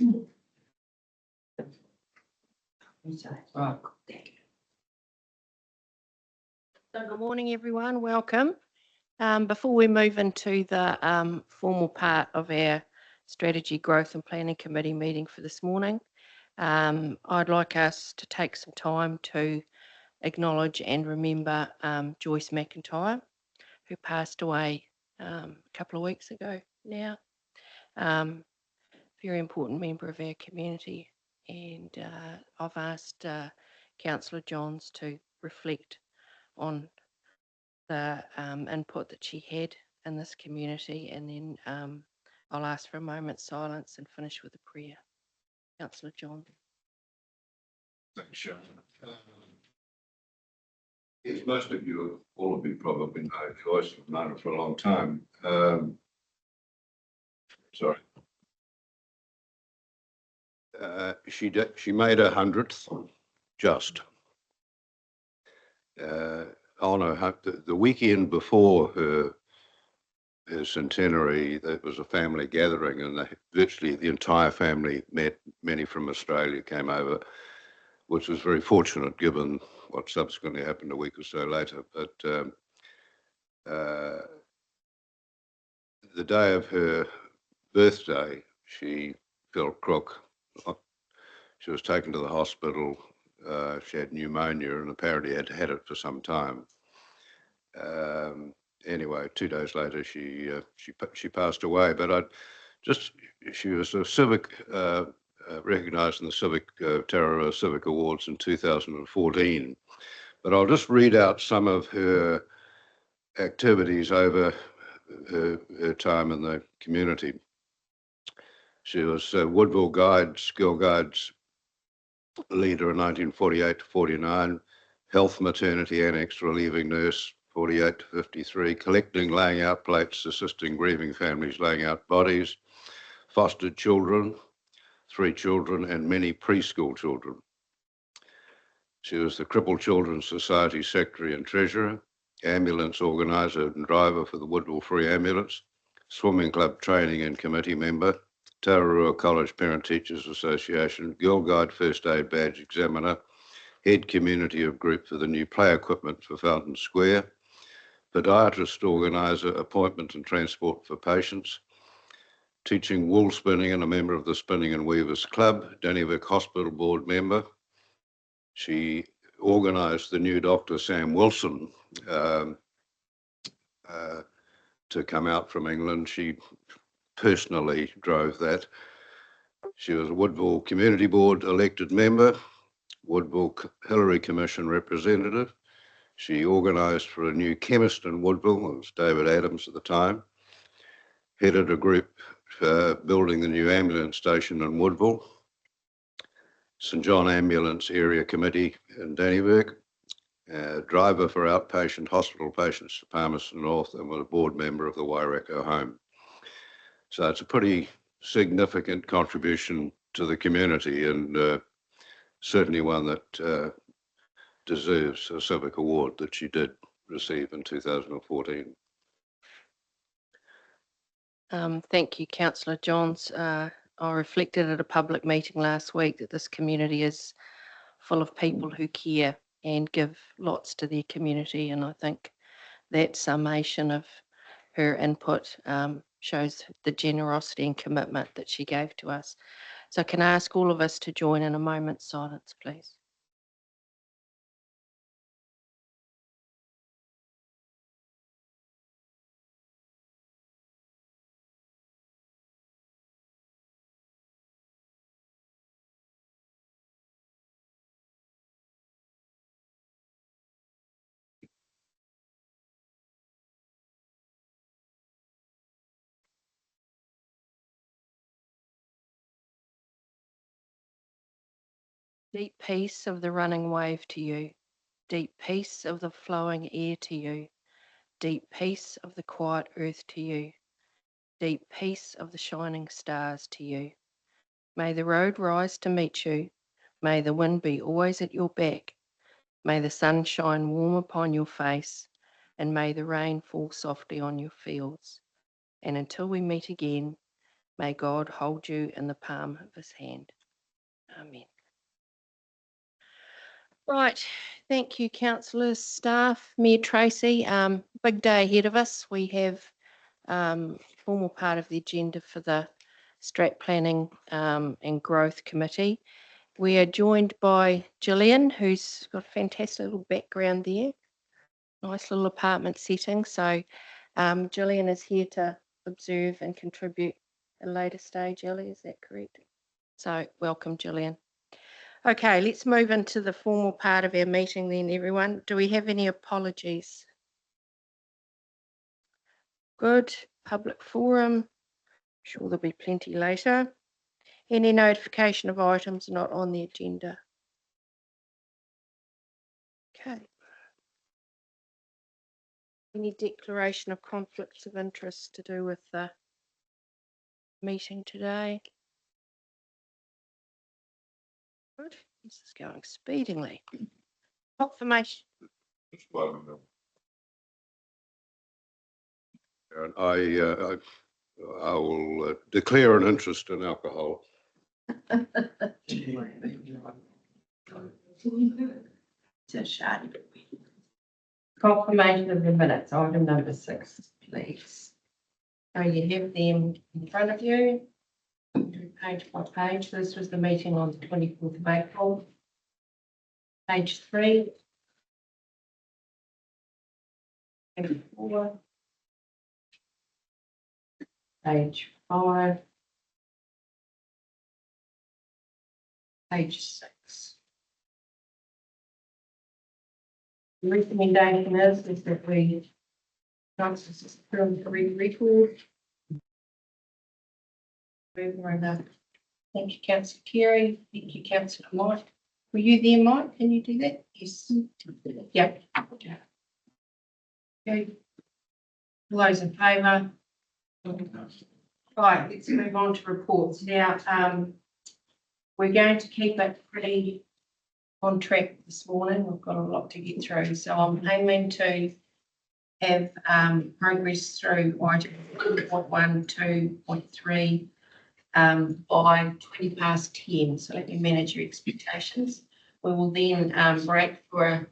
So good morning, everyone. Welcome. Before we move into the formal part of our Strategy, Growth and Planning Committee meeting for this morning, I'd like us to take some time to acknowledge and remember Joyce McIntyre, who passed away a couple of weeks ago now. Very important member of our community, and I've asked Councillor Johns to reflect on the input that she had in this community, and then I'll ask for a moment's silence and finish with a prayer. Councillor John. Thanks, Sharon. Yes, most of you, all of you probably know Joyce. I've known her for a long time. Sorry. She made her 100th, just. On the weekend before her centenary, there was a family gathering, and virtually the entire family met. Many from Australia came over, which was very fortunate given what subsequently happened a week or so later. But the day of her birthday, she felt crook. She was taken to the hospital. She had pneumonia and apparently had had it for some time. Anyway, 2 days later, she passed away. But she was a civic, recognised in the Civic Tararua Civic Awards in 2014. But I'll just read out some of her activities over her time in the community. She was Woodville Guides, Girl Guides leader in 1948 to 49, health maternity annex relieving nurse 48 to 53, collecting, laying out plates, assisting grieving families laying out bodies, fostered children, 3 children and many preschool children. She was the Crippled Children's Society Secretary and Treasurer, ambulance organiser and driver for the Woodville Free Ambulance, Swimming Club training and committee member, Tararua College Parent Teachers Association, Girl Guide First Aid Badge Examiner, head community of group for the new play equipment for Fountain Square, podiatrist organiser, appointment and transport for patients, teaching wool spinning and a member of the Spinning and Weavers Club, Dannevirke Hospital Board member. She organised the new Dr. Sam Wilson to come out from England. She personally drove that. She was a Woodville Community Board elected member, Woodville Hillary Commission representative. She organised for a new chemist in Woodville. It was David Adams at the time. Headed a group building the new ambulance station in Woodville. St John Ambulance Area Committee in Dannevirke. Driver for outpatient hospital patients to Palmerston North, and was a board member of the Waireko Home. So it's a pretty significant contribution to the community, and certainly one that deserves a civic award that she did receive in 2014. Thank you, Councillor Johns. I reflected at a public meeting last week that this community is full of people who care and give lots to their community, and I think that summation of her input shows the generosity and commitment that she gave to us. So can I ask all of us to join in a moment's silence, please? Deep peace of the running wave to you, deep peace of the flowing air to you, deep peace of the quiet earth to you, deep peace of the shining stars to you. May the road rise to meet you, may the wind be always at your back, may the sun shine warm upon your face, and may the rain fall softly on your fields. And until we meet again, May God hold you in the palm of his hand. Amen. Right, thank you, councillors, staff, Mayor Tracy. Big day ahead of us. We have formal part of the agenda for the Strat Planning and Growth Committee. We are joined by Gillian, who's got a fantastic little background there. Nice little apartment setting. So Gillian is here to observe and contribute at a later stage, Ellie, is that correct? So welcome, Gillian. Okay, let's move into the formal part of our meeting then, everyone. Do we have any apologies? Good. Public forum. Sure there'll be plenty later. Any notification of items not on the agenda? Okay. Any declaration of conflicts of interest to do with the meeting today? Good. This is going speedily. Confirmation. And I will declare an interest in alcohol. Confirmation of the minutes, item number 6, please. So you have them in front of you, page by page. This was the meeting on the 24th of April. Page 3. Page 4. Page 5. Page 6. The recommendation is that we record. Thank you, Councillor Carey. Thank you, Councillor Mike. Were you there, Mike? Can you do that? Yes. Yeah. Okay. All those in favour? Right, let's move on to reports. Now, we're going to keep it pretty on track this morning. We've got a lot to get through. So I'm aiming to have progress through item 2.1, 2.3 by 20 past 10. So let me manage your expectations. We will then break for a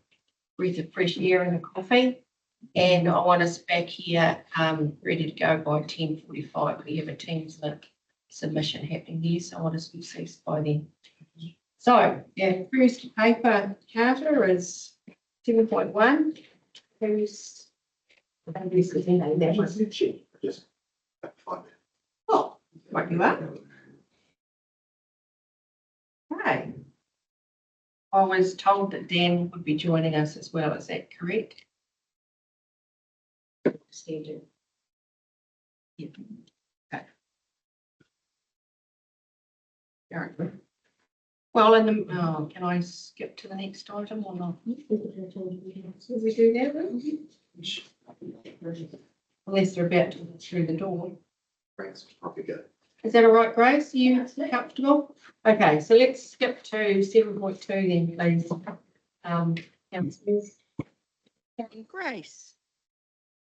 breath of fresh air and a coffee. And I want us back here ready to go by 10:45. We have a Teams link submission happening there, so I want us to be ceased by then. So, yeah, first paper charter is 7.1. Who's presenting that one? Oh, right you are. Okay. I was told that Dan would be joining us as well. Is that correct? Standard. Yeah. Okay. All right. Well, can I skip to the next item or not? Will we do that? Unless they're about to walk through the door. Is that all right, Grace? Are you comfortable? Okay, so let's skip to 7.2 then, please. Councillors. And Grace.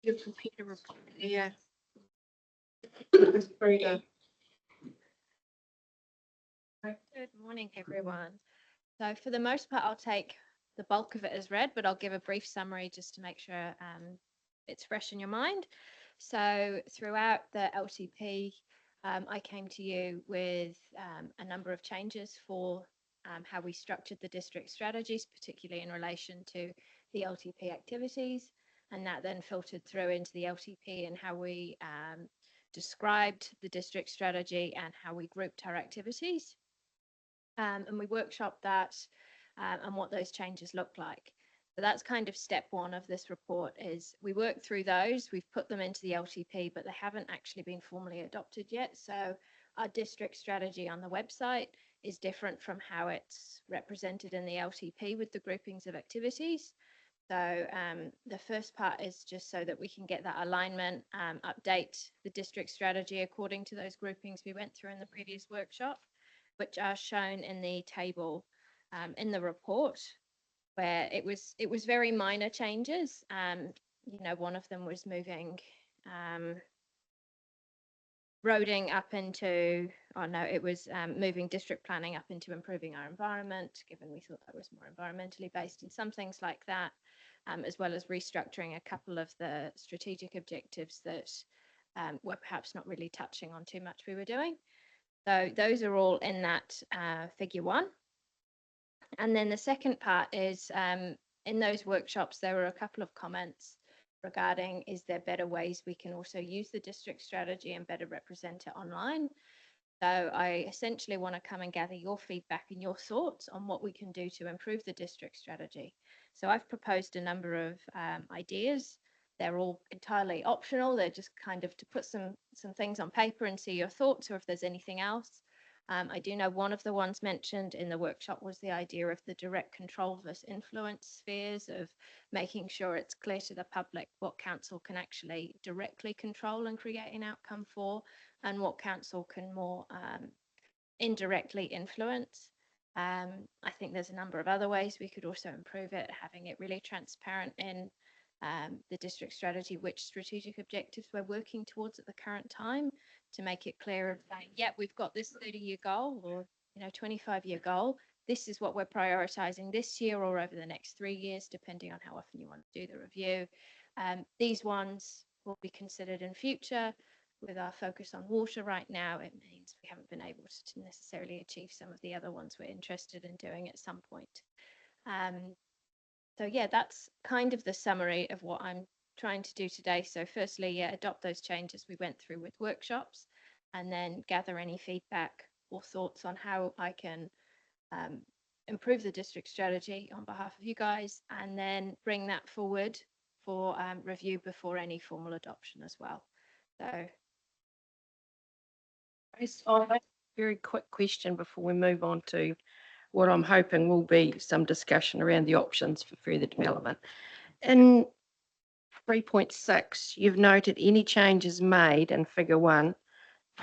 You've prepared a report there. Good morning, everyone. So for the most part, I'll take the bulk of it as read, but I'll give a brief summary just to make sure it's fresh in your mind. So throughout the LTP, I came to you with a number of changes for how we structured the district strategies, particularly in relation to the LTP activities. And that then filtered through into the LTP and how we described the district strategy and how we grouped our activities. And we workshopped that and what those changes look like. So that's kind of step one of this report is we worked through those, we've put them into the LTP, but they haven't actually been formally adopted yet. So our district strategy on the website is different from how it's represented in the LTP with the groupings of activities. So the first part is just so that we can get that alignment, update the district strategy according to those groupings we went through in the previous workshop, which are shown in the table in the report, where it was very minor changes. You know, one of them was moving roading up into, oh no, it was moving district planning up into improving our environment, given we thought that was more environmentally based, and some things like that, as well as restructuring a couple of the strategic objectives that were perhaps not really touching on too much we were doing. So those are all in that figure 1. And then the second part is in those workshops, there were a couple of comments regarding, is there better ways we can also use the district strategy and better represent it online? So I essentially want to come and gather your feedback and your thoughts on what we can do to improve the district strategy. So I've proposed a number of ideas. They're all entirely optional. They're just kind of to put some things on paper and see your thoughts, or if there's anything else. I do know one of the ones mentioned in the workshop was the idea of the direct control versus influence spheres, of making sure it's clear to the public what council can actually directly control and create an outcome for, and what council can more indirectly influence. I think there's a number of other ways we could also improve it, having it really transparent in the district strategy, which strategic objectives we're working towards at the current time, to make it clear of saying, yeah, we've got this 30-year goal, or 25-year goal. This is what we're prioritizing this year or over the next 3 years, depending on how often you want to do the review. These ones will be considered in future. With our focus on water right now, it means we haven't been able to necessarily achieve some of the other ones we're interested in doing at some point. So yeah, that's kind of the summary of what I'm trying to do today. So firstly, yeah, adopt those changes we went through with workshops, and then gather any feedback or thoughts on how I can improve the district strategy on behalf of you guys, and then bring that forward for review before any formal adoption as well. So a very quick question before we move on to what I'm hoping will be some discussion around the options for further development. In 3.6, you've noted any changes made in figure 1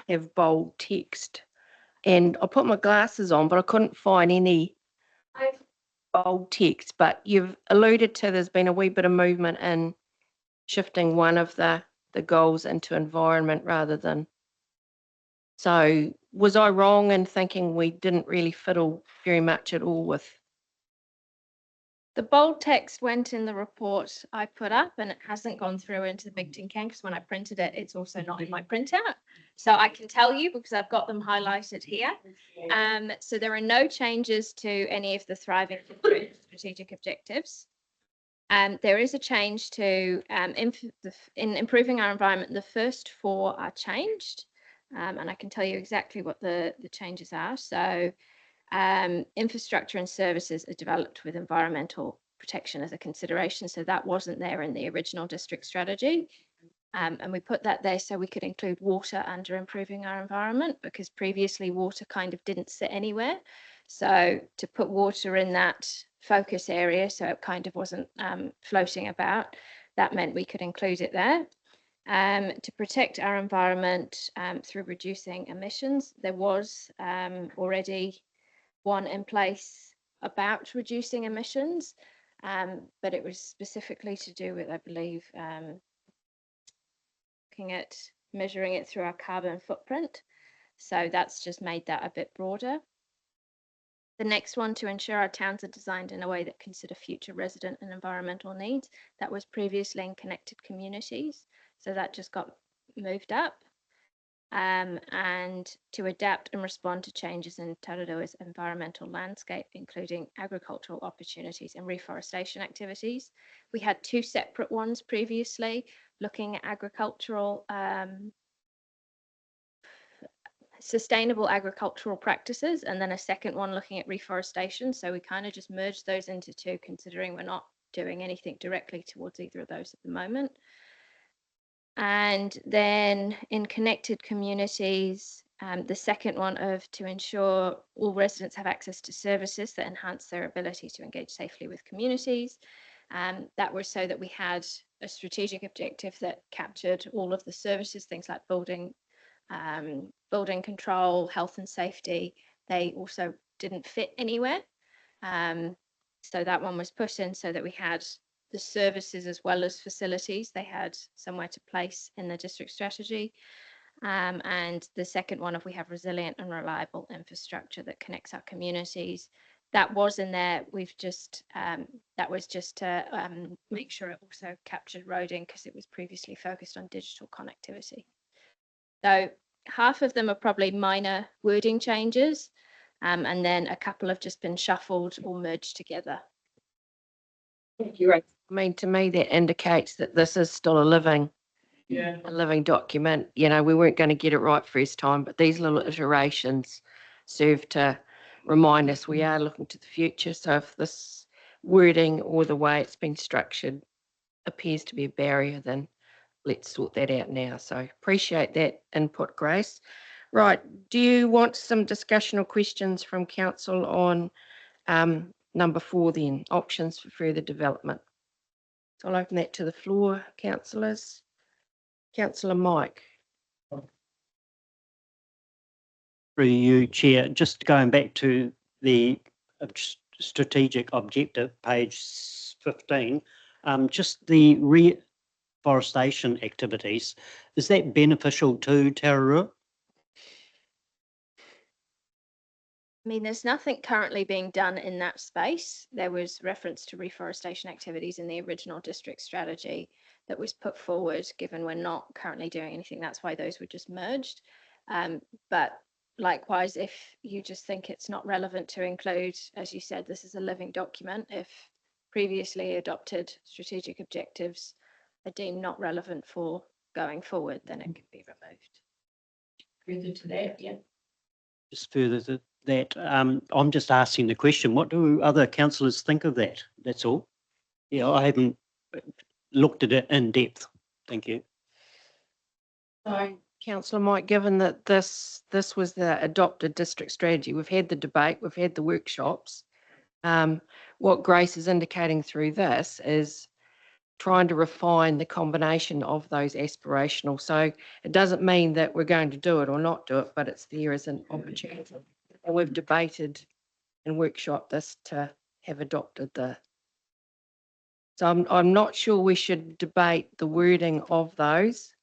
have bold text. And I put my glasses on, but I couldn't find any bold text. But you've alluded to there's been a wee bit of movement in shifting one of the goals into environment rather than. So was I wrong in thinking we didn't really fiddle very much at all with? the bold text went in the report I put up, and it hasn't gone through into the Big Tin Can, because when I printed it, it's also not in my printout. So I can tell you because I've got them highlighted here. So there are no changes to any of the thriving strategic objectives. There is a change to in improving our environment. The first 4 are changed, and I can tell you exactly what the changes are. So infrastructure and services are developed with environmental protection as a consideration. So that wasn't there in the original district strategy. And we put that there so we could include water under improving our environment, because previously water kind of didn't sit anywhere. So to put water in that focus area, so it kind of wasn't floating about, that meant we could include it there. To protect our environment through reducing emissions, there was already one in place about reducing emissions, but it was specifically to do with, I believe, looking at measuring it through our carbon footprint. So that's just made that a bit broader. The next one, to ensure our towns are designed in a way that consider future resident and environmental needs. That was previously in connected communities. So that just got moved up. And to adapt and respond to changes in Tararua's environmental landscape, including agricultural opportunities and reforestation activities. We had 2 separate ones previously, looking at agricultural, sustainable agricultural practices, and then a second one looking at reforestation. So we kind of just merged those into 2, considering we're not doing anything directly towards either of those at the moment. And then in connected communities, the second one of to ensure all residents have access to services that enhance their ability to engage safely with communities. That was so that we had a strategic objective that captured all of the services, things like building control, health and safety. They also didn't fit anywhere. So that one was put in so that we had the services as well as facilities. They had somewhere to place in the district strategy. And the second one, if we have resilient and reliable infrastructure that connects our communities, that was in there. We've just, that was just to make sure it also captured roading because it was previously focused on digital connectivity. So half of them are probably minor wording changes, and then a couple have just been shuffled or merged together. I mean, to me, that indicates that this is still a living document. You know, we weren't going to get it right first time, but these little iterations serve to remind us we are looking to the future. So if this wording or the way it's been structured appears to be a barrier, then let's sort that out now. So appreciate that input, Grace. Right, do you want some discussion or questions from council on number 4 then, options for further development? So I'll open that to the floor, councillors. Councillor Mike. Through you, Chair, just going back to the strategic objective, page 15, just the reforestation activities, is that beneficial to Tararua? I mean, there's nothing currently being done in that space. There was reference to reforestation activities in the original district strategy that was put forward, given we're not currently doing anything. That's why those were just merged. But likewise, if you just think it's not relevant to include, as you said, this is a living document, if previously adopted strategic objectives are deemed not relevant for going forward, then it could be removed. Further to that, yeah. Just further to that, I'm just asking the question, what do other councillors think of that? That's all. Yeah, I haven't looked at it in depth. Thank you. So, Councillor Mike, given that this was the adopted district strategy, we've had the debate, we've had the workshops. What Grace is indicating through this is trying to refine the combination of those aspirational. So it doesn't mean that we're going to do it or not do it, but it's there as an opportunity. And we've debated and workshopped this to have adopted the. So I'm not sure we should debate the wording of those.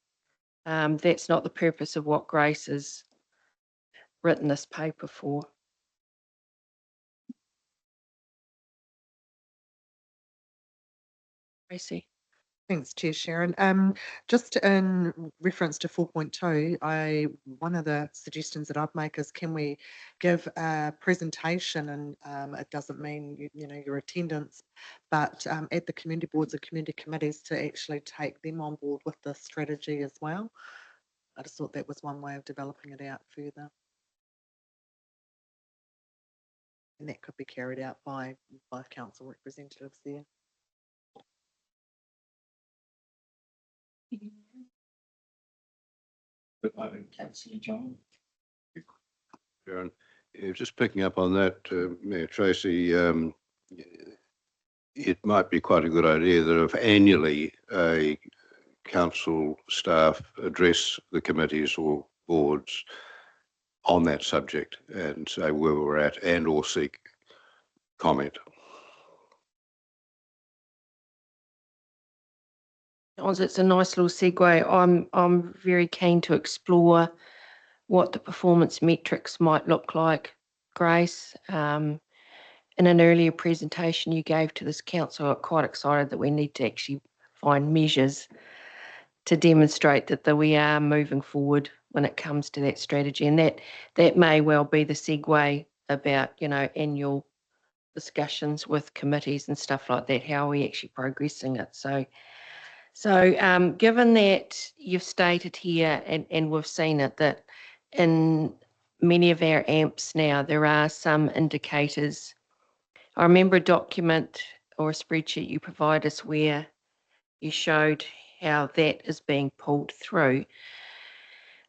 That's not the purpose of what Grace has written this paper for. Tracy. Thanks, Chair Sharon. Just in reference to 4.2, one of the suggestions that I'd make is, can we give a presentation, and it doesn't mean you know your attendance, but at the community boards and community committees to actually take them on board with the strategy as well. I just thought that was one way of developing it out further, and that could be carried out by council representatives there. Councillor John. Sharon, just picking up on that, Mayor Tracy, it might be quite a good idea that if annually a council staff address the committees or boards on that subject and say where we're at and or seek comment. It's a nice little segue. I'm very keen to explore what the performance metrics might look like, Grace. In an earlier presentation you gave to this council, I'm quite excited that we need to actually find measures to demonstrate that we are moving forward when it comes to that strategy, and that may well be the segue about, you know, annual discussions with committees and stuff like that. How are we actually progressing it? So given that you've stated here, and we've seen it, that in many of our AMPs now, there are some indicators. I remember a document or a spreadsheet you provide us where you showed how that is being pulled through.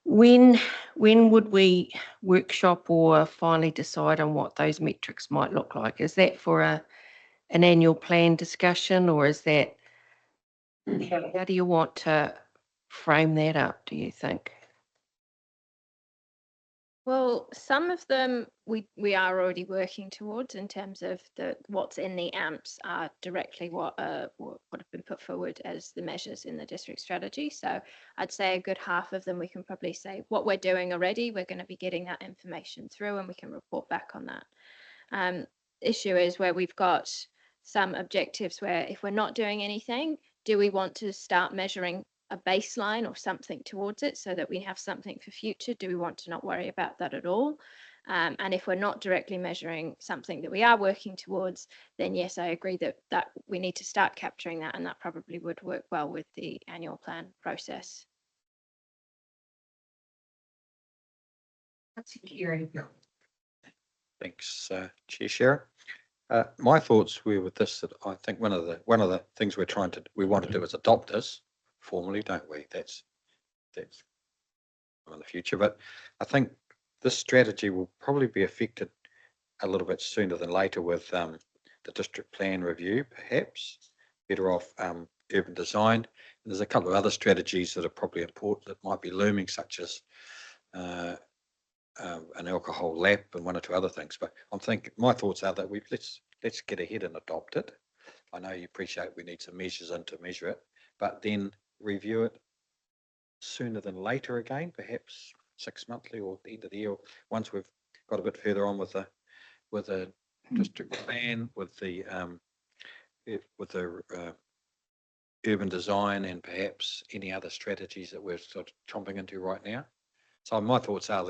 When would we workshop or finally decide on what those metrics might look like? Is that for an annual plan discussion, or is that, how do you want to frame that up, do you think? Well, some of them we are already working towards in terms of what's in the AMPs are directly what have been put forward as the measures in the district strategy. So I'd say a good half of them we can probably say what we're doing already. We're going to be getting that information through, and we can report back on that. Issue is where we've got some objectives where if we're not doing anything, do we want to start measuring a baseline or something towards it so that we have something for future? Do we want to not worry about that at all? And if we're not directly measuring something that we are working towards, then yes, I agree that we need to start capturing that, and that probably would work well with the annual plan process. That's Kiri. Thanks, Chair Sharon. My thoughts were with this, that I think one of the things we want to do is adopt this formally, don't we? That's in the future, but I think this strategy will probably be affected a little bit sooner than later with the district plan review, perhaps. Better off urban design. And there's a couple of other strategies that are probably important that might be looming, such as an alcohol lap and one or two other things. But I'm thinking, my thoughts are that let's get ahead and adopt it. I know you appreciate we need some measures in to measure it, but then review it sooner than later again, perhaps 6 monthly or at the end of the year, once we've got a bit further on with the district plan, with the urban design, and perhaps any other strategies that we're sort of chomping into right now. So my thoughts are,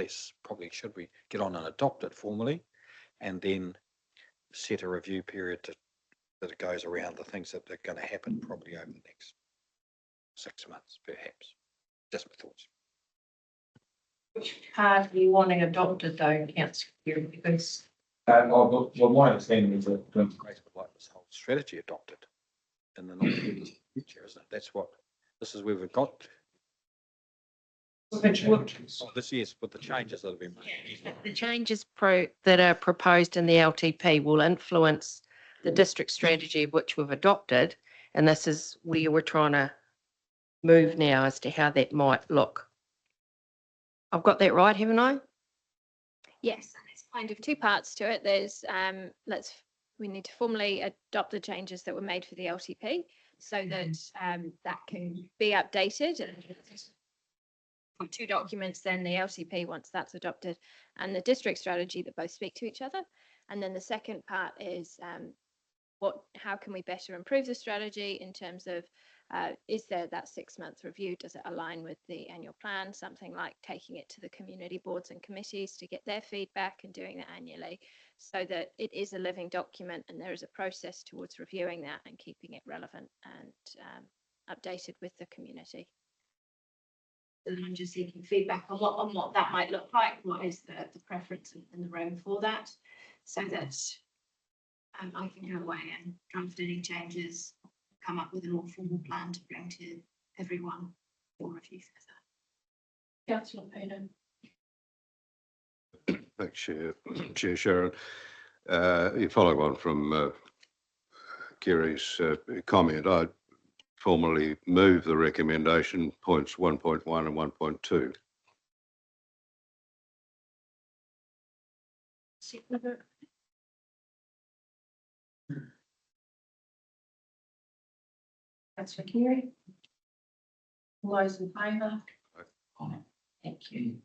should we get on and adopt it formally, and then set a review period that it goes around the things that are going to happen probably over the next 6 months, perhaps. Just my thoughts. Which part are you wanting adopted though, Councillor Kiri? Because Well, my understanding is that Grace would like this whole strategy adopted in the not too distant future, isn't it? This is where we've got. This year's with the changes that have been made. the changes that are proposed in the LTP will influence the district strategy which we've adopted, and this is where we're trying to move now as to how that might look. I've got that right, haven't I? Yes, and there's kind of two parts to it. There's we need to formally adopt the changes that were made for the LTP so that that can be updated, and two documents, then the LTP once that's adopted, and the district strategy that both speak to each other. And then the second part is how can we better improve the strategy in terms of is there that 6-month review? Does it align with the annual plan? Something like taking it to the community boards and committees to get their feedback and doing that annually, so that it is a living document and there is a process towards reviewing that and keeping it relevant and updated with the community. And I'm just seeking feedback on what that might look like. What is the preference in the room for that, so that I can go away and draft any changes, come up with a more formal plan to bring to everyone for review further. Councillor Payton. Thanks, Chair Sharon. You follow on from Kiri's comment. I formally move the recommendation points 1.1 and 1.2. Councillor Kiri. All those in favour? Thank you.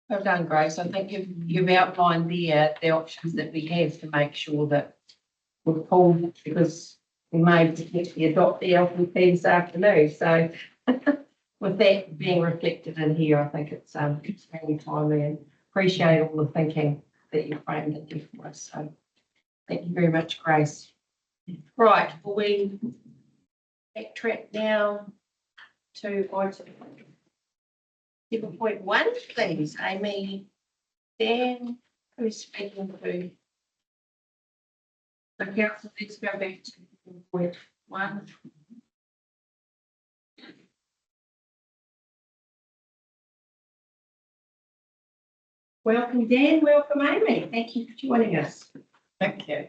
Well done, Grace. I think you've outlined the options that we have to make sure that we're pulled, because we may potentially adopt the LPP this afternoon. So with that being reflected in here, I think it's really timely, and appreciate all the thinking that you framed it there for us. So thank you very much, Grace. Right, will we backtrack now to item 7.1, please? Amy, Dan, who's speaking to? The council, let's go back to 7.1. Welcome, Dan. Welcome, Amy. Thank you for joining us. Thank you.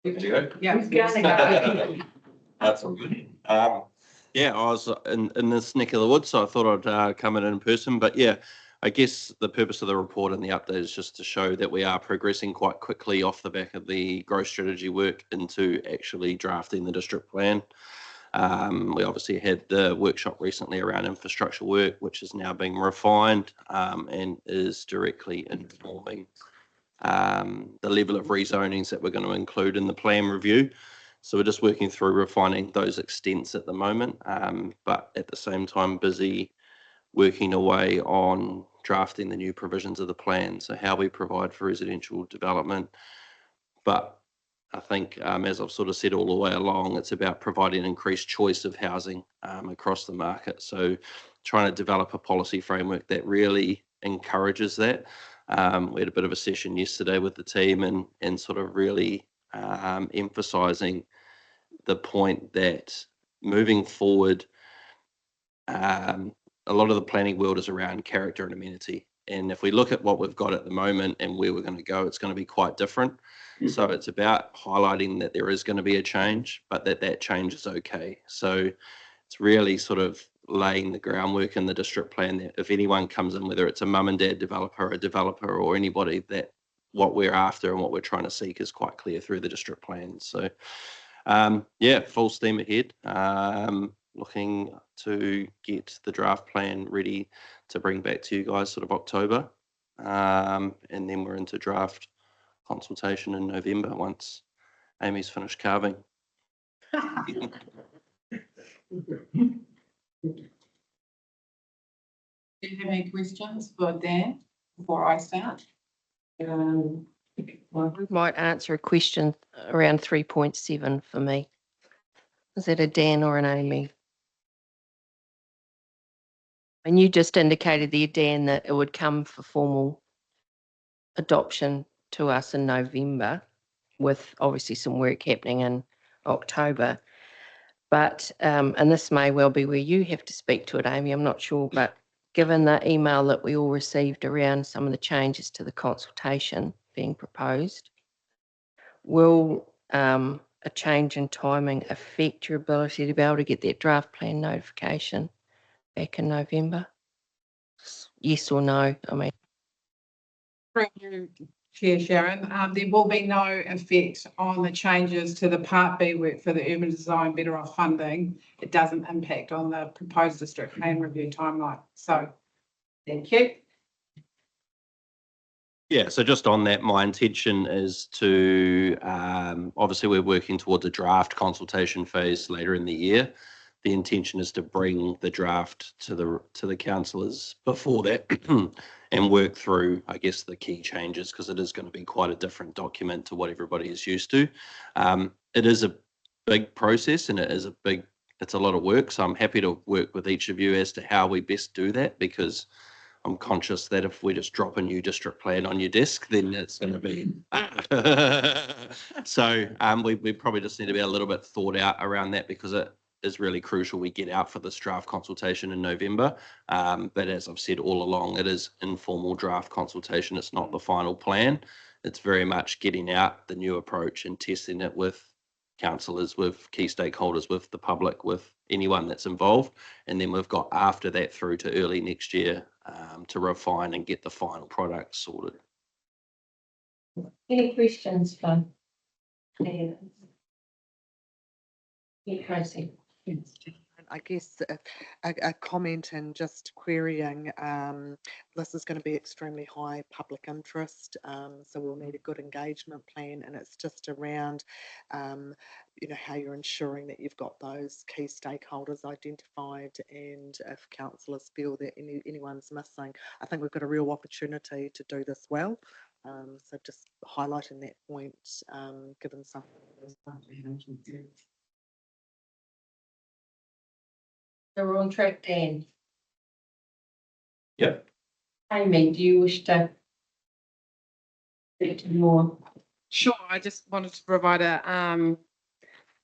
Good. Yeah, who's going to go? That's all good. Yeah, I was in this neck of the woods, so I thought I'd come in person. But yeah, I guess the purpose of the report and the update is just to show that we are progressing quite quickly off the back of the growth strategy work into actually drafting the district plan. We obviously had the workshop recently around infrastructure work, which is now being refined and is directly informing the level of rezonings that we're going to include in the plan review. So we're just working through refining those extents at the moment, but at the same time busy working away on drafting the new provisions of the plan. So how we provide for residential development. But I think, as I've sort of said all the way along, it's about providing increased choice of housing across the market. So trying to develop a policy framework that really encourages that. We had a bit of a session yesterday with the team and sort of really emphasising the point that moving forward, a lot of the planning world is around character and amenity. And if we look at what we've got at the moment and where we're going to go, it's going to be quite different. So it's about highlighting that there is going to be a change, but that change is okay. So it's really sort of laying the groundwork in the district plan that if anyone comes in, whether it's a mum and dad developer, a developer or anybody, that what we're after and what we're trying to seek is quite clear through the district plan. So yeah, full steam ahead. Looking to get the draft plan ready to bring back to you guys sort of October. And then we're into draft consultation in November once Amy's finished carving. Do you have any questions for Dan before I start? We might answer a question around 3.7 for me. Is that a Dan or an Amy? And you just indicated there, Dan, that it would come for formal adoption to us in November, with obviously some work happening in October. But, and this may well be where you have to speak to it, Amy, I'm not sure, but given the email that we all received around some of the changes to the consultation being proposed, will a change in timing affect your ability to be able to get that draft plan notification back in November? Yes or no? I mean, Through you, Chair Sharon, there will be no effect on the changes to the Part B work for the urban design Better Off funding. It doesn't impact on the proposed district plan review timeline. So, thank you. Yeah, so just on that, my intention is to, obviously we're working towards a draft consultation phase later in the year. The intention is to bring the draft to the councillors before that and work through, I guess, the key changes, because it is going to be quite a different document to what everybody is used to. It is a big process and it's a lot of work. So I'm happy to work with each of you as to how we best do that, because I'm conscious that if we just drop a new district plan on your desk, then it's going to be. So we probably just need to be a little bit thought out around that, because it is really crucial we get out for this draft consultation in November. But as I've said all along, it is informal draft consultation. It's not the final plan. It's very much getting out the new approach and testing it with councillors, with key stakeholders, with the public, with anyone that's involved. And then we've got after that through to early next year to refine and get the final product sorted. any questions for Tracy? I guess a comment and just querying, this is going to be extremely high public interest, so we'll need a good engagement plan, and it's just around, you know, how you're ensuring that you've got those key stakeholders identified, and if councillors feel that anyone's missing, I think we've got a real opportunity to do this well. So just highlighting that point, given some. So we're on track, Dan. Yep. Amy, do you wish to speak to more? Sure, I just wanted to provide an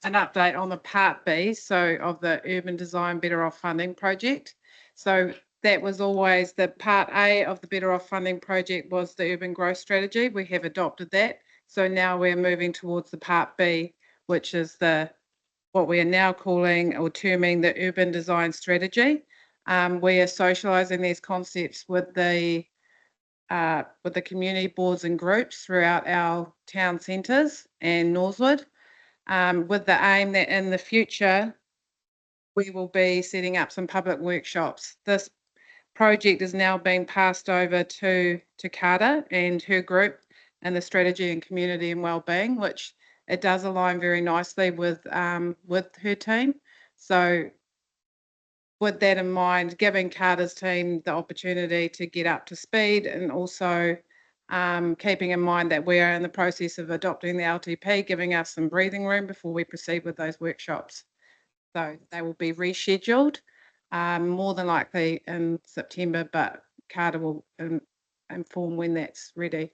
update on the Part B, so of the Urban Design Better Off funding project. So that was always the Part A of the Better Off funding project was the urban growth strategy. We have adopted that. So now we're moving towards the Part B, which is what we are now calling or terming the urban design strategy. We are socialising these concepts with the community boards and groups throughout our town centres and Northwood, with the aim that in the future we will be setting up some public workshops. This project is now being passed over to Carter and her group in the strategy and community and wellbeing, which it does align very nicely with her team. So with that in mind, giving Carter's team the opportunity to get up to speed, and also keeping in mind that we are in the process of adopting the LTP, giving us some breathing room before we proceed with those workshops. So they will be rescheduled, more than likely in September, but Carter will inform when that's ready.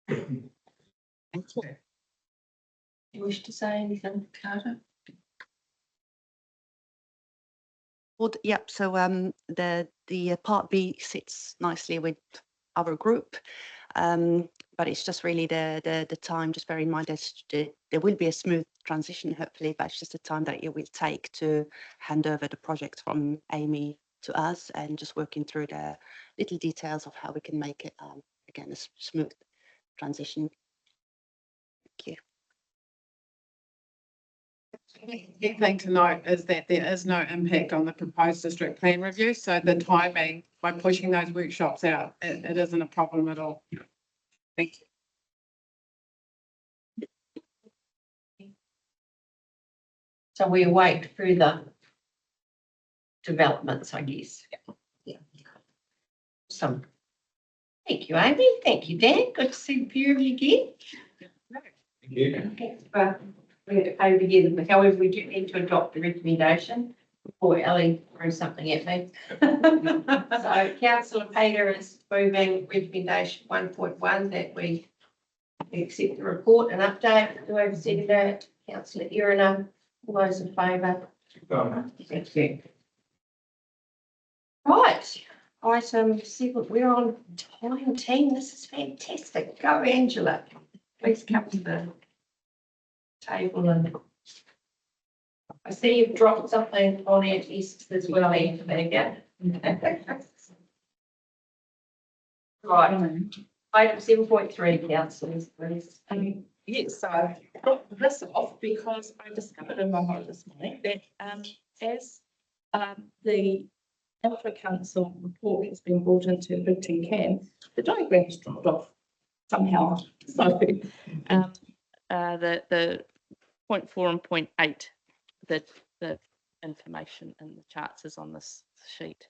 Do you wish to say anything, Carter? Well, yep, so the Part B sits nicely with our group, but it's just really the time, just bear in mind there will be a smooth transition hopefully, but it's just the time that it will take to hand over the project from Amy to us, and just working through the little details of how we can make it, again, a smooth transition. Thank you. The key thing to note is that there is no impact on the proposed district plan review. So the timing, by pushing those workshops out, it isn't a problem at all. Thank you. So we await further developments, I guess. Yeah. Some. Thank you, Amy. Thank you, Dan. Good to see the pair of you again. Over here, however, we do need to adopt the recommendation before Ellie throws something at me. So Councillor Pater is moving recommendation 1.1 that we accept the report and update. Do I have a second that? Councillor Erina, all those in favour? Thank you. Right, item 7, we're on time 10. This is fantastic. Go, Angela. Please come to the table, and I see you've dropped something on our desk as well, Angela. Right, item 7.3, councillors, please. Yes, so I dropped this off because I discovered in my home this morning that as the Alpha Council report has been brought into the Big Tin Can, the diagrams dropped off somehow. So the 0.4 and 0.8, the information in the charts is on this sheet.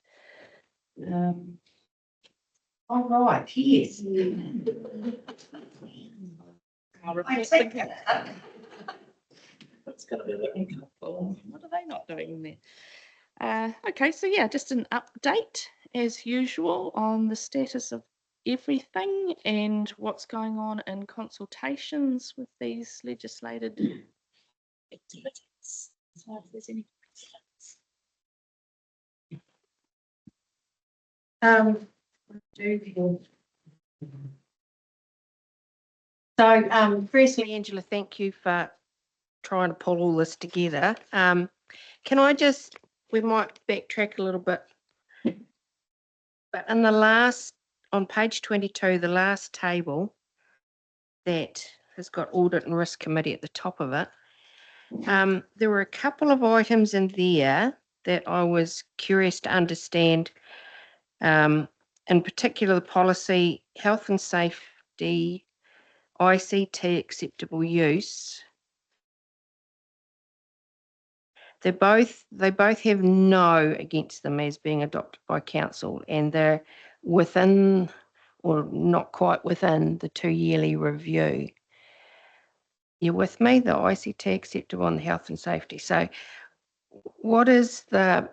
All right, yes. I'll I repeat take the- that. It's going to be a little couple. What are they not doing there? Okay, so yeah, just an update as usual on the status of everything and what's going on in consultations with these legislated activities. So if there's any questions. So, firstly, Angela, thank you for trying to pull all this together. Can I just, we might backtrack a little bit, but in the last, on page 22, the last table that has got Audit and Risk Committee at the top of it, there were a couple of items in there that I was curious to understand, in particular the policy, health and safety, ICT acceptable use. They both have no against them as being adopted by council, and they're within or not quite within the 2-yearly review. You're with me? The ICT acceptable and the health and safety. So what is the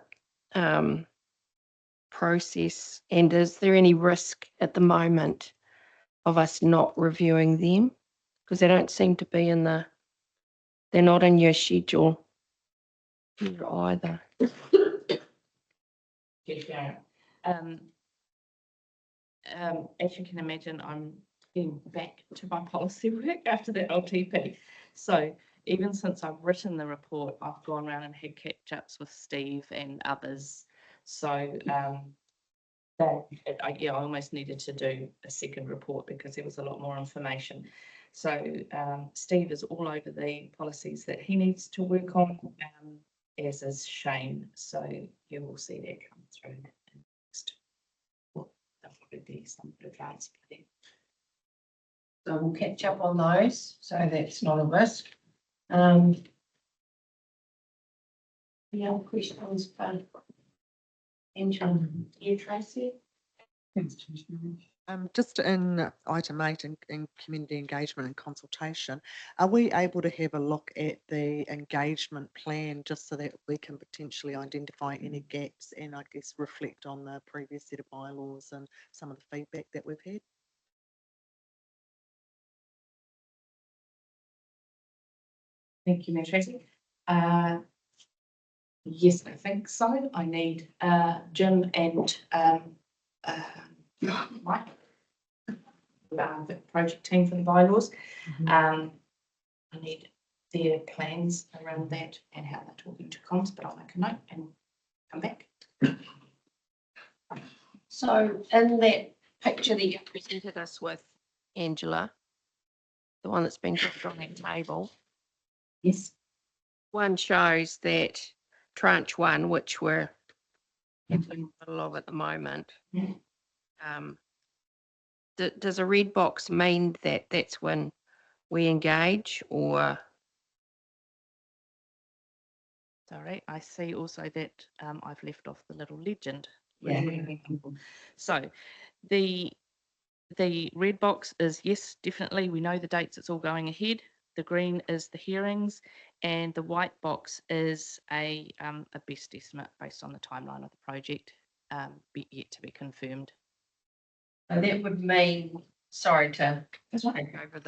process, and is there any risk at the moment of us not reviewing them? Because they don't seem to be in the, they're not in your schedule here either. As you can imagine, I'm getting back to my policy work after the LTP. So even since I've written the report, I've gone around and had catch-ups with Steve and others. So I almost needed to do a second report because there was a lot more information. So Steve is all over the policies that he needs to work on, as is Shane. So you will see that come through next. Well, there'll probably be some advanced planning. So we'll catch up on those, so that's not a risk. Any other questions for Angela? You, Tracy? Just in item 8 in community engagement and consultation, are we able to have a look at the engagement plan just so that we can potentially identify any gaps and I guess reflect on the previous set of bylaws and some of the feedback that we've had? Thank you, Ms. Tracy. Yes, I think so. I need Jim and Mike, the project team for the bylaws. I need their plans around that and how they're talking to comms, but I'll make a note and come back. So in that picture that you presented us with, Angela, the one that's been put on that table, Yes. one shows that tranche 1, which we're in the middle of at the moment. Does a red box mean that that's when we engage, or? Sorry, I see also that I've left off the little legend. Yeah. So the red box is yes, definitely. We know the dates, it's all going ahead. The green is the hearings, and the white box is a best estimate based on the timeline of the project, yet to be confirmed. So that would mean, sorry to take over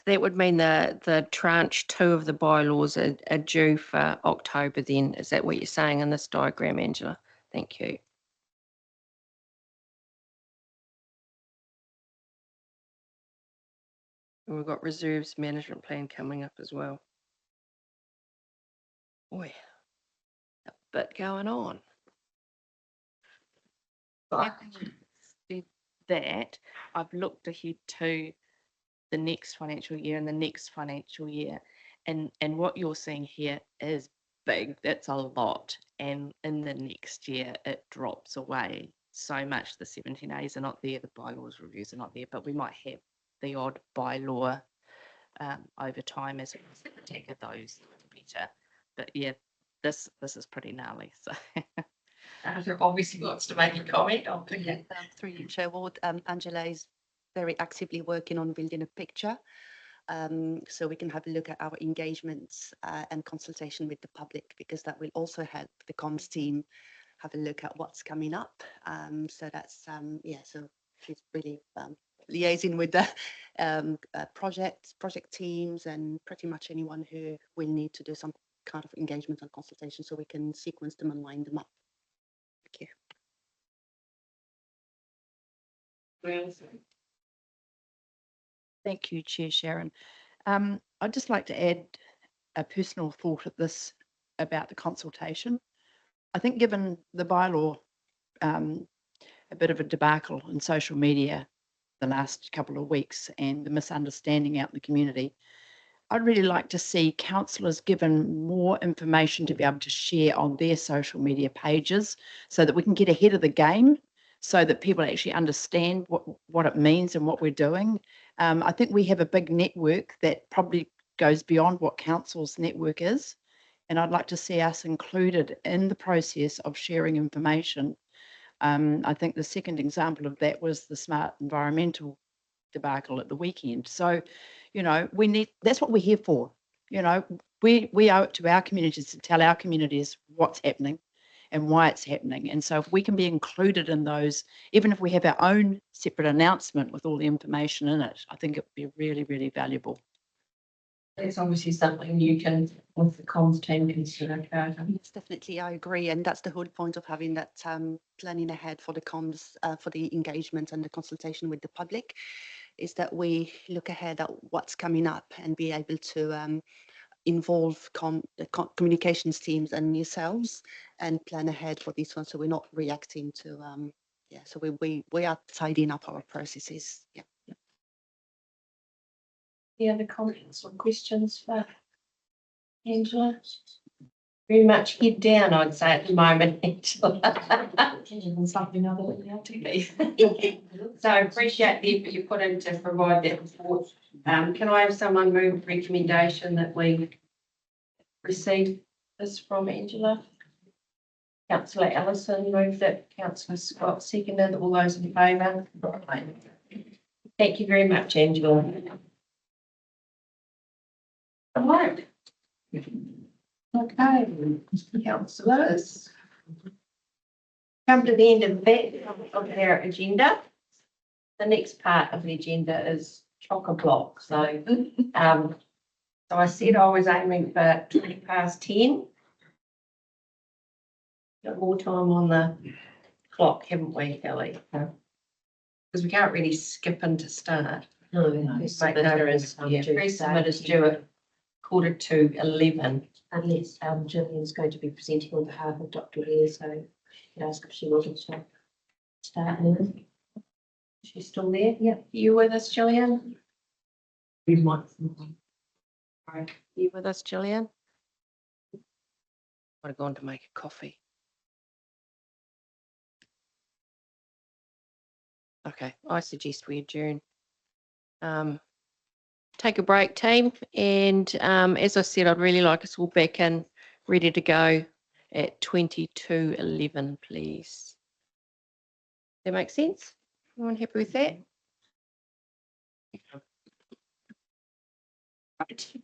That would mean the tranche 2 of the bylaws are due for October then. Is that what you're saying in this diagram, Angela? Thank you. And we've got reserves management plan coming up as well. Boy, a bit going on. Having said that, I've looked ahead to the next financial year and the next financial year, and what you're seeing here is big. That's a lot, and in the next year it drops away so much. The 17As are not there, the bylaws reviews are not there, but we might have the odd bylaw over time as we take those better. But yeah, this is pretty gnarly. So. obviously wants to make a comment. I'll pick it. Through you, Chair Ward, Angela is very actively working on building a picture so we can have a look at our engagements and consultation with the public, because that will also help the comms team have a look at what's coming up. So that's, so she's really liaising with the project teams and pretty much anyone who will need to do some kind of engagement and consultation so we can sequence them and line them up. Thank you. Thank you, Chair Sharon. I'd just like to add a personal thought at this about the consultation. I think given the bylaw, a bit of a debacle in social media the last couple of weeks and the misunderstanding out in the community, I'd really like to see councillors given more information to be able to share on their social media pages so that we can get ahead of the game, so that people actually understand what it means and what we're doing. I think we have a big network that probably goes beyond what council's network is. And I'd like to see us included in the process of sharing information. I think the second example of that was the smart environmental debacle at the weekend. So, that's what we're here for. We owe it to our communities to tell our communities what's happening and why it's happening. And so if we can be included in those, even if we have our own separate announcement with all the information in it, I think it would be really, really valuable. It's obviously something you can, with the comms team, consider. Yes, definitely, I agree. And that's the whole point of having that planning ahead for the comms, for the engagement and the consultation with the public, is that we look ahead at what's coming up and be able to involve the communications teams and yourselves and plan ahead for this one, so we're not reacting to, yeah, so we are tidying up our processes, yeah. Any other comments or questions for Angela? Very much head down, I'd say at the moment, Angela. Something other than our TV. So I appreciate the effort you put in to provide that report. Can I have someone move recommendation that we receive this from Angela? Councillor Ellison moved it, Councillor Scott seconded, all those in favour? Thank you very much, Angela. All right. Okay, councillors. Come to the end of that of our agenda. The next part of the agenda is chock-a-block, so, so I said I was aiming for 10:20. Got more time on the clock, haven't we, Kelly? Because we can't really skip into start. No, Pre-submitter is due at 11:45. unless Gillian's going to be presenting on behalf of Dr. Lear, so you could ask if she wanted to start now. She's still there? Yep. You with us, Gillian? You might. You with us, Gillian? I've gone to make a coffee. Okay, I suggest we adjourn. Take a break, team, and as I said, I'd really like us all back in, ready to go at 22:11, please. That make sense? Everyone happy with that? Right.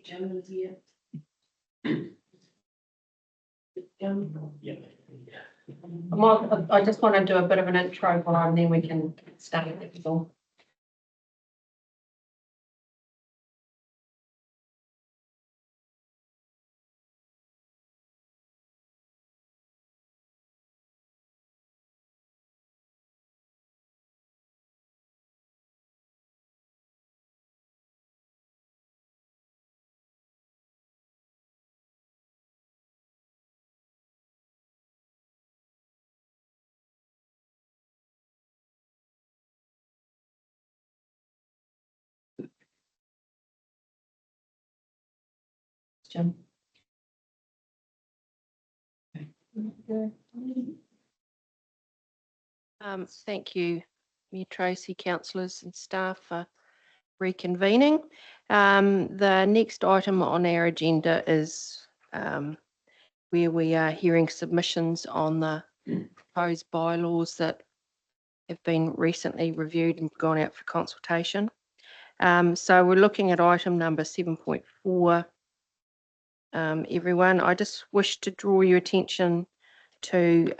Jim is here. I just want to do a bit of an intro while and then we can start. That's all. Jim. Thank you, Mayor Tracy, councillors and staff for reconvening. The next item on our agenda is where we are hearing submissions on the proposed bylaws that have been recently reviewed and gone out for consultation. So we're looking at item number 7.4. Everyone, I just wish to draw your attention to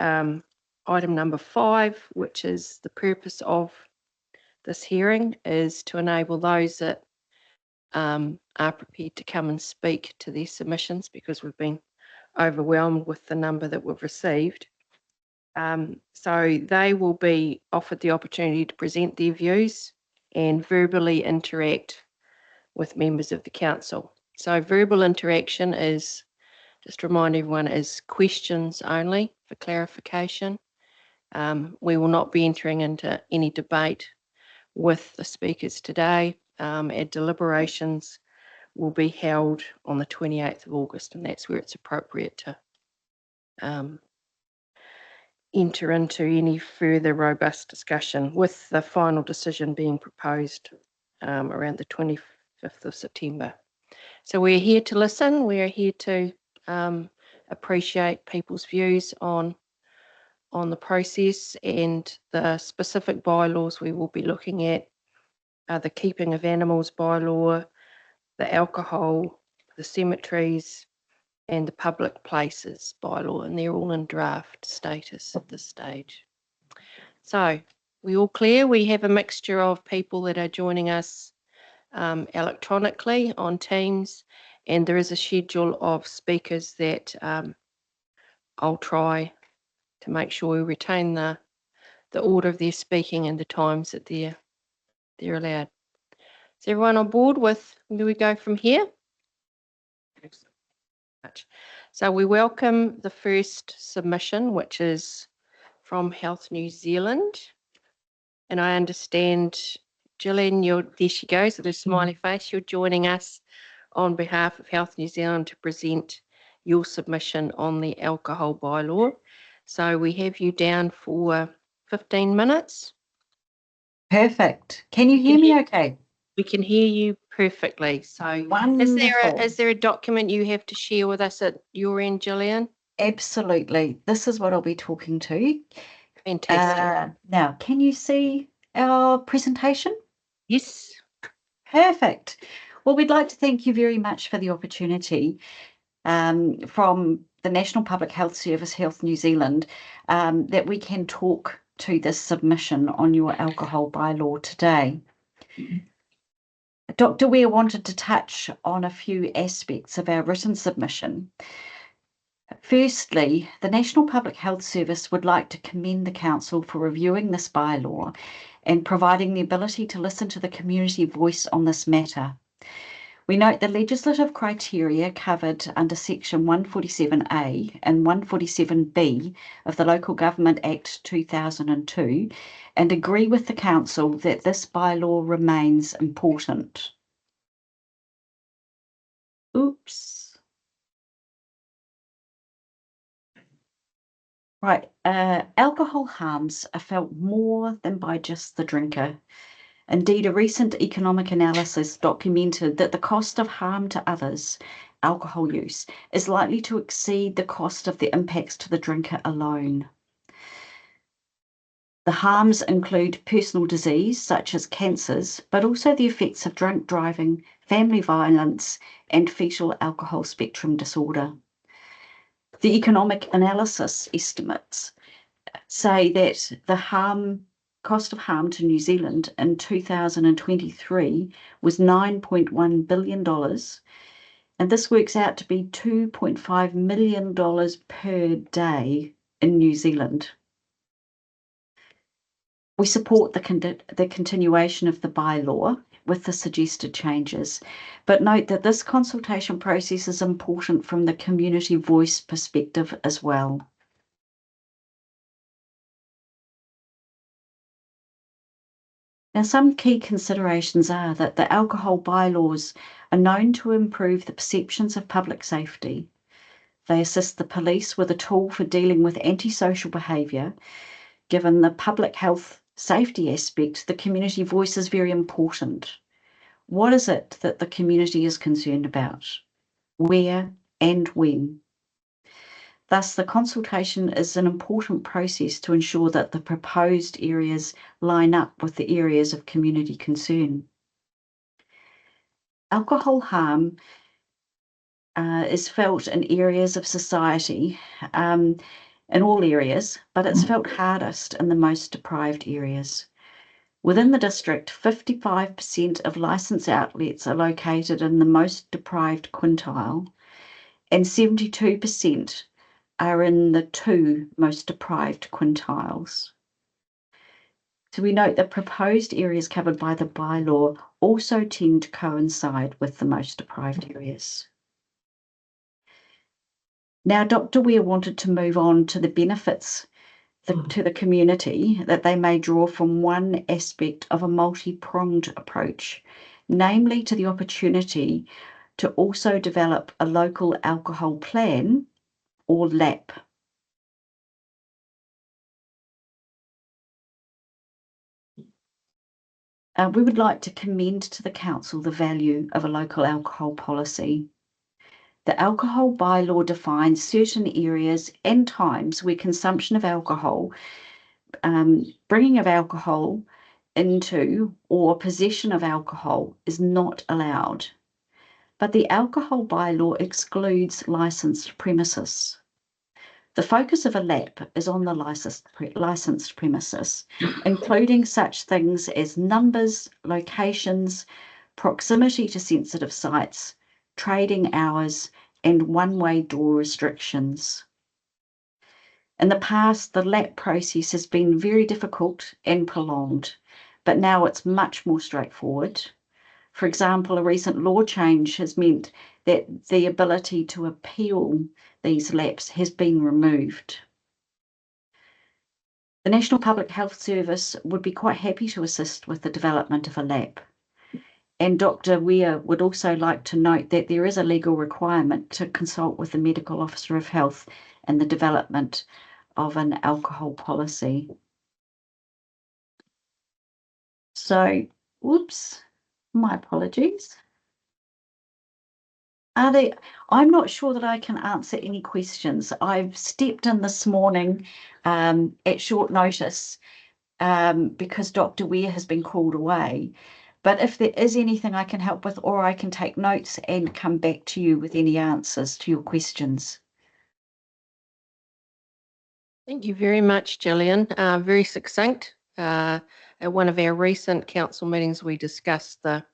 item number 5, which is the purpose of this hearing is to enable those that are prepared to come and speak to their submissions, because we've been overwhelmed with the number that we've received. So they will be offered the opportunity to present their views and verbally interact with members of the council. So verbal interaction is, just to remind everyone, is questions only for clarification. We will not be entering into any debate with the speakers today. Our deliberations will be held on the 28th of August, and that's where it's appropriate to enter into any further robust discussion, with the final decision being proposed around the 25th of September. So we're here to listen. We're here to appreciate people's views on the process, and the specific bylaws we will be looking at are the keeping of animals bylaw, the alcohol, the cemeteries, and the public places bylaw, and they're all in draft status at this stage. So we all clear? We have a mixture of people that are joining us electronically on Teams, and there is a schedule of speakers that I'll try to make sure we retain the order of their speaking and the times that they're allowed. Is everyone on board with where we go from here? So we welcome the first submission, which is from Health New Zealand. And I understand, Gillian, there she goes with a smiley face. You're joining us on behalf of Health New Zealand to present your submission on the alcohol bylaw. So we have you down for 15 minutes. Perfect. Can you hear me okay? We can hear you perfectly. So Wonderful. is there a document you have to share with us at your end, Gillian? Absolutely. This is what I'll be talking to. Fantastic. Now, can you see our presentation? Yes. Perfect. Well, we'd like to thank you very much for the opportunity from the National Public Health Service, Health New Zealand, that we can talk to this submission on your alcohol bylaw today. Dr. Ware wanted to touch on a few aspects of our written submission. Firstly, the National Public Health Service would like to commend the Council for reviewing this bylaw and providing the ability to listen to the community voice on this matter. We note the legislative criteria covered under Section 147A and 147B of the Local Government Act 2002 and agree with the Council that this bylaw remains important. Oops. Right, alcohol harms are felt more than by just the drinker. Indeed, a recent economic analysis documented that the cost of harm to others, alcohol use, is likely to exceed the cost of the impacts to the drinker alone. The harms include personal disease such as cancers, but also the effects of drunk driving, family violence, and fetal alcohol spectrum disorder. The economic analysis estimates say that the cost of harm to New Zealand in 2023 was $9.1 billion, and this works out to be $2.5 million per day in New Zealand. We support the continuation of the bylaw with the suggested changes, but note that this consultation process is important from the community voice perspective as well. Now, some key considerations are that the alcohol bylaws are known to improve the perceptions of public safety. They assist the police with a tool for dealing with antisocial behaviour. Given the public health safety aspect, the community voice is very important. What is it that the community is concerned about? Where and when? Thus, the consultation is an important process to ensure that the proposed areas line up with the areas of community concern. Alcohol harm is felt in areas of society, in all areas, but it's felt hardest in the most deprived areas. Within the district, 55% of licensed outlets are located in the most deprived quintile, and 72% are in the 2 most deprived quintiles. So we note that proposed areas covered by the bylaw also tend to coincide with the most deprived areas. Now, Dr. Weir wanted to move on to the benefits to the community that they may draw from one aspect of a multi-pronged approach, namely to the opportunity to also develop a local alcohol plan or LAP. We would like to commend to the Council the value of a local alcohol policy. The alcohol bylaw defines certain areas and times where consumption of alcohol, bringing of alcohol into or possession of alcohol is not allowed. But the alcohol bylaw excludes licensed premises. The focus of a LAP is on the licensed premises, including such things as numbers, locations, proximity to sensitive sites, trading hours, and one-way door restrictions. In the past, the LAP process has been very difficult and prolonged, but now it's much more straightforward. For example, a recent law change has meant that the ability to appeal these LAPs has been removed. The National Public Health Service would be quite happy to assist with the development of a LAP. And Dr. Weir would also like to note that there is a legal requirement to consult with the Medical Officer of Health in the development of an alcohol policy. So, whoops, my apologies. I'm not sure that I can answer any questions. I've stepped in this morning at short notice because Dr. Weir has been called away. But if there is anything I can help with, or I can take notes and come back to you with any answers to your questions. Thank you very much, Gillian. Very succinct. At one of our recent council meetings, we discussed the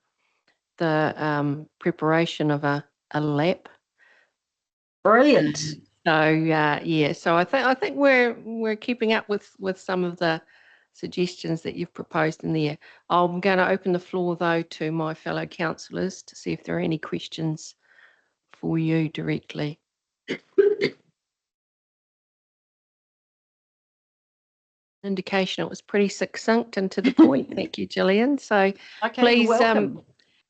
preparation of a LAP. Brilliant. So yeah, so I think we're keeping up with some of the suggestions that you've proposed in there. I'm going to open the floor though to my fellow councillors to see if there are any questions for you directly. Indication it was pretty succinct and to the point. Thank you, Gillian. So Okay, please, welcome.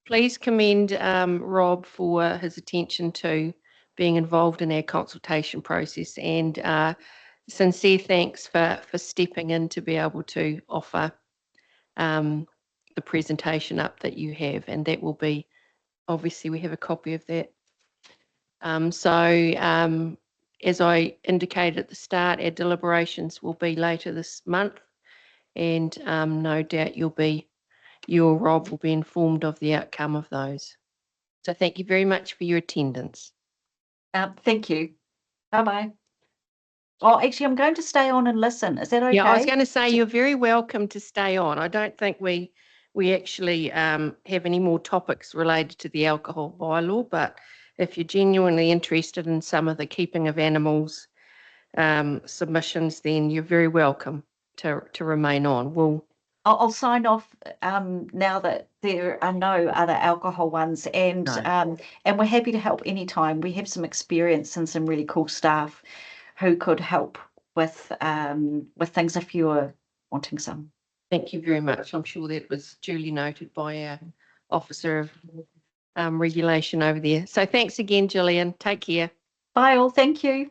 please commend Rob for his attention to being involved in our consultation process, and sincere thanks for stepping in to be able to offer the presentation up that you have, and that will be, obviously we have a copy of that. As I indicated at the start, our deliberations will be later this month, And no doubt you or Rob will be informed of the outcome of those. So thank you very much for your attendance. Thank you. Bye-bye. Oh, actually, I'm going to stay on and listen. Is that okay? Yeah, I was going to say you're very welcome to stay on. I don't think we actually have any more topics related to the alcohol bylaw, but if you're genuinely interested in some of the keeping of animals submissions, then you're very welcome to remain on. I'll sign off now that there are no other alcohol ones, and we're happy to help anytime. We have some experience and some really cool staff who could help with things if you are wanting some. Thank you very much. I'm sure that was duly noted by our officer of regulation over there. So thanks again, Gillian. Take care. Bye all. Thank you.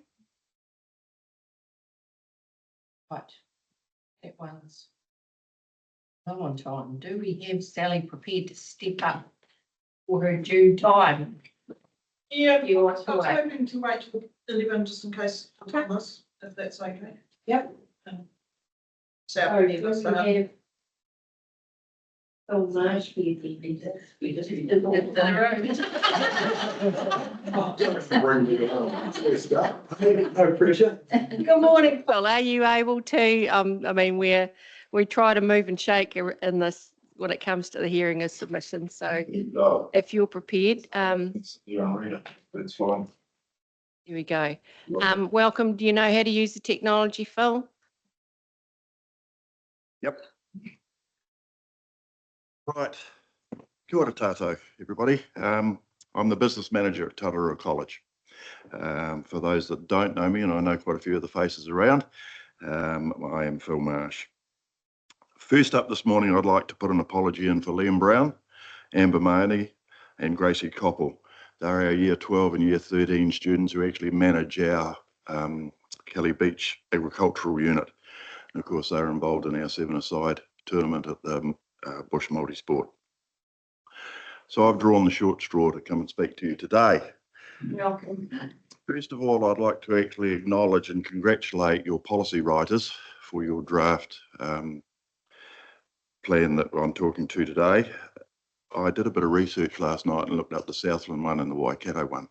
Right. That one's not on time. Do we have Sally prepared to step up for her due time? Yeah, You want I to was wait? hoping to wait till 11 just in case Thomas, if that's okay. Yep. So, Oh, we have. Oh, nice for you, we just did the No pressure. Good morning, Phil. Are you able to, I mean, we try to move and shake in this when it comes to the hearing of submissions. So if you're prepared, It's fine. here we go. Welcome. Do you know how to use the technology, Phil? Yep. Right. Kia ora tātou, everybody. I'm the business manager at Tararua College. For those that don't know me, and I know quite a few of the faces around, I am Phil Marsh. First up this morning, I'd like to put an apology in for Liam Brown, Amber Mahoney, and Gracie Koppel. They're our year 12 and year 13 students who actually manage our Kelly Beach agricultural unit. And of course, they're involved in our seven-a-side tournament at the Bush Multisport. So I've drawn the short straw to come and speak to you today. Welcome. First of all, I'd like to actually acknowledge and congratulate your policy writers for your draft plan that I'm talking to today. I did a bit of research last night and looked up the Southland one and the Waikato one.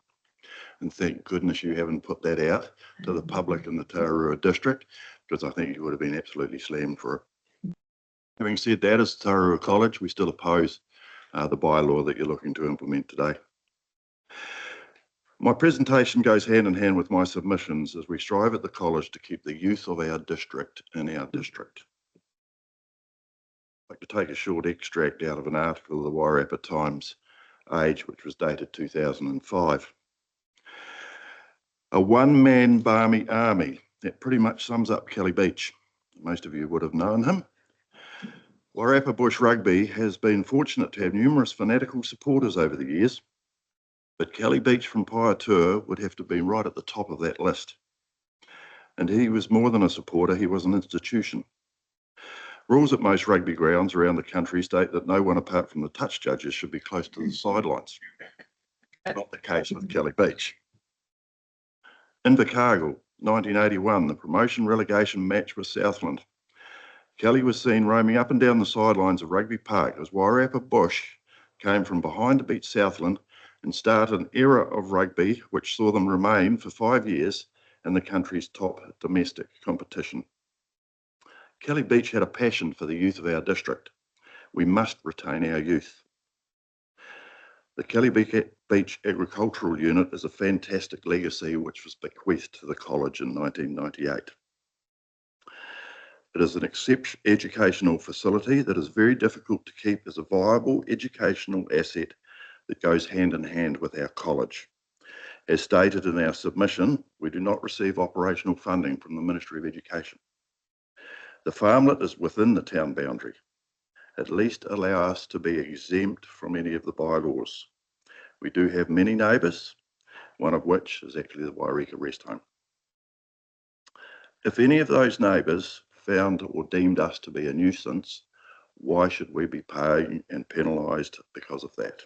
And thank goodness you haven't put that out to the public in the Tararua district, because I think you would have been absolutely slammed for it. Having said that, as Tararua College, we still oppose the bylaw that you're looking to implement today. My presentation goes hand in hand with my submissions as we strive at the college to keep the youth of our district in our district. I'd like to take a short extract out of an article of the Wairarapa Times Age, which was dated 2005. A one-man barmy army. That pretty much sums up Kelly Beach. Most of you would have known him. Wairarapa Bush Rugby has been fortunate to have numerous fanatical supporters over the years, but Kelly Beach from Paiatua would have to be right at the top of that list. And he was more than a supporter, he was an institution. Rules at most rugby grounds around the country state that no one apart from the touch judges should be close to the sidelines. Not the case with Kelly Beach. Invercargill, 1981, the promotion relegation match with Southland. Kelly was seen roaming up and down the sidelines of Rugby Park as Wairarapa Bush came from behind to beat Southland and start an era of rugby which saw them remain for 5 years in the country's top domestic competition. Kelly Beach had a passion for the youth of our district. We must retain our youth. The Kelly Beach Agricultural Unit is a fantastic legacy which was bequeathed to the college in 1998. It is an educational facility that is very difficult to keep as a viable educational asset that goes hand in hand with our college. As stated in our submission, we do not receive operational funding from the Ministry of Education. The farmlet is within the town boundary. At least allow us to be exempt from any of the bylaws. We do have many neighbours, one of which is actually the Wairika Rest Home. If any of those neighbours found or deemed us to be a nuisance, why should we be paying and penalised because of that?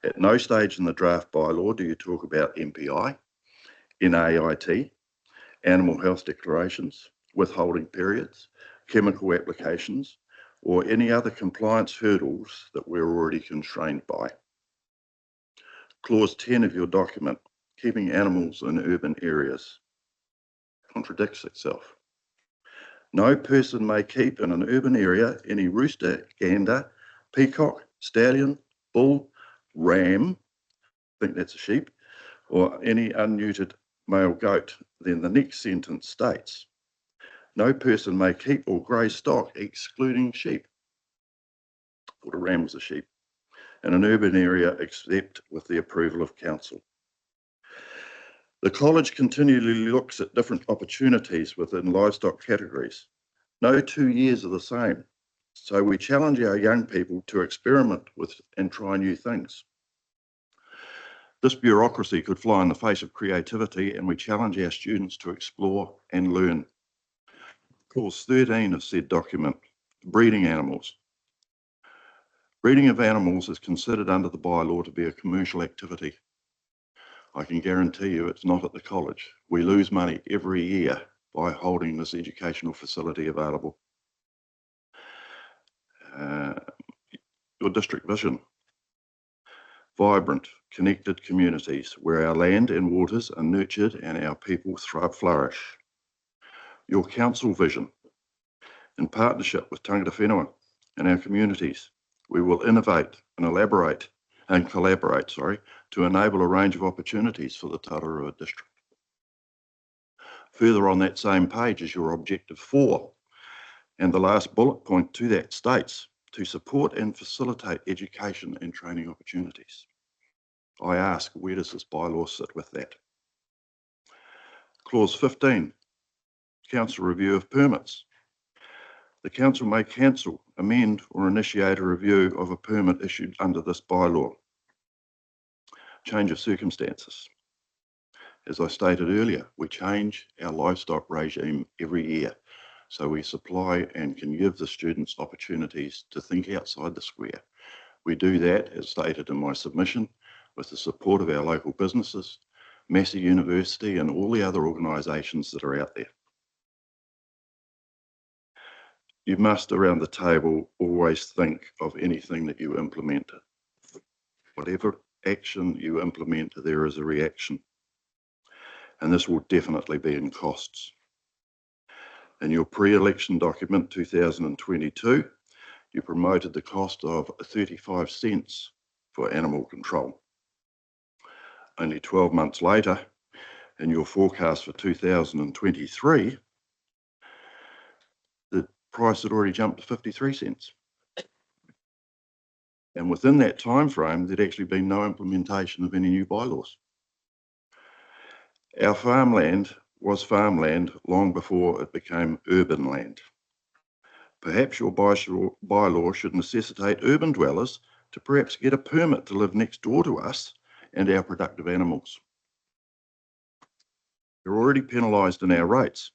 At no stage in the draft bylaw do you talk about MPI, NAIT, animal health declarations, withholding periods, chemical applications, or any other compliance hurdles that we're already constrained by. Clause 10 of your document, keeping animals in urban areas, contradicts itself. No person may keep in an urban area any rooster, gander, peacock, stallion, bull, ram, I think that's a sheep, or any unneutered male goat. Then the next sentence states, no person may keep or graze stock excluding sheep. I thought a ram was a sheep. In an urban area except with the approval of council. The college continually looks at different opportunities within livestock categories. No 2 years are the same, so we challenge our young people to experiment with and try new things. This bureaucracy could fly in the face of creativity, and we challenge our students to explore and learn. Clause 13 of said document, breeding animals. Breeding of animals is considered under the bylaw to be a commercial activity. I can guarantee you it's not at the college. We lose money every year by holding this educational facility available. Your district vision. Vibrant, connected communities where our land and waters are nurtured and our people flourish. Your council vision. In partnership with Tangata Whenua and our communities, we will innovate and collaborate to enable a range of opportunities for the Tararua district. Further on that same page is your objective 4, and the last bullet point to that states, to support and facilitate education and training opportunities. I ask, where does this bylaw sit with that? Clause 15, council review of permits. The council may cancel, amend or initiate a review of a permit issued under this bylaw. Change of circumstances. As I stated earlier, we change our livestock regime every year. So we supply and can give the students opportunities to think outside the square. We do that, as stated in my submission, with the support of our local businesses, Massey University and all the other organisations that are out there. You must, around the table, always think of anything that you implement. Whatever action you implement, there is a reaction. And this will definitely be in costs. In your pre-election document 2022, you promoted the cost of 35 cents for animal control. Only 12 months later, in your forecast for 2023, the price had already jumped to 53 cents. And within that time frame, there'd actually been no implementation of any new bylaws. Our farmland was farmland long before it became urban land. Perhaps your bylaw should necessitate urban dwellers to perhaps get a permit to live next door to us and our productive animals. You're already penalised in our rates.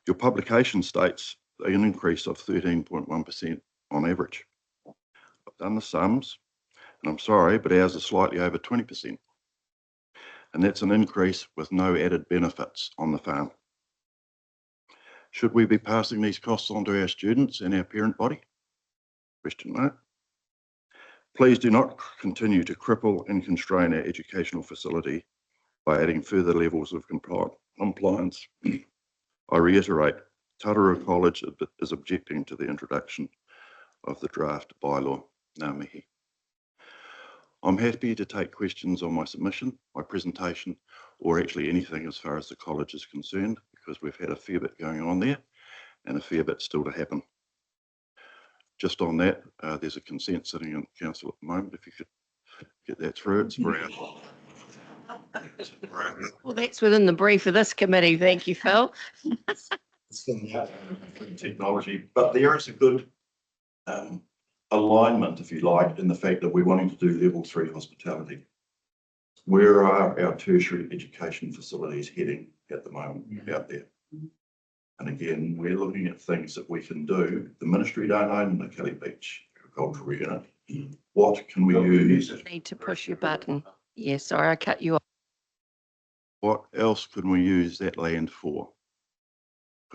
Your publication states an increase of 13.1% on average. I've done the sums, and I'm sorry, but ours is slightly over 20%. And that's an increase with no added benefits on the farm. Should we be passing these costs on to our students and our parent body? Question mark. Please do not continue to cripple and constrain our educational facility by adding further levels of compliance. I reiterate, Tararua College is objecting to the introduction of the draft bylaw. Ngā mihi. I'm happy to take questions on my submission, my presentation, or actually anything as far as the college is concerned, because we've had a fair bit going on there and a fair bit still to happen. Just on that, there's a consent sitting in council at the moment. If you could get that through, it's around. Well, that's within the brief of this committee. Thank you, Phil. Technology, but there is a good alignment, if you like, in the fact that we're wanting to do level 3 hospitality. Where are our tertiary education facilities heading at the moment out there? And again, we're looking at things that we can do. The ministry don't own the Kelly Beach Agricultural Unit. What can we use? You need to push your button. Yeah, sorry, I cut you off. What else can we use that land for?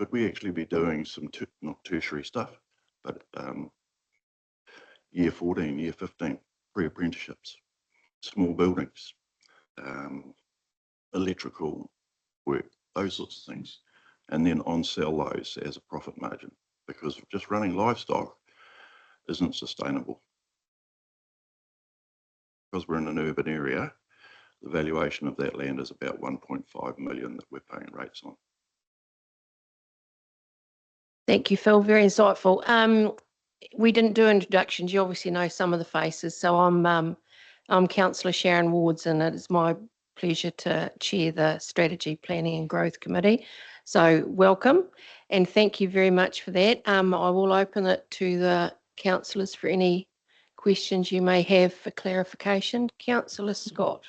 could we actually be doing some, not tertiary stuff, but year 14, year 15, pre-apprenticeships, small buildings, electrical work, those sorts of things, and then on-sell those as a profit margin, because just running livestock isn't sustainable. Because we're in an urban area, the valuation of that land is about 1.5 million that we're paying rates on. Thank you, Phil. Very insightful. We didn't do introductions. You obviously know some of the faces. So I'm Councillor Sharon Wards, and it is my pleasure to chair the Strategy Planning and Growth Committee. So welcome, and thank you very much for that. I will open it to the councillors for any questions you may have for clarification. Councillor Scott.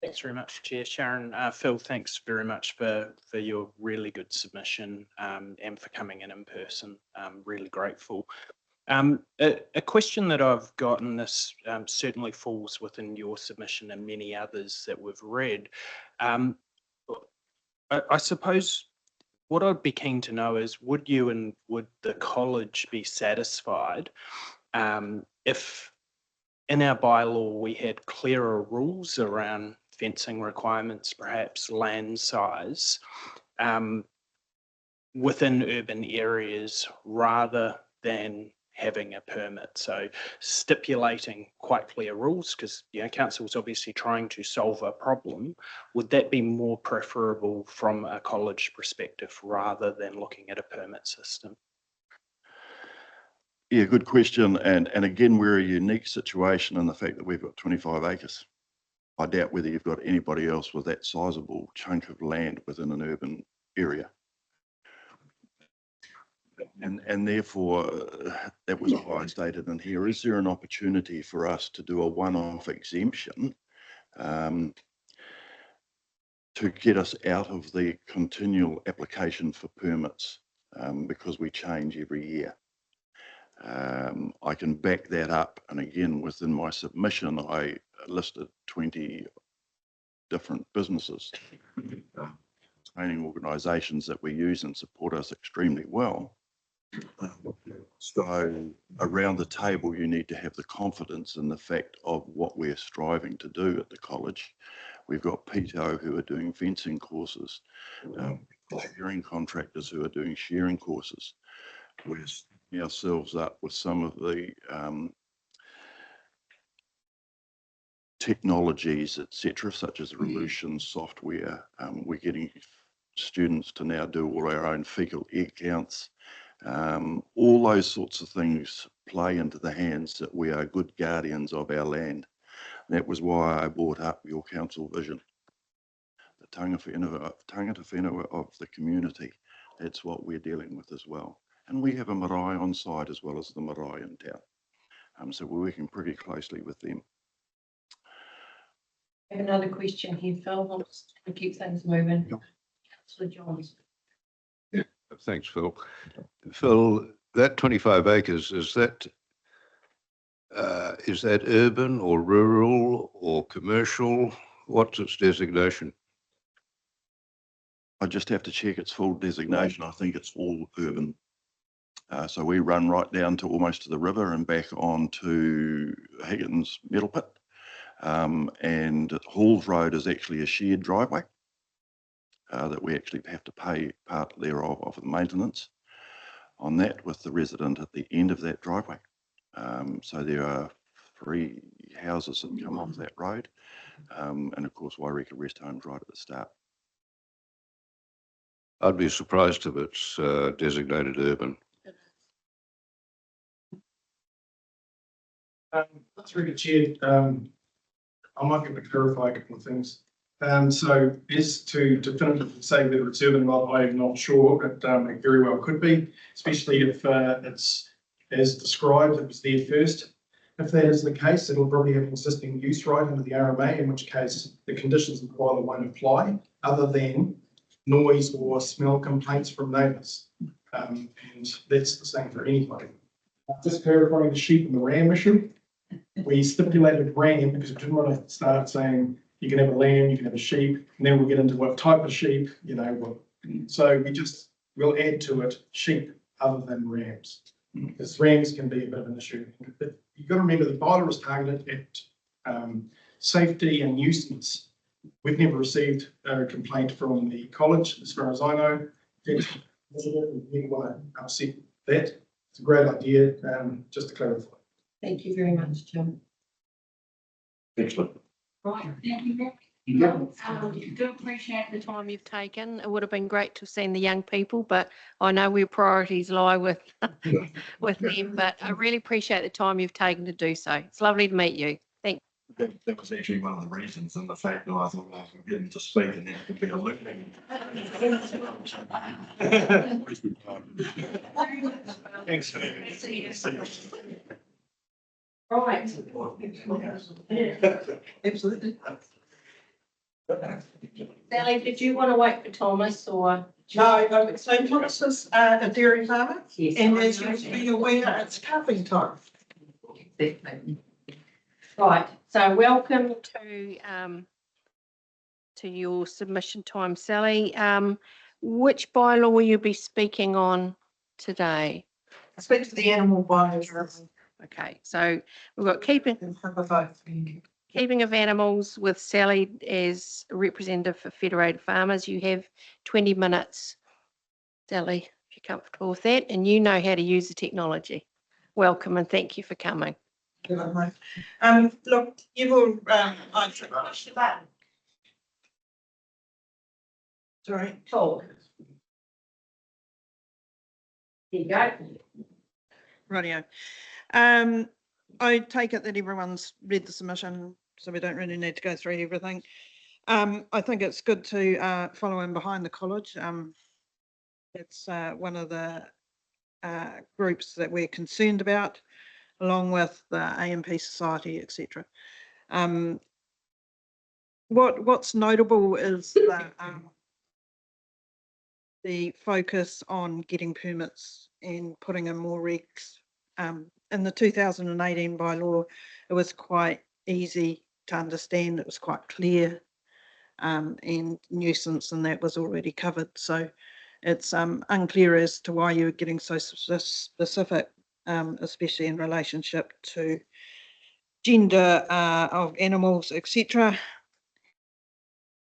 Thanks very much, Chair Sharon. Phil, thanks very much for your really good submission and for coming in person. I'm really grateful. A question that I've gotten, this certainly falls within your submission and many others that we've read. I suppose what I'd be keen to know is, would you and would the college be satisfied if in our bylaw we had clearer rules around fencing requirements, perhaps land size, within urban areas rather than having a permit? So stipulating quite clear rules, because council's obviously trying to solve a problem. Would that be more preferable from a college perspective rather than looking at a permit system? Yeah, good question. And again, we're a unique situation in the fact that we've got 25 acres. I doubt whether you've got anybody else with that sizable chunk of land within an urban area. And therefore, that was why I stated in here, is there an opportunity for us to do a one-off exemption to get us out of the continual application for permits because we change every year? I can back that up, and again, within my submission, I listed 20 different businesses, training organisations that we use and support us extremely well. So around the table, you need to have the confidence in the fact of what we're striving to do at the college. We've got PTO who are doing fencing courses, shearing contractors who are doing shearing courses. We're setting ourselves up with some of the technologies, etc., such as Revolution software. We're getting students to now do all our own fecal egg counts. All those sorts of things play into the hands that we are good guardians of our land. That was why I brought up your council vision, the tangata whenua of the community. That's what we're dealing with as well. And we have a marae on site as well as the marae in town. So we're working pretty closely with them. I have another question here, Phil. We'll just keep things moving. Councillor Johns. Yeah, thanks, Phil. Phil, that 25 acres, is that urban or rural or commercial? What's its designation? I just have to check its full designation. I think it's all urban. So we run right down to almost to the river and back on to Higgins Metal Pit. And Halls Road is actually a shared driveway that we actually have to pay part thereof of the maintenance on that with the resident at the end of that driveway. So there are 3 houses that come off that road. And of course, Wairika Rest Home's right at the start. I'd be surprised if it's designated urban. That's really good, Chair. I might be able to clarify a couple of things. So as to definitively say whether it's urban or not, I'm not sure, but it very well could be, especially if it's as described, it was there first. If that is the case, it'll probably have existing use right under the RMA, in which case the conditions of the bylaw won't apply, other than noise or smell complaints from neighbours. And that's the same for anybody. Just clarifying the sheep and the ram issue. We stipulated ram because we didn't want to start saying you can have a lamb, you can have a sheep, and then we'll get into what type of sheep, what So we'll add to it sheep other than rams. Because rams can be a bit of an issue. But you've got to remember the bylaw is targeted at safety and nuisance. We've never received a complaint from the college, as far as I know. We never want to upset that. It's a great idea, just to clarify. Thank you very much, Jim. Excellent. Right, thank you, Rick. Do appreciate the time you've taken. It would have been great to have seen the young people, but I know where priorities lie with with them. But I really appreciate the time you've taken to do so. It's lovely to meet you. Thank That was actually one of the reasons, and the fact that I thought I was getting to speak and then it could be a learning. Thanks. Right. Absolutely. Sally, did you want to wait for Thomas or? No, so Thomas is a dairy farmer, Yes, and I as know. you'll be aware, it's calving time. Right, So welcome to your submission time, Sally. Which bylaw will you be speaking on today? I speak to the animal buyers. Okay, so we've got keeping of animals with Sally as representative for Federated Farmers. You have 20 minutes, Sally, if you're comfortable with that, and you know how to use the technology. Welcome and thank you for coming. Look, you've all, push the button. sorry. Talk. There you go. Radio. I take it that everyone's read the submission, so we don't really need to go through everything. I think it's good to follow in behind the college. It's one of the groups that we're concerned about, along with the AMP Society, etc. What's notable is the focus on getting permits and putting in more regs. In the 2018 bylaw, it was quite easy to understand. It was quite clear, and nuisance and that was already covered. So it's unclear as to why you were getting so specific, especially in relationship to gender of animals, etc.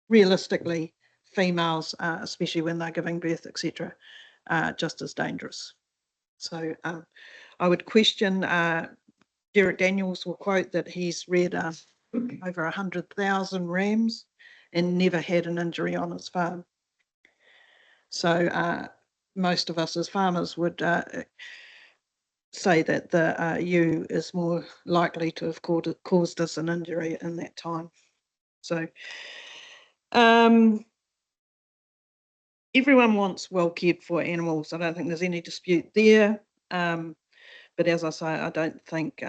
Realistically, females, especially when they're giving birth, etc., just as dangerous. So I would question, Derek Daniels will quote that he's reared over 100,000 rams and never had an injury on his farm. So most of us as farmers would say that the ewe is more likely to have caused us an injury in that time. So everyone wants well cared for animals. I don't think there's any dispute there. But as I say, I don't think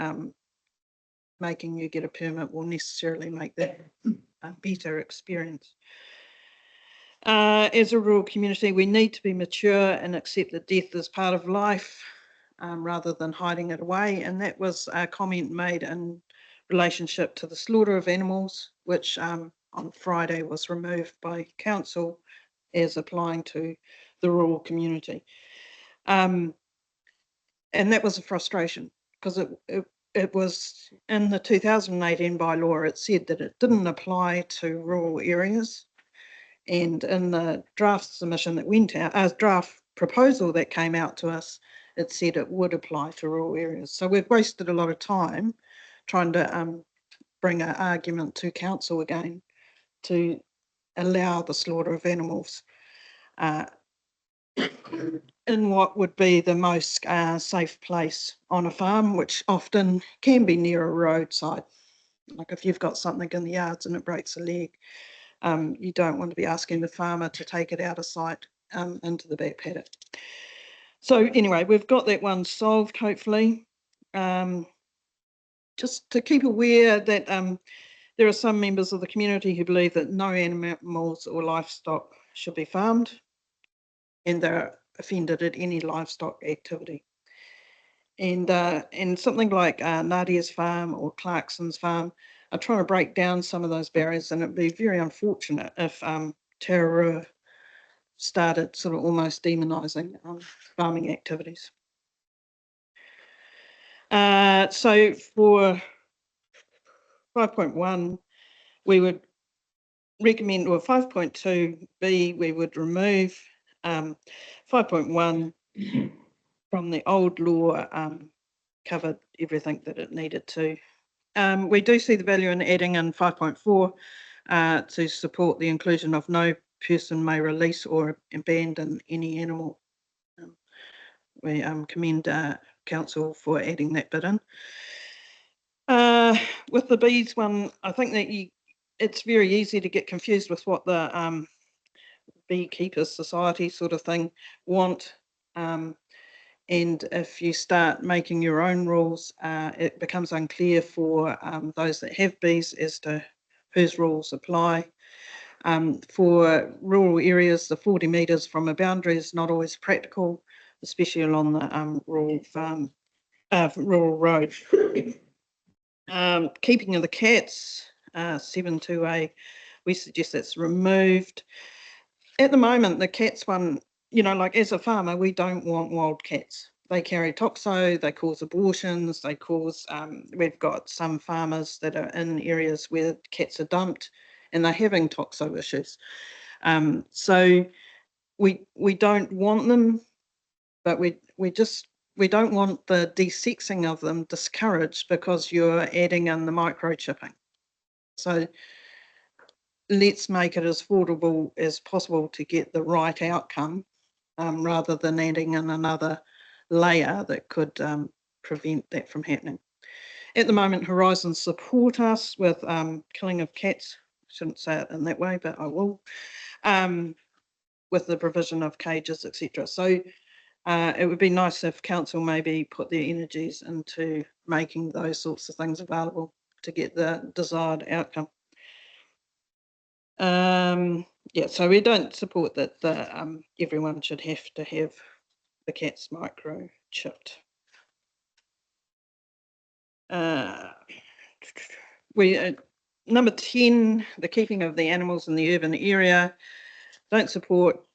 making you get a permit will necessarily make that a better experience. As a rural community, we need to be mature and accept that death is part of life rather than hiding it away. And that was a comment made in relationship to the slaughter of animals, which on Friday was removed by council as applying to the rural community. And that was a frustration because it was in the 2018 bylaw, it said that it didn't apply to rural areas. And in the draft submission that went out, draft proposal that came out to us, it said it would apply to rural areas. So we've wasted a lot of time trying to bring an argument to council again to allow the slaughter of animals in what would be the most safe place on a farm, which often can be near a roadside. Like if you've got something in the yards and it breaks a leg, you don't want to be asking the farmer to take it out of sight into the back paddock. So anyway, we've got that one solved, hopefully. Just to keep aware that there are some members of the community who believe that no animals or livestock should be farmed, and they're offended at any livestock activity. And something like Nadia's farm or Clarkson's farm are trying to break down some of those barriers, and it'd be very unfortunate if Tararua started sort of almost demonising farming activities. So for 5.1, we would recommend, or 5.2b, we would remove 5.1 from the old law, covered everything that it needed to. We do see the value in adding in 5.4 to support the inclusion of no person may release or abandon any animal. We commend council for adding that bit in. With the bees one, I think that it's very easy to get confused with what the Beekeepers Society sort of thing want. And if you start making your own rules, it becomes unclear for those that have bees as to whose rules apply. For rural areas, the 40 metres from a boundary is not always practical, especially along the rural road. Keeping of the cats, 7.2a, we suggest that's removed. At the moment, the cats one, like as a farmer, we don't want wild cats. They carry toxo, they cause abortions, they cause, we've got some farmers that are in areas where cats are dumped and they're having toxo issues. So we don't want them, but we don't want the desexing of them discouraged because you're adding in the microchipping. So let's make it as affordable as possible to get the right outcome, rather than adding in another layer that could prevent that from happening. At the moment, Horizons support us with killing of cats. I shouldn't say it in that way, but I will, with the provision of cages, etc. So it would be nice if council maybe put their energies into making those sorts of things available to get the desired outcome. Yeah, so we don't support that everyone should have to have the cats microchipped. Number 10, the keeping of the animals in the urban area. Don't support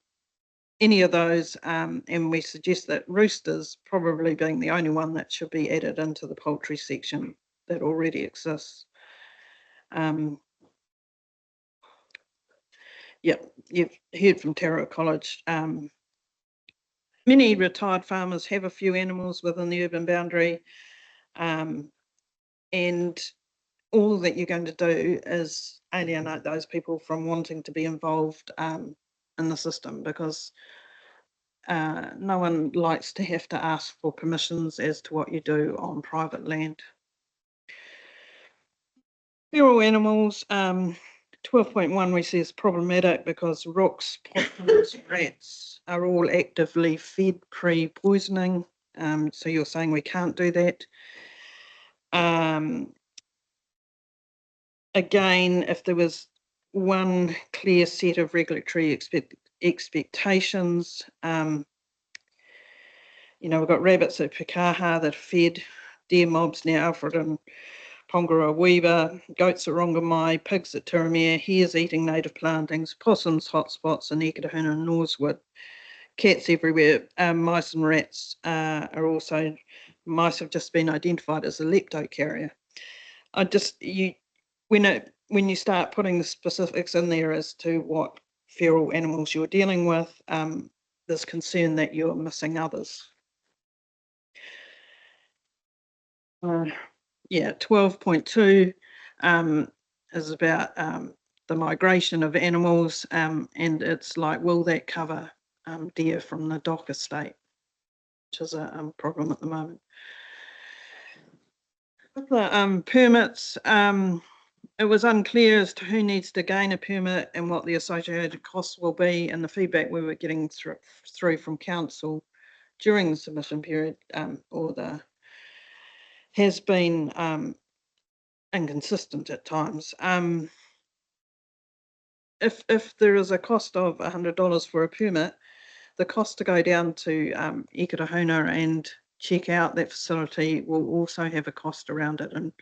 any of those, and we suggest that roosters probably being the only one that should be added into the poultry section that already exists. Yep, you've heard from Tauranga College. Many retired farmers have a few animals within the urban boundary, and all that you're going to do is alienate those people from wanting to be involved in the system, because no one likes to have to ask for permissions as to what you do on private land. Feral animals, 12.1 we see is problematic because rooks, possums, rats are all actively fed pre-poisoning. So you're saying we can't do that. Again, if there was one clear set of regulatory expectations, we've got rabbits at Pekaha that are fed, deer mobs near Alfred and Pongara Weaver, goats at Rongamai, pigs at Turamea, hares eating native plantings, possums, hotspots in Eketahuna and Norsewood, cats everywhere, mice and rats are also, mice have just been identified as a leptocarrier. When you start putting the specifics in there as to what feral animals you're dealing with, there's concern that you're missing others. 12.2 is about the migration of animals, and it's like, will that cover deer from the dock estate, which is a problem at the moment. With the permits, it was unclear as to who needs to gain a permit and what the associated costs will be, and the feedback we were getting through from council during the submission period has been inconsistent at times. If there is a cost of $100 for a permit, the cost to go down to Eketahuna and check out that facility will also have a cost around it, and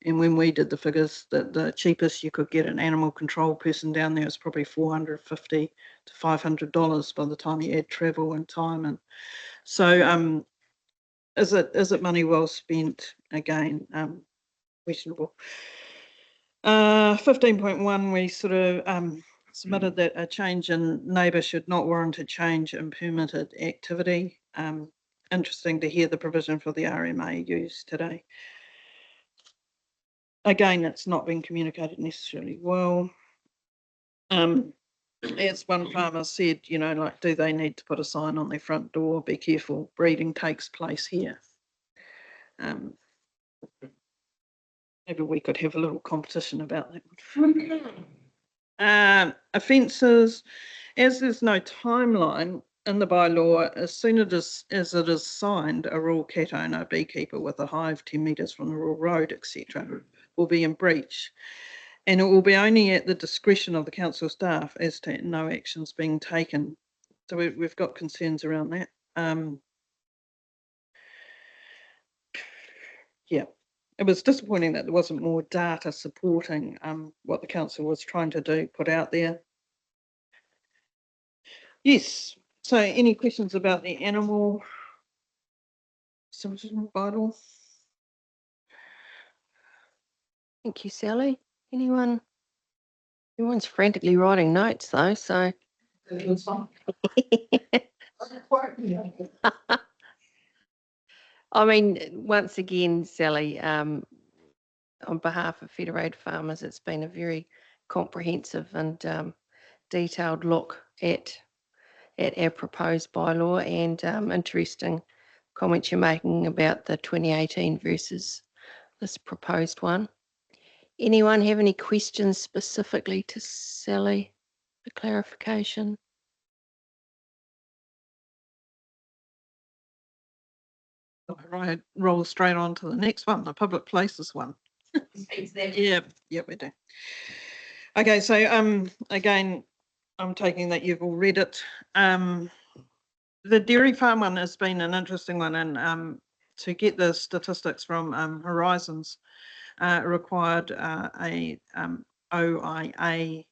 And when we did the figures, that the cheapest you could get an animal control person down there is probably $450 to $500 by the time you add travel and time. And so, is it money well spent? Again, questionable. 15.1, we sort of submitted that a change in neighbour should not warrant a change in permitted activity. Interesting to hear the provision for the RMA used today. Again, it's not been communicated necessarily well. As one farmer said, you know, like, do they need to put a sign on their front door? Be careful, breeding takes place here. Maybe we could have a little competition about that one. Offences, as there's no timeline in the bylaw, as soon as it is signed, a rural cat owner, beekeeper with a hive 10 metres from the rural road, etc., will be in breach. And it will be only at the discretion of the council staff as to no actions being taken. So we've got concerns around that. Yeah, it was disappointing that there wasn't more data supporting what the council was trying to do, put out there. Yes, so any questions about the animal submission bylaw? Thank you, Sally. Anyone? Everyone's frantically writing notes though, so. I mean, once again, Sally, on behalf of Federated Farmers, it's been a very comprehensive and detailed look at our proposed bylaw, and interesting comments you're making about the 2018 versus this proposed one. Anyone have any questions specifically to Sally for clarification? Right, roll straight on to the next one, the public places one. Yeah, we do. Okay, so again, I'm taking that you've all read it. The dairy farm one has been an interesting one, and to get the statistics from Horizons required a OIA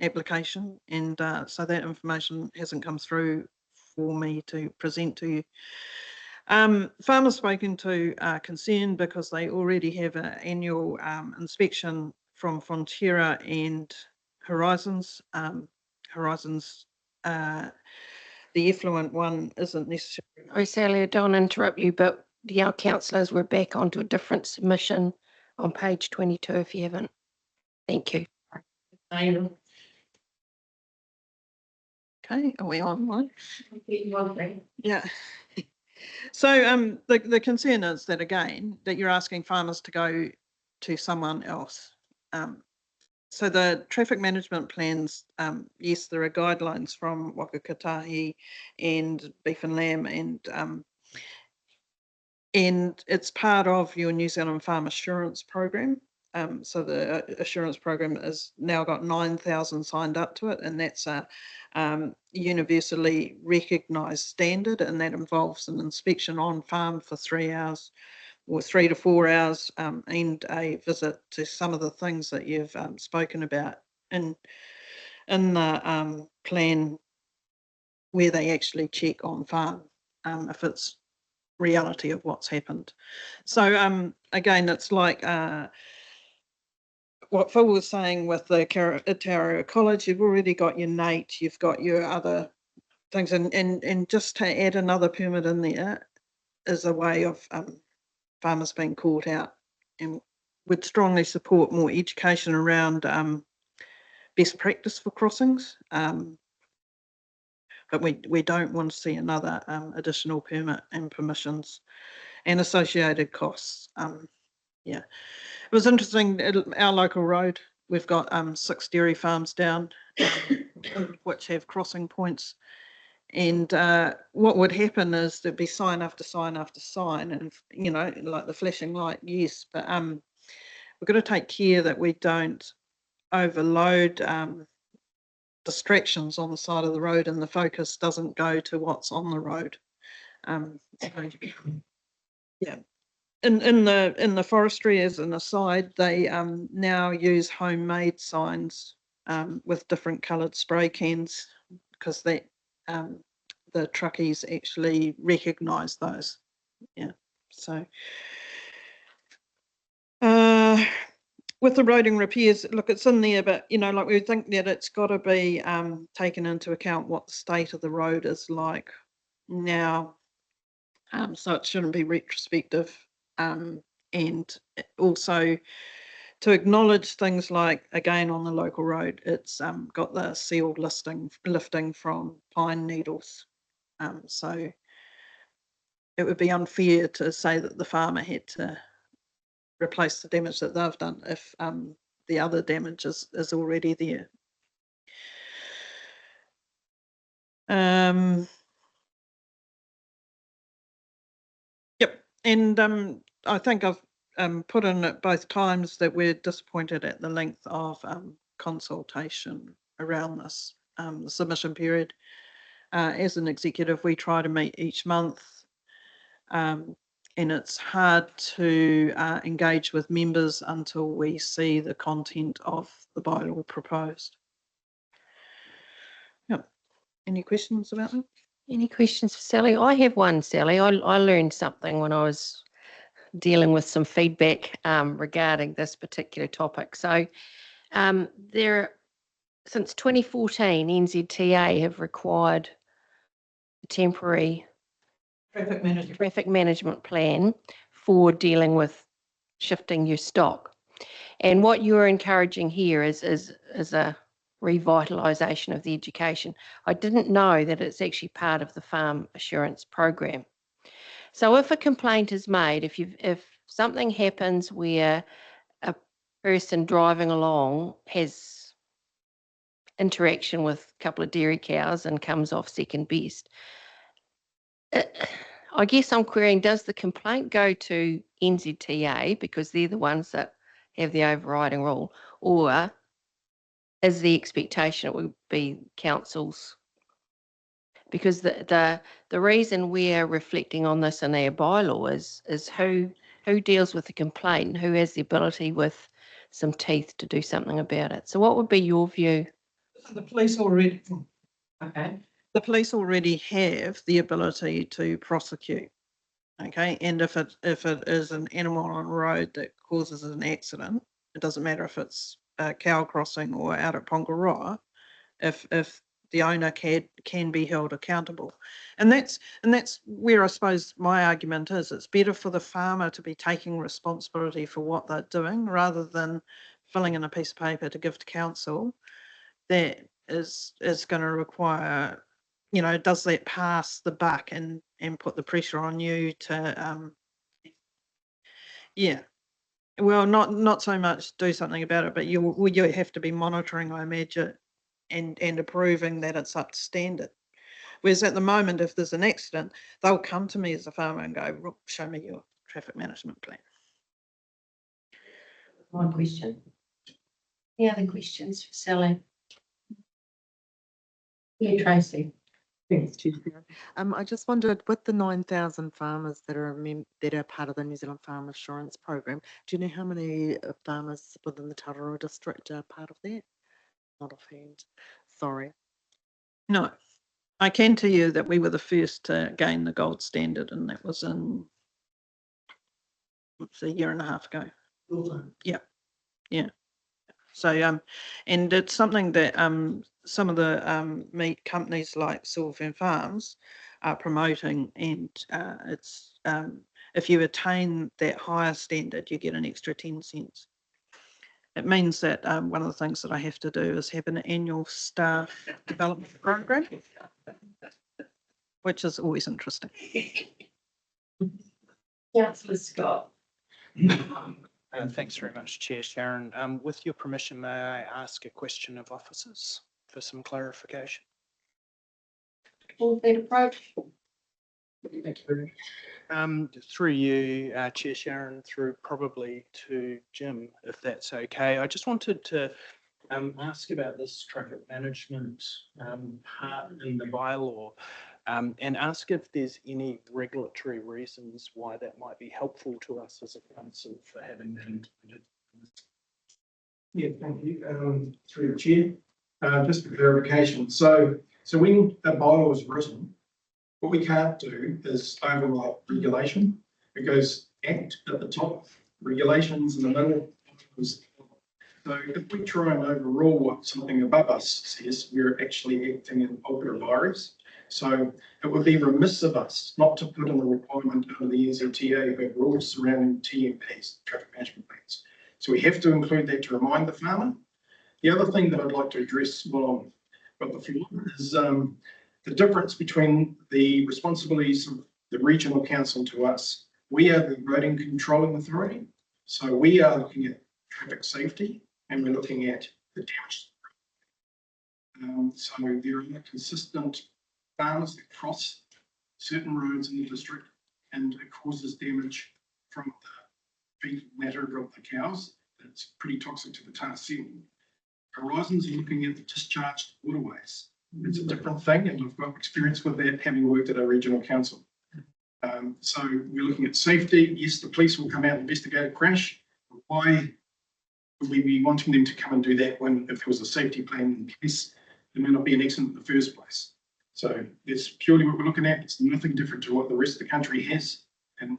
application, and so that information hasn't come through for me to present to you. Farmers spoken to are concerned because they already have an annual inspection from Fonterra and Horizons. Horizons, the effluent one isn't necessarily. Oh, Sally, I don't want to interrupt you, but our councillors were back onto a different submission on page 22 if you haven't. Thank you. Okay, are we on one? Yeah. So the concern is that, again, that you're asking farmers to go to someone else. So the traffic management plans, yes, there are guidelines from Waka Kotahi and Beef and Lamb, and it's part of your New Zealand Farm Assurance Program. So the assurance program has now got 9,000 signed up to it, and that's a universally recognised standard, and that involves an inspection on farm for 3 hours or 3 to 4 hours, and a visit to some of the things that you've spoken about in the plan, where they actually check on farm if it's reality of what's happened. So again, it's like what Phil was saying with the Aotearoa College, you've already got your NATE, you've got your other things, and just to add another permit in there is a way of farmers being caught out, and would strongly support more education around best practice for crossings. But we don't want to see another additional permit and permissions and associated costs. Yeah, it was interesting. Our local road, we've got 6 dairy farms down, which have crossing points. And what would happen is there'd be sign after sign after sign, and you know, like the flashing light, yes, but we've got to take care that we don't overload distractions on the side of the road, and the focus doesn't go to what's on the road. Yeah. in the forestry, as an aside, they now use homemade signs with different coloured spray cans, because that the truckies actually recognise those. Yeah, so with the roading repairs, look, it's in there, but you know, like we think that it's got to be taken into account what the state of the road is like now. So it shouldn't be retrospective, and also to acknowledge things like, again, on the local road, it's got the sealed lifting from pine needles. So it would be unfair to say that the farmer had to replace the damage that they've done if the other damage is already there. Yep, and I think I've put in at both times that we're disappointed at the length of consultation around this. The submission period. As an executive, we try to meet each month, and it's hard to engage with members until we see the content of the bylaw proposed. Yep. Any questions about that? Any questions for Sally? I have one, Sally. I learned something when I was dealing with some feedback regarding this particular topic. So since 2014, NZTA have required a temporary traffic management plan for dealing with shifting your stock. And what you're encouraging here is a revitalisation of the education. I didn't know that it's actually part of the farm assurance program. So if a complaint is made, if something happens where a person driving along has interaction with a couple of dairy cows and comes off second best, I guess I'm querying, does the complaint go to NZTA because they're the ones that have the overriding rule, or is the expectation it would be councils? Because the reason we're reflecting on this in our bylaw is who deals with the complaint and who has the ability with some teeth to do something about it. So what would be your view? The police already. Okay. The police already have the ability to prosecute. Okay, and if it is an animal on the road that causes an accident, it doesn't matter if it's a cow crossing or out at Pongaroa, if the owner can be held accountable. And that's where I suppose my argument is. It's better for the farmer to be taking responsibility for what they're doing rather than filling in a piece of paper to give to council. That is going to require, you know, does that pass the buck and put the pressure on you to yeah, well, not so much do something about it, but you have to be monitoring, I imagine, and approving that it's up to standard. Whereas at the moment, if there's an accident, they'll come to me as a farmer and go, "Look, show me your traffic management plan." One question. Any other questions for Sally? Yeah, Tracy. I just wondered, with the 9,000 farmers that are part of the New Zealand Farm Assurance Program, do you know how many farmers within the Tauranga district are part of that? Not offhand. Sorry. No, I can tell you that we were the first to gain the gold standard, and that was in a year and a half ago. Yeah, yeah. So and it's something that some of the meat companies like Silverfern Farms are promoting, and it's if you attain that higher standard, you get an extra 10 cents. It means that one of the things that I have to do is have an annual staff development program, which is always interesting. Councillor Scott. Thanks very much, Chair Sharon. With your permission, may I ask a question of officers for some clarification? All that approach. Thank you very much. Through you, Chair Sharon, through probably to Jim, if that's okay. I just wanted to ask about this traffic management part in the bylaw. and ask if there's any regulatory reasons why that might be helpful to us as a council for having that included. Yeah, thank you. Through the chair, just for clarification. So when a bylaw is written, what we can't do is override regulation. It goes act at the top, regulations in the middle. So if we try and overrule what something above us says, we're actually acting in ultra virus. So it would be remiss of us not to put in the requirement under the NZTA who have rules surrounding TMPs, traffic management plans. So we have to include that to remind the farmer. The other thing that I'd like to address while I've got the floor is the difference between the responsibilities of the regional council to us. We are the roading controlling authority. So we are looking at traffic safety and we're looking at the damage. So there are consistent farmers that cross certain roads in the district and it causes damage from the fecal matter of the cows. It's pretty toxic to the tar seal. Horizons are looking at the discharged waterways. It's a different thing, and I've got experience with that having worked at a regional council. So we're looking at safety. Yes, the police will come out and investigate a crash. Why would we be wanting them to come and do that when if there was a safety plan in place, there may not be an accident in the first place? So that's purely what we're looking at. It's nothing different to what the rest of the country has. And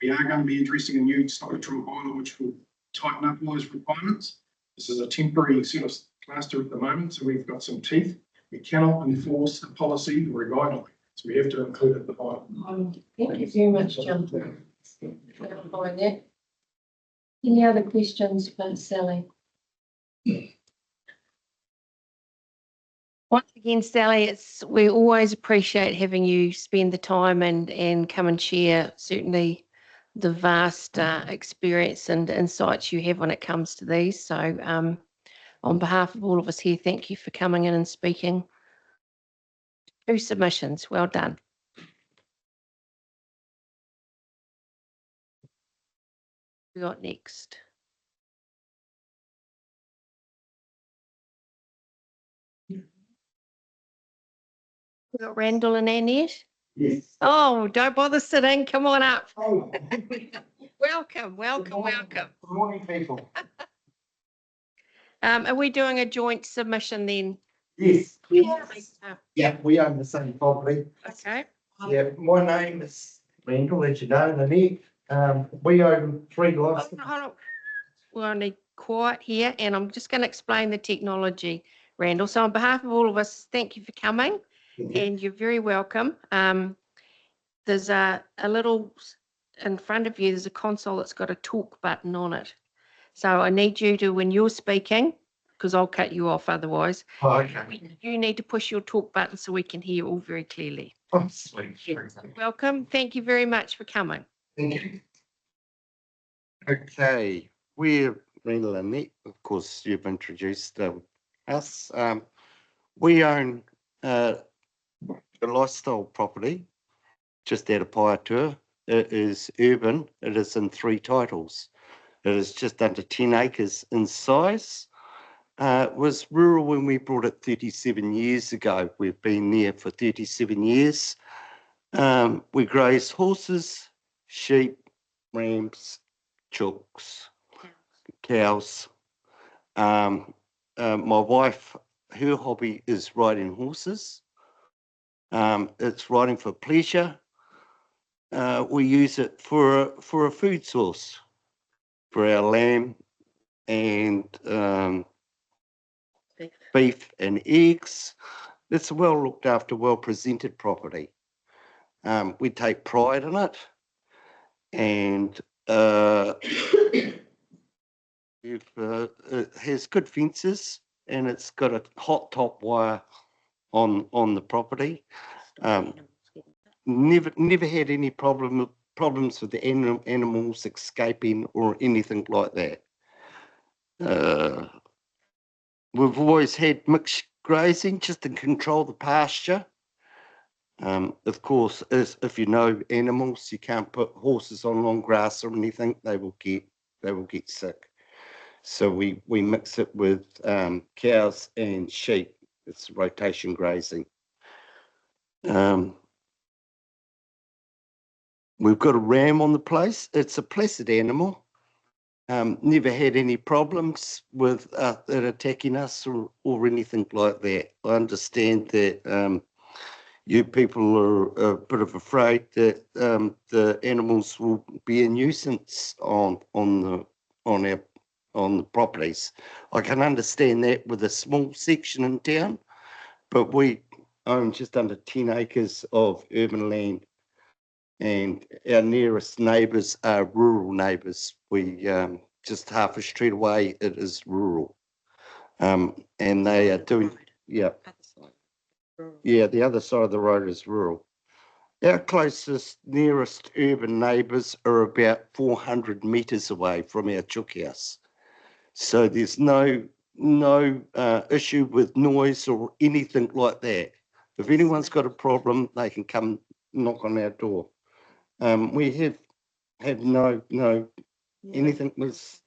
we are going to be addressing a new stock control bylaw which will tighten up all those requirements. This is a temporary sort of plaster at the moment, so we've got some teeth. We cannot enforce a policy or a guideline, so we have to include it in the bylaw. Thank you very much, John, for clarifying that. Any other questions for Sally? Once again, Sally, we always appreciate having you spend the time and come and share certainly the vast experience and insights you have when it comes to these. So on behalf of all of us here, thank you for coming in and speaking. 2 submissions, well done. We got next. We got Randall and Annette. Yes. Oh, don't bother sitting. Come on up. Oh. Welcome, welcome, welcome. Good morning, people. Are we doing a joint submission then? Yes. Yes. Yeah, we own the same property. Okay. Yeah, my name is Randall, as you know, Nanette. We own 3 lots. Hold on. We're only quiet here, and I'm just going to explain the technology, Randall. So on behalf of all of us, thank you for coming, and you're very welcome. There's a little in front of you, there's a console that's got a talk button on it. So I need you to, when you're speaking, because I'll cut you off otherwise, you need to push your talk button so we can hear you all very clearly. Oh, sweet. Welcome. Thank you very much for coming. Thank you. Okay, we're Randall and Annette. Of course, you've introduced us. We own a lifestyle property just out of Paiatua. It is urban. It is in 3 titles. It is just under 10 acres in size. It was rural when we bought it 37 years ago. We've been there for 37 years. We graze horses, sheep, rams, chooks, cows. My wife, her hobby is riding horses. It's riding for pleasure. We use it for a food source for our lamb and beef and eggs. It's a well looked after, well presented property. We take pride in it, and it has good fences, and it's got a hot top wire on the property. Never had any problems with the animals escaping or anything like that. We've always had mixed grazing just to control the pasture. Of course, if you know animals, you can't put horses on long grass or anything; they will get sick. So we mix it with cows and sheep. It's rotation grazing. We've got a ram on the place. It's a placid animal. Never had any problems with it attacking us or anything like that. I understand that you people are a bit of afraid that the animals will be a nuisance on the properties. I can understand that with a small section in town, but we own just under 10 acres of urban land, and our nearest neighbours are rural neighbours. We just half a street away, it is rural, and they are doing, yeah. Yeah, the other side of the road is rural. Our closest, nearest urban neighbours are about 400 metres away from our chook house. So there's no issue with noise or anything like that. If anyone's got a problem, they can come knock on our door. We have had no anything with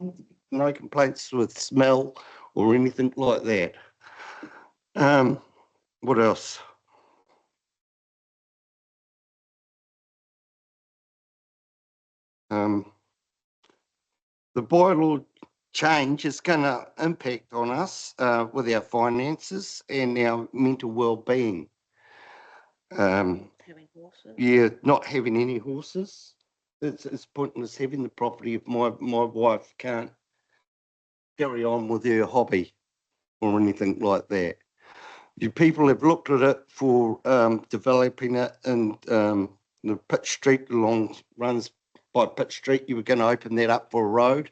no complaints with smell or anything like that. What else? The bylaw change is going to impact on us with our finances and our mental well-being. Yeah, not having any horses. It's pointless having the property if my wife can't carry on with her hobby or anything like that. You people have looked at it for developing it, and the Pitt Street runs by Pitt Street. You were going to open that up for a road,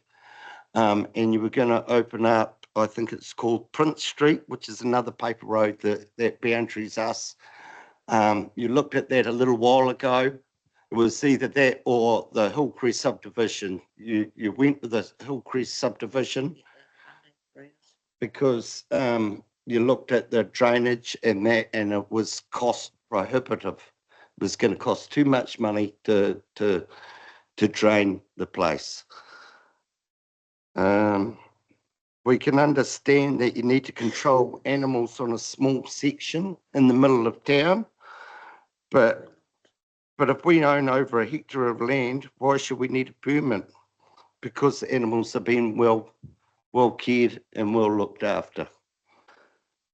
and you were going to open up, I think it's called Prince Street, which is another paper road that boundaries us. You looked at that a little while ago. It was either that or the Hillcrest subdivision. You went with the Hillcrest subdivision because you looked at the drainage and that, and it was cost prohibitive. It was going to cost too much money to drain the place. We can understand that you need to control animals on a small section in the middle of town, but if we own over a hectare of land, why should we need a permit? Because the animals are being well cared and well looked after.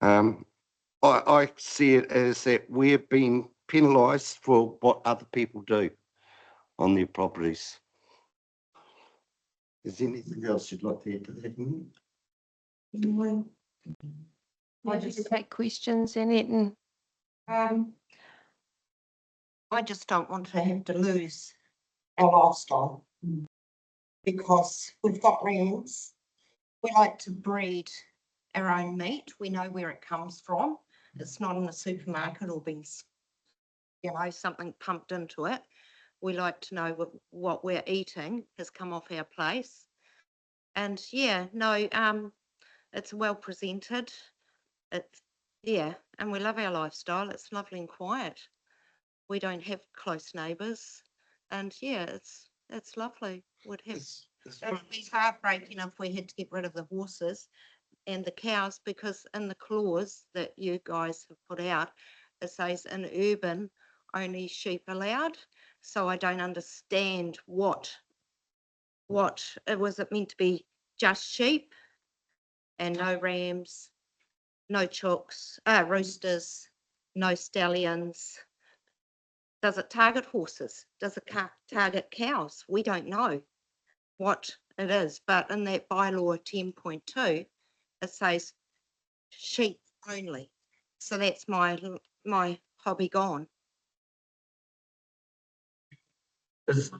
I see it as that we're being penalised for what other people do on their properties. Is there anything else you'd like to add to that? I just take questions, Annette, and I just don't want to have to lose our lifestyle because we've got rams. We like to breed our own meat. We know where it comes from. It's not in the supermarket or being, something pumped into it. We like to know what we're eating has come off our place. And it's well presented. And we love our lifestyle. It's lovely and quiet. We don't have close neighbours, and it's lovely. It would be heartbreaking if we had to get rid of the horses and the cows, because in the clause that you guys have put out, it says in urban only sheep allowed. So I don't understand what was it meant to be, just sheep and no rams, no chooks, roosters, no stallions. Does it target horses? Does it target cows? We don't know what it is, but in that bylaw 10.2, it says sheep only. So that's my hobby gone.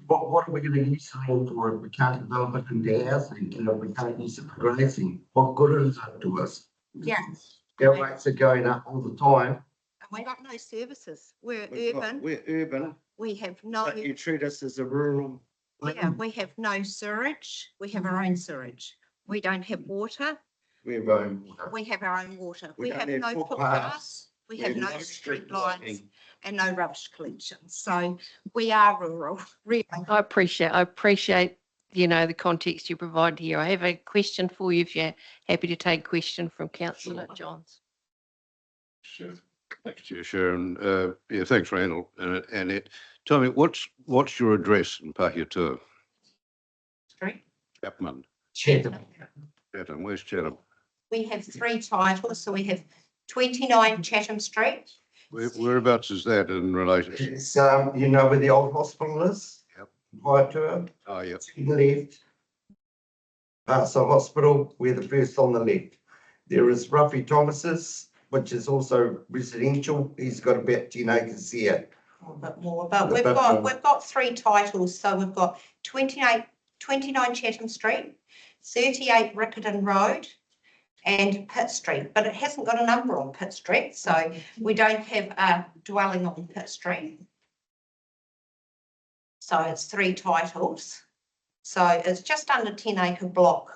What are we going to use land for if we can't develop it into housing? If we can't use it for grazing, what good is it to us? Yeah. Our rates are going up all the time. And we got no services. We're urban. We're urban. We have no. But you treat us as a rural. Yeah, we have no sewage. We have our own sewage. We don't have water. We have our own water. We have our own water. We don't have have no footpaths. We have no street lights and no rubbish collection. So we are rural, really. I appreciate the context you provide here. I have a question for you if you're happy to take a question from Councillor Johns. Sure. Thanks, Chair Sharon. Yeah, thanks, Randall. And tell me, what's your address in Pahiatua? Street. Chapman. Chatham. Chatham. Where's Chatham? We have 3 titles, so we have 29 Chatham Street. Whereabouts is that in relation? It's, you know where the old hospital is? Yep. Pahiatua, Oh, yep. to the left. Past the hospital, we're the first on the left. There is Ruffy Thomas's, which is also residential. He's got about 10 acres here. A bit more, but A we've bit got more. we've got 3 titles, so we've got 29 Chatham Street, 38 Riccarton Road, and Pitt Street, but it hasn't got a number on Pitt Street, so we don't have a dwelling on Pitt Street. So it's 3 titles. So it's just under 10-acre block.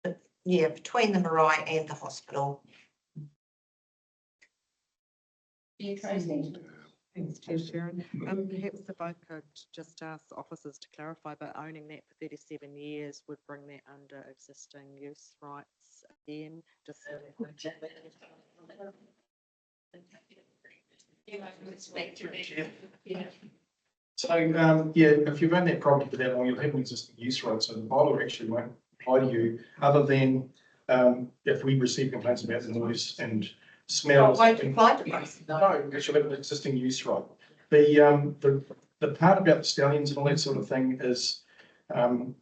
But yeah, between the marae and the hospital. Thanks, Chair Sharon. Perhaps if I could just ask officers to clarify, but owning that for 37 years would bring that under existing use rights again, just. So, yeah, if you've owned that property for that long, you'll have an existing use right, so the bylaw actually won't apply to you, other than if we receive complaints about the noise and smells. Won't apply to us. No, because you'll have an existing use right. The part about the stallions and all that sort of thing is,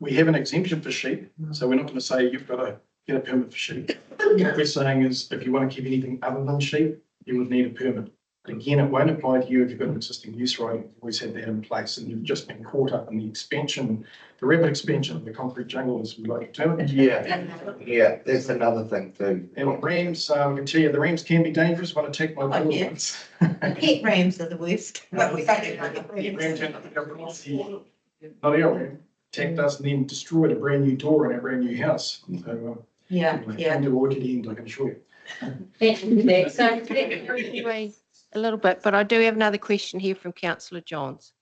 we have an exemption for sheep, so we're not going to say you've got to get a permit for sheep. What we're saying is, if you want to keep anything other than sheep, you would need a permit. Again, it won't apply to you if you've got an existing use right. You've always had that in place, and you've just been caught up in the expansion, the rapid expansion of the concrete jungle, as we like to term it. Yeah, that's another thing too. And rams, I can tell you, the rams can be dangerous. One attacked my Oh, daughter yeah. once. The pet rams are the worst, but we don't have any Rams rams. not our ram, attacked us and then destroyed a brand new door in our brand new house. So, Yeah, yeah. came to a wicked end, I can assure you. Thank you, Nick. So let's move away a little bit, but I do have another question here from Councillor Johns.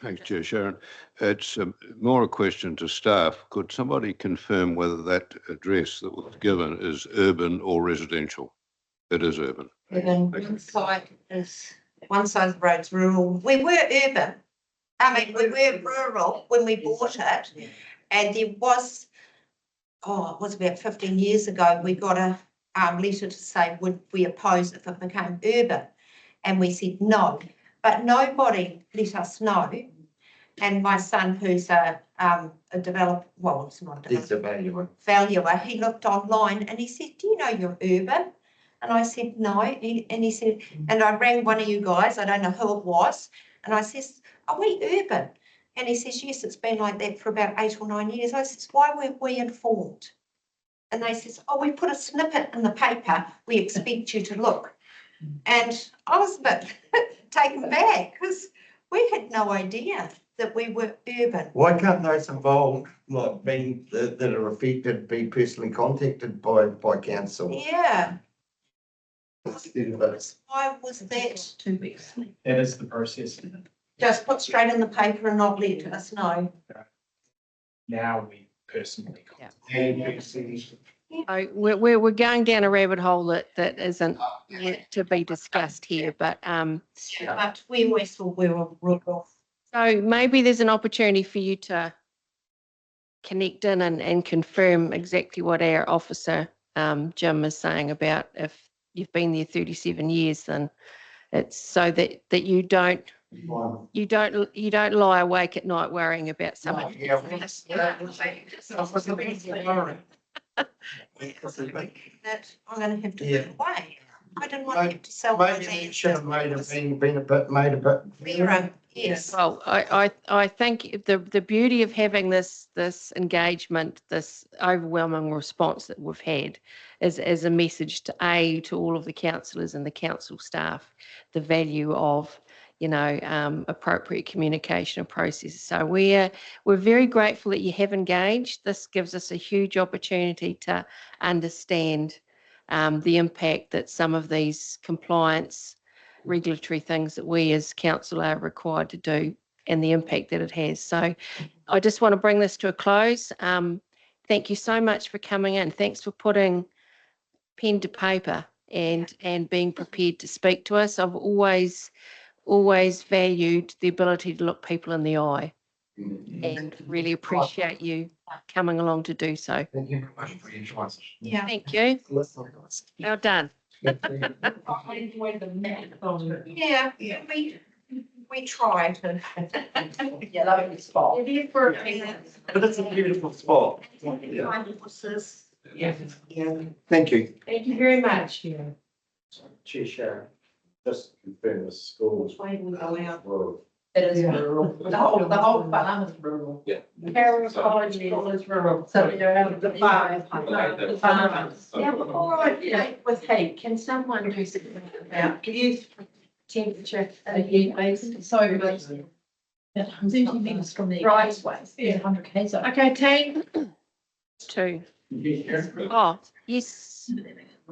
Thanks, Chair Sharon. It's more a question to staff. Could somebody confirm whether that address that was given is urban or residential? It is urban. Urban, one side of the road's rural. We were urban. I mean, we were rural when we bought it. And there was, it was about 15 years ago, we got a letter to say, would we oppose if it became urban? And we said no, but nobody let us know. And my son, who's a developer, well, it's not a It's developer, a valuer. valuer, he looked online and he said, do you know you're urban? And I said, no. And he said, and I rang one of you guys, I don't know who it was, and I says, are we urban? And he says, yes, it's been like that for about 8 or 9 years. I says, why weren't we informed? And they says, oh, we put a snippet in the paper, we expect you to look. And I was a bit taken back because we had no idea that we were urban. Why can't those involved, like being, that are affected, be personally contacted by council? Yeah, Instead of us? why was that 2 weeks. That is the process. just put straight in the paper and not let us know? Now we personally. Oh, we're going down a rabbit hole that isn't yet to be discussed here, but But we always thought we were rural. so maybe there's an opportunity for you to connect in and confirm exactly what our officer Jim is saying about if you've been there 37 years, then it's so that you don't lie awake at night worrying about someone. That I'm going to have to Yeah. give away. I didn't want to have to sell my Maybe land. it should have made a bit Clearer, yes. Well, I think the beauty of having this engagement, this overwhelming response that we've had is as a message to all of the councillors and the council staff, the value of, appropriate communication and processes. So we're very grateful that you have engaged. This gives us a huge opportunity to understand the impact that some of these compliance regulatory things that we as council are required to do and the impact that it has. So I just want to bring this to a close. Thank you so much for coming in. Thanks for putting pen to paper and being prepared to speak to us. I've always valued the ability to look people in the eye and really appreciate you coming along to do so. Thank you very much for your choices. Yeah. Thank you. Well done. I enjoyed the map. Yeah, we try to. Yeah, lovely spot. It is for. But it's a beautiful spot. Yeah. Thank you. Thank you very much. Yeah. Chair Sharon, just to confirm the school is Which way do we go out? rural. It is rural. The whole farm is rural. Yeah. Carroll College School is rural. So they're out of the farm. The farmers. Yeah, before I date with heat, can someone do something about youth temperature here, please? Sorry, please. 30 minutes from the right way. Yeah, 100 k's. Okay, team. 2. Oh, yes.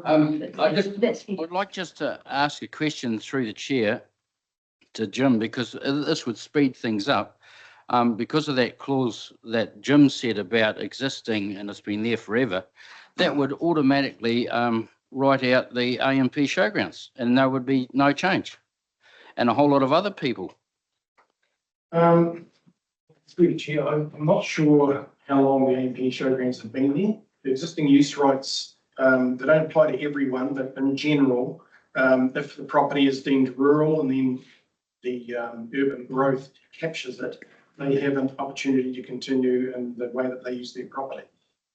I would like just to ask a question through the chair to Jim, because this would speed things up. Because of that clause that Jim said about existing and it's been there forever, that would automatically write out the AMP showgrounds and there would be no change. And a whole lot of other people. Through the chair, I'm not sure how long the AMP showgrounds have been there. The existing use rights, they don't apply to everyone, but in general, if the property is deemed rural and then the urban growth captures it, they have an opportunity to continue in the way that they use their property.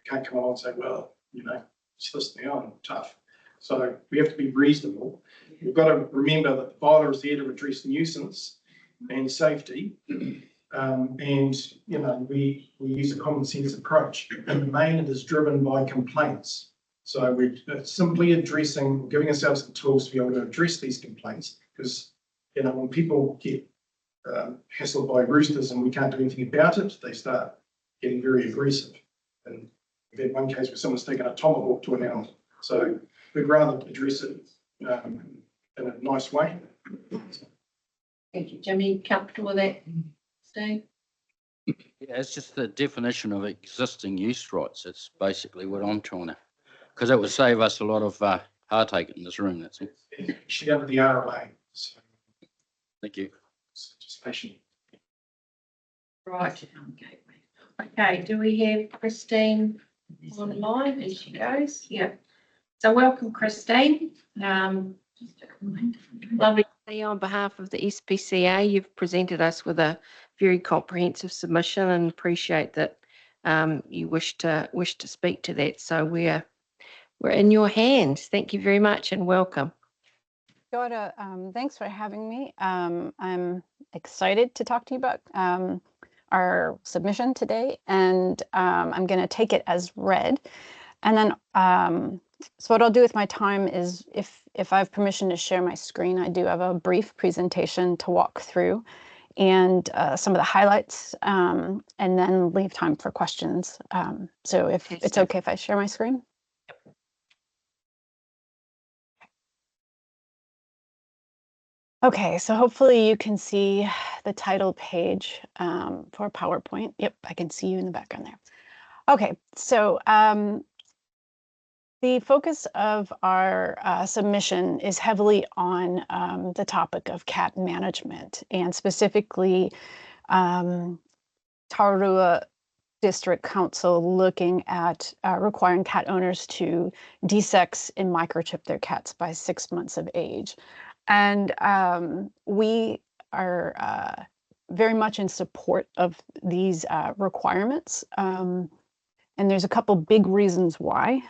You can't come along and say, well, you know, it's this now and tough. So we have to be reasonable. We've got to remember that the bylaw is there to address nuisance and safety. And, you know, we use a common sense approach. In the main, it is driven by complaints. So we're simply addressing, giving ourselves the tools to be able to address these complaints, because, you know, when people get hassled by roosters and we can't do anything about it, they start getting very aggressive. And we've had one case where someone's taken a tomahawk to an animal. So we'd rather address it in a nice way. Thank you, Jimmy. Comfortable with that, Steve? Yeah, it's just the definition of existing use rights. It's basically what I'm trying to, because it would save us a lot of heartache in this room. That's all. Actually under the RLA. So Thank you. just patient. Right. Okay, do we have Christine online as she goes? Yeah. So welcome, Christine. Lovely. On behalf of the SPCA, you've presented us with a very comprehensive submission and appreciate that you wish to speak to that. So we're in your hands. Thank you very much and welcome. Kia ora, thanks for having me. I'm excited to talk to you about our submission today, and I'm going to take it as read. And then, so what I'll do with my time is, if I have permission to share my screen, I do have a brief presentation to walk through and some of the highlights, and then leave time for questions. So if it's okay if I share my screen. Okay, so hopefully you can see the title page for PowerPoint. Yep, I can see you in the background there. Okay, so the focus of our submission is heavily on the topic of cat management, and specifically Tararua District Council looking at requiring cat owners to desex and microchip their cats by 6 months of age. And we are very much in support of these requirements. And there's a couple big reasons why.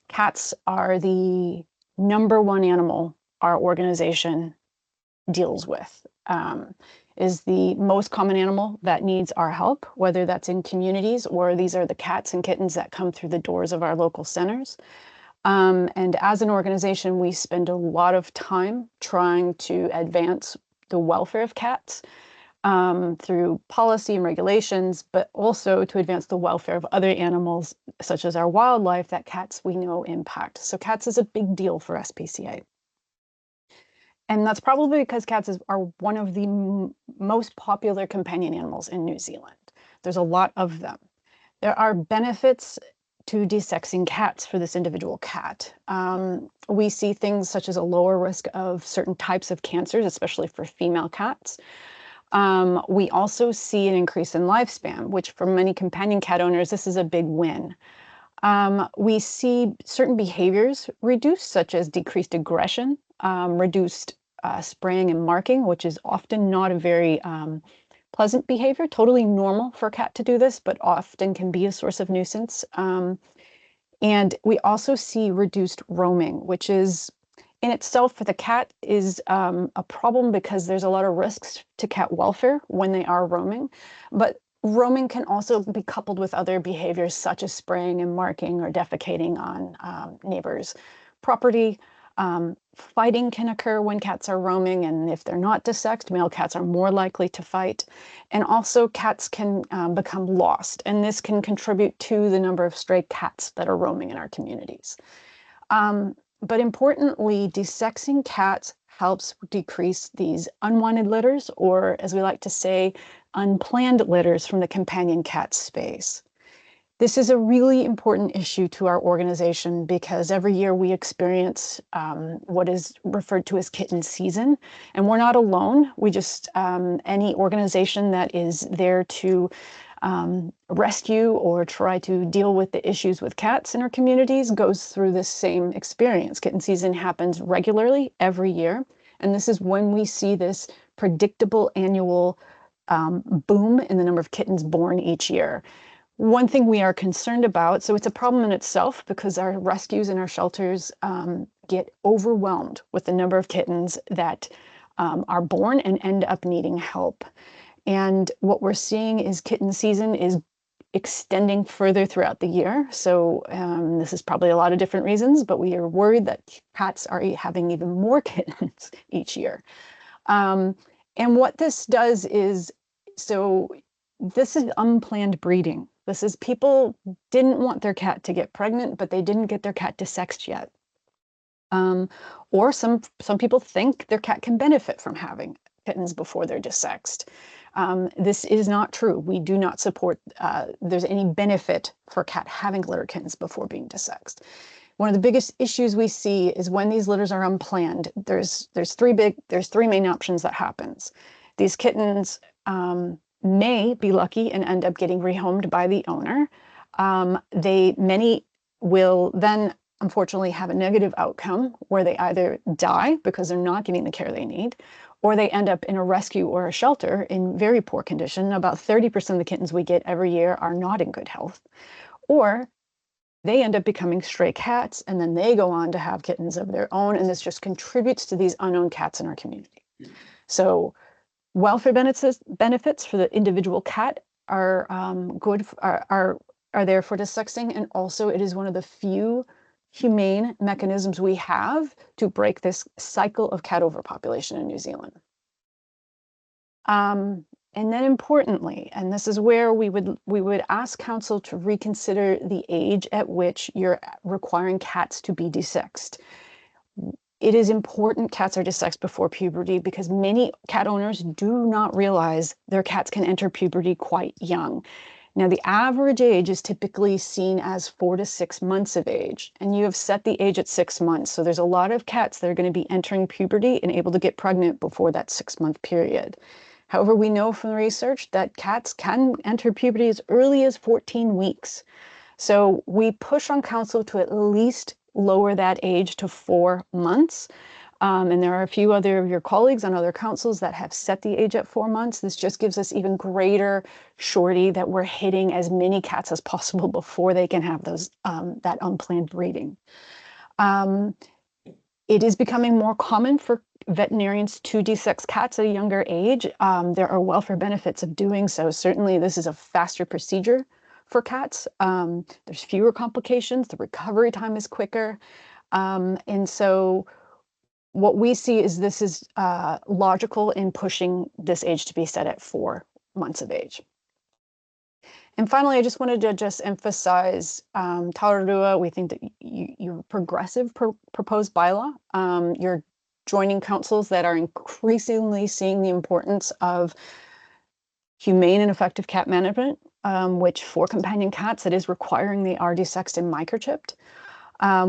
Cats are the #1 animal our organization deals with. Is the most common animal that needs our help, whether that's in communities or these are the cats and kittens that come through the doors of our local centers. And as an organization, we spend a lot of time trying to advance the welfare of cats through policy and regulations, but also to advance the welfare of other animals, such as our wildlife, that cats we know impact. So cats is a big deal for SPCA. And that's probably because cats are one of the most popular companion animals in New Zealand. There's a lot of them. There are benefits to desexing cats for this individual cat. We see things such as a lower risk of certain types of cancers, especially for female cats. We also see an increase in lifespan, which for many companion cat owners, this is a big win. We see certain behaviors reduced, such as decreased aggression, reduced spraying and marking, which is often not a very pleasant behavior, totally normal for a cat to do this, but often can be a source of nuisance. And we also see reduced roaming, which is in itself for the cat is a problem because there's a lot of risks to cat welfare when they are roaming. But roaming can also be coupled with other behaviors such as spraying and marking or defecating on neighbors' property. Fighting can occur when cats are roaming, and if they're not desexed, male cats are more likely to fight. And also cats can become lost, and this can contribute to the number of stray cats that are roaming in our communities. But importantly, desexing cats helps decrease these unwanted litters, or as we like to say, unplanned litters from the companion cat space. This is a really important issue to our organization because every year we experience what is referred to as kitten season, and we're not alone. We just, any organization that is there to rescue or try to deal with the issues with cats in our communities goes through this same experience. Kitten season happens regularly every year, and this is when we see this predictable annual boom in the number of kittens born each year. One thing we are concerned about, so it's a problem in itself because our rescues and our shelters get overwhelmed with the number of kittens that are born and end up needing help. And what we're seeing is kitten season is extending further throughout the year. So this is probably a lot of different reasons, but we are worried that cats are having even more kittens each year. And what this does is, so this is unplanned breeding. This is people didn't want their cat to get pregnant, but they didn't get their cat desexed yet. Or some people think their cat can benefit from having kittens before they're desexed. This is not true. We do not support there's any benefit for a cat having litter kittens before being desexed. One of the biggest issues we see is when these litters are unplanned, there's three main options that happens. These kittens may be lucky and end up getting rehomed by the owner. Many will then unfortunately have a negative outcome where they either die because they're not getting the care they need, or they end up in a rescue or a shelter in very poor condition. About 30% of the kittens we get every year are not in good health. Or they end up becoming stray cats, and then they go on to have kittens of their own, and this just contributes to these unowned cats in our community. So welfare benefits for the individual cat are are there for desexing, and also it is one of the few humane mechanisms we have to break this cycle of cat overpopulation in New Zealand. And then importantly, and this is where we would ask council to reconsider the age at which you're requiring cats to be desexed. It is important cats are desexed before puberty because many cat owners do not realize their cats can enter puberty quite young. Now, the average age is typically seen as 4 to 6 months of age, and you have set the age at 6 months. So there's a lot of cats that are going to be entering puberty and able to get pregnant before that 6-month period. However, we know from the research that cats can enter puberty as early as 14 weeks. So we push on council to at least lower that age to 4 months. And there are a few other of your colleagues on other councils that have set the age at 4 months. This just gives us even greater surety that we're hitting as many cats as possible before they can have those that unplanned breeding. It is becoming more common for veterinarians to desex cats at a younger age. There are welfare benefits of doing so. Certainly, this is a faster procedure for cats. There's fewer complications. The recovery time is quicker. And so what we see is this is logical in pushing this age to be set at 4 months of age. And finally, I just wanted to just emphasize Taurua. We think that your progressive proposed bylaw, you're joining councils that are increasingly seeing the importance of humane and effective cat management which for companion cats, it is requiring they are desexed and microchipped.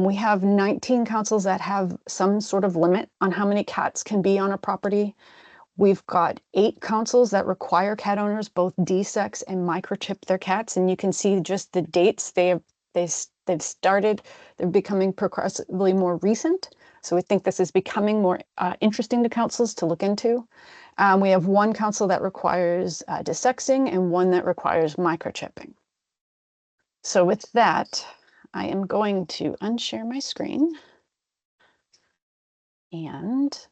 We have 19 councils that have some sort of limit on how many cats can be on a property. We've got 8 councils that require cat owners both desex and microchip their cats, and you can see just the dates they've started. They're becoming progressively more recent. So we think this is becoming more interesting to councils to look into. We have 1 council that requires desexing and 1 that requires microchipping. So with that, I am going to unshare my screen and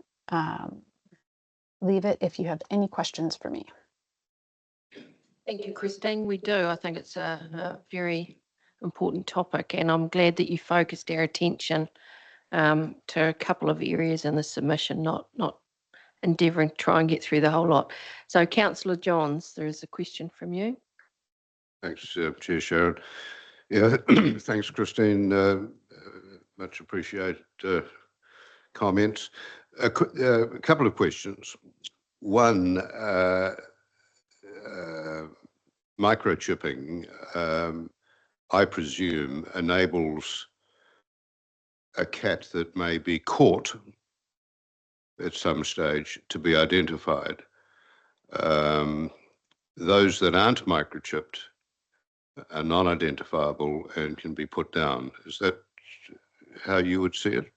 leave it if you have any questions for me. Thank you, Christine. We do. I think it's a very important topic, and I'm glad that you focused our attention to a couple of areas in the submission, not endeavouring to try and get through the whole lot. So, Councillor Johns, there is a question from you. Thanks, Chair Sharon. Yeah, thanks, Christine. Much appreciated comments. A couple of questions. One, microchipping, I presume, enables a cat that may be caught at some stage to be identified. Those that aren't microchipped are non-identifiable and can be put down. Is that how you would see it?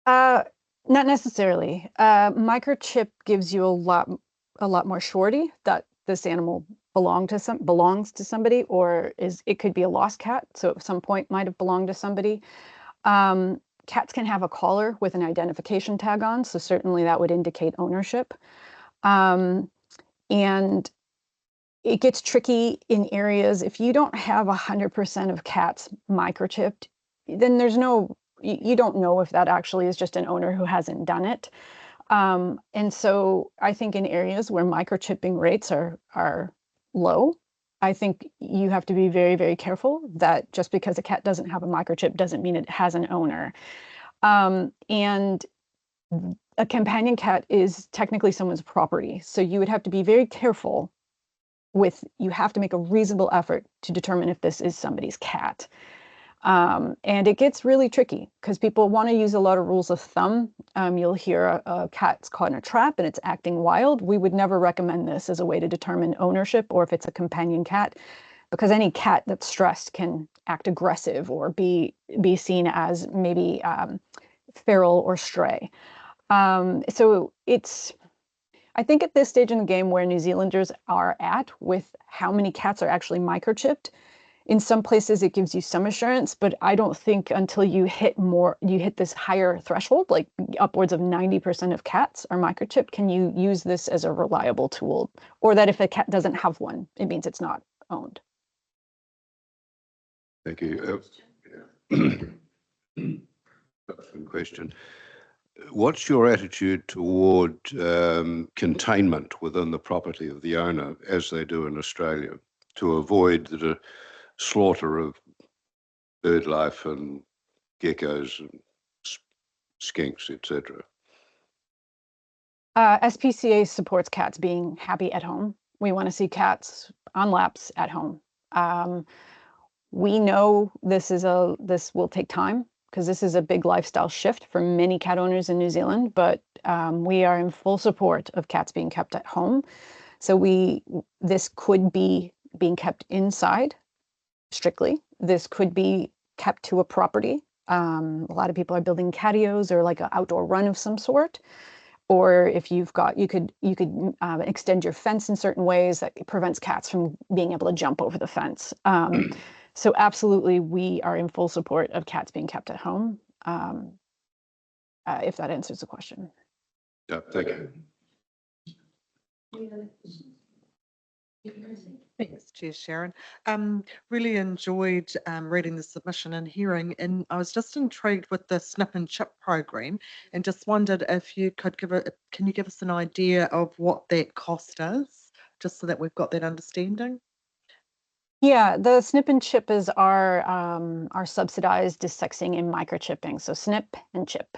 Not necessarily. Microchip gives you a lot more surety that this animal belongs to somebody, or it could be a lost cat, so at some point might have belonged to somebody. Cats can have a collar with an identification tag on, so certainly that would indicate ownership. And it gets tricky in areas if you don't have 100% of cats microchipped, then you don't know if that actually is just an owner who hasn't done it. And so I think in areas where microchipping rates are low, I think you have to be very, very careful that just because a cat doesn't have a microchip doesn't mean it has an owner. And a companion cat is technically someone's property. So you would have to be very careful you have to make a reasonable effort to determine if this is somebody's cat. And it gets really tricky because people want to use a lot of rules of thumb. You'll hear a cat's caught in a trap and it's acting wild. We would never recommend this as a way to determine ownership or if it's a companion cat, because any cat that's stressed can act aggressive or be seen as maybe feral or stray. So I think at this stage in the game where New Zealanders are at with how many cats are actually microchipped, in some places it gives you some assurance, but I don't think until you hit this higher threshold, like upwards of 90% of cats are microchipped, can you use this as a reliable tool, or that if a cat doesn't have one, it means it's not owned. Thank you. Question. What's your attitude toward containment within the property of the owner, as they do in Australia, to avoid the slaughter of bird life and geckos and skinks, etc.? SPCA supports cats being happy at home. We want to see cats on laps at home. We know this will take time, because this is a big lifestyle shift for many cat owners in New Zealand, but we are in full support of cats being kept at home. So this could be being kept inside strictly. This could be kept to a property. A lot of people are building catios or like an outdoor run of some sort. Or if you could extend your fence in certain ways that prevents cats from being able to jump over the fence. So absolutely, we are in full support of cats being kept at home, if that answers the question. Yeah, thank you. Thanks, Chair Sharon. Really enjoyed reading the submission and hearing, and I was just intrigued with the snip and chip program, and just wondered if you could can you give us an idea of what that cost is, just so that we've got that understanding? Yeah, the snip and chip is our subsidized desexing and microchipping. So snip and chip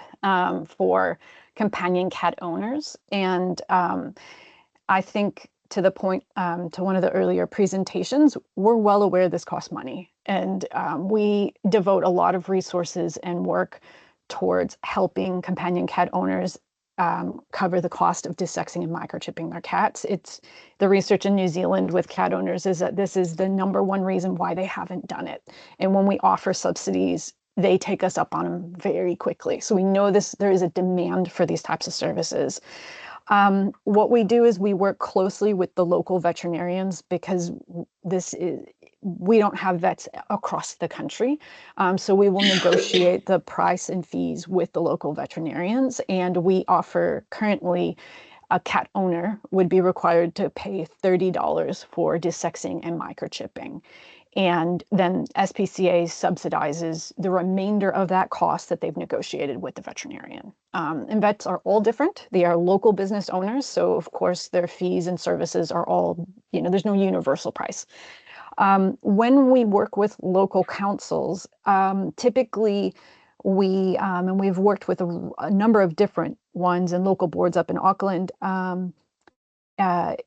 for companion cat owners. And I think to the point, to one of the earlier presentations, we're well aware this costs money. And we devote a lot of resources and work towards helping companion cat owners cover the cost of desexing and microchipping their cats. It's the research in New Zealand with cat owners is that this is the #1 reason why they haven't done it. And when we offer subsidies, they take us up on them very quickly. So we know there is a demand for these types of services. What we do is we work closely with the local veterinarians because we don't have vets across the country. So we will negotiate the price and fees with the local veterinarians. And we offer currently a cat owner would be required to pay $30 for desexing and microchipping. And then SPCA subsidizes the remainder of that cost that they've negotiated with the veterinarian. And vets are all different. They are local business owners. So of course their fees and services are all, there's no universal price. When we work with local councils, typically and we've worked with a number of different ones and local boards up in Auckland,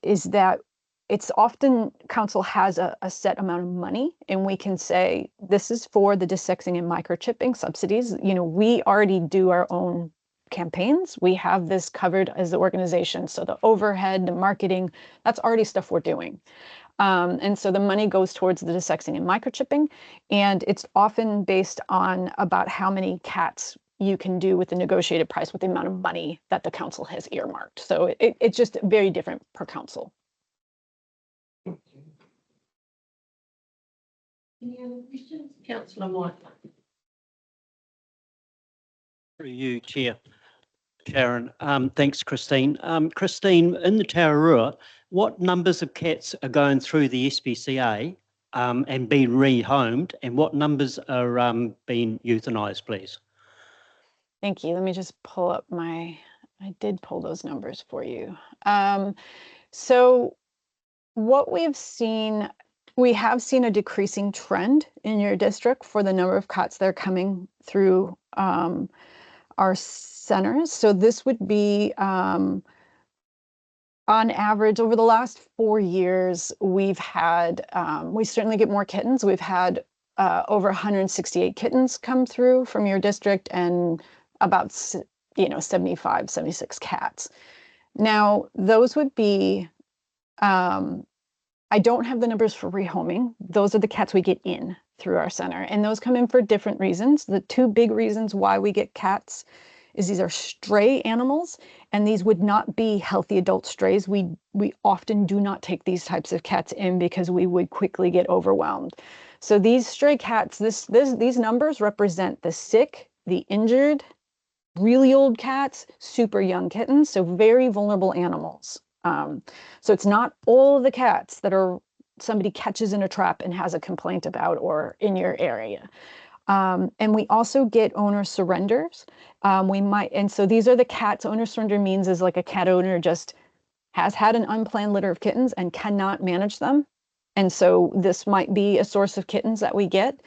is that it's often council has a set amount of money and we can say, this is for the desexing and microchipping subsidies. We already do our own campaigns. We have this covered as the organization. So the overhead, the marketing, that's already stuff we're doing. And so the money goes towards the desexing and microchipping. And it's often based on about how many cats you can do with the negotiated price with the amount of money that the council has earmarked. So it's just very different per council. Any other questions? Councillor White. Through you, Chair. Sharon, thanks, Christine. Christine, in the Tararua, what numbers of cats are going through the SPCA and being rehomed, and what numbers are being euthanised, please? Thank you. Let me just pull up I did pull those numbers for you. So what we have seen a decreasing trend in your district for the number of cats that are coming through our centers. So this would be on average over the last 4 years, we've had, we certainly get more kittens. We've had over 168 kittens come through from your district and about 75, 76 cats. Now, those would be, I don't have the numbers for rehoming. Those are the cats we get in through our center, and those come in for different reasons. The 2 big reasons why we get cats is these are stray animals, and these would not be healthy adult strays. We often do not take these types of cats in because we would quickly get overwhelmed. So these stray cats, these numbers represent the sick, the injured, really old cats, super young kittens, so very vulnerable animals. So it's not all the cats that somebody catches in a trap and has a complaint about or in your area. And we also get owner surrenders. And so these are the cats. Owner surrender means is like a cat owner just has had an unplanned litter of kittens and cannot manage them. And so this might be a source of kittens that we get.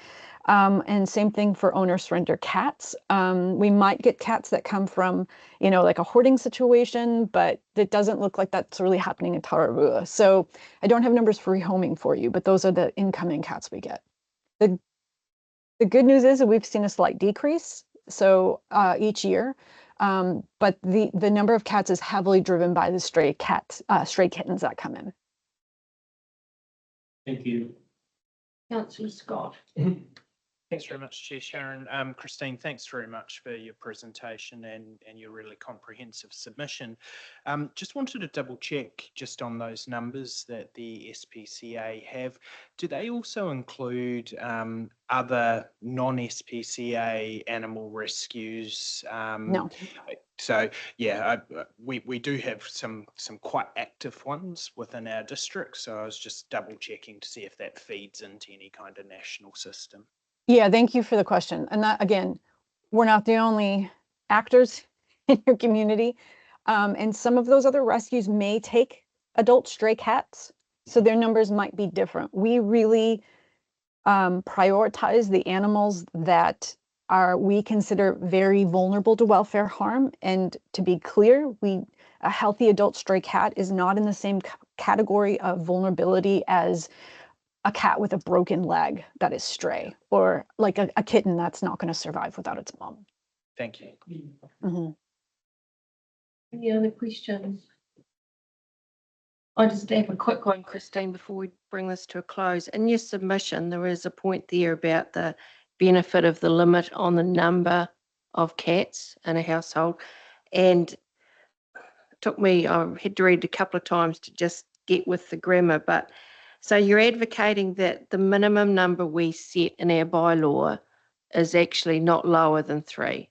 And same thing for owner surrender cats. We might get cats that come from, like a hoarding situation, but it doesn't look like that's really happening in Tararua. So I don't have numbers for rehoming for you, but those are the incoming cats we get. The good news is that we've seen a slight decrease, so each year, but the number of cats is heavily driven by the stray kittens that come in. Thank you. Councillor Scott. Thanks very much, Chair Sharon. Christine, thanks very much for your presentation and your really comprehensive submission. Just wanted to double check just on those numbers that the SPCA have. Do they also include other non-SPCA animal rescues? No. So yeah, we do have some quite active ones within our district. So I was just double checking to see if that feeds into any kind of national system. Yeah, thank you for the question. And that, again, we're not the only actors in your community. And some of those other rescues may take adult stray cats, so their numbers might be different. We really prioritize the animals that we consider very vulnerable to welfare harm. And to be clear, a healthy adult stray cat is not in the same category of vulnerability as a cat with a broken leg that is stray, or like a kitten that's not going to survive without its mom. Thank you. Mhm. Any other questions? I just have a quick one, Christine, before we bring this to a close. In your submission, there is a point there about the benefit of the limit on the number of cats in a household. And it took me, I had to read it a couple of times to just get with the grammar. But so you're advocating that the minimum number we set in our bylaw is actually not lower than 3.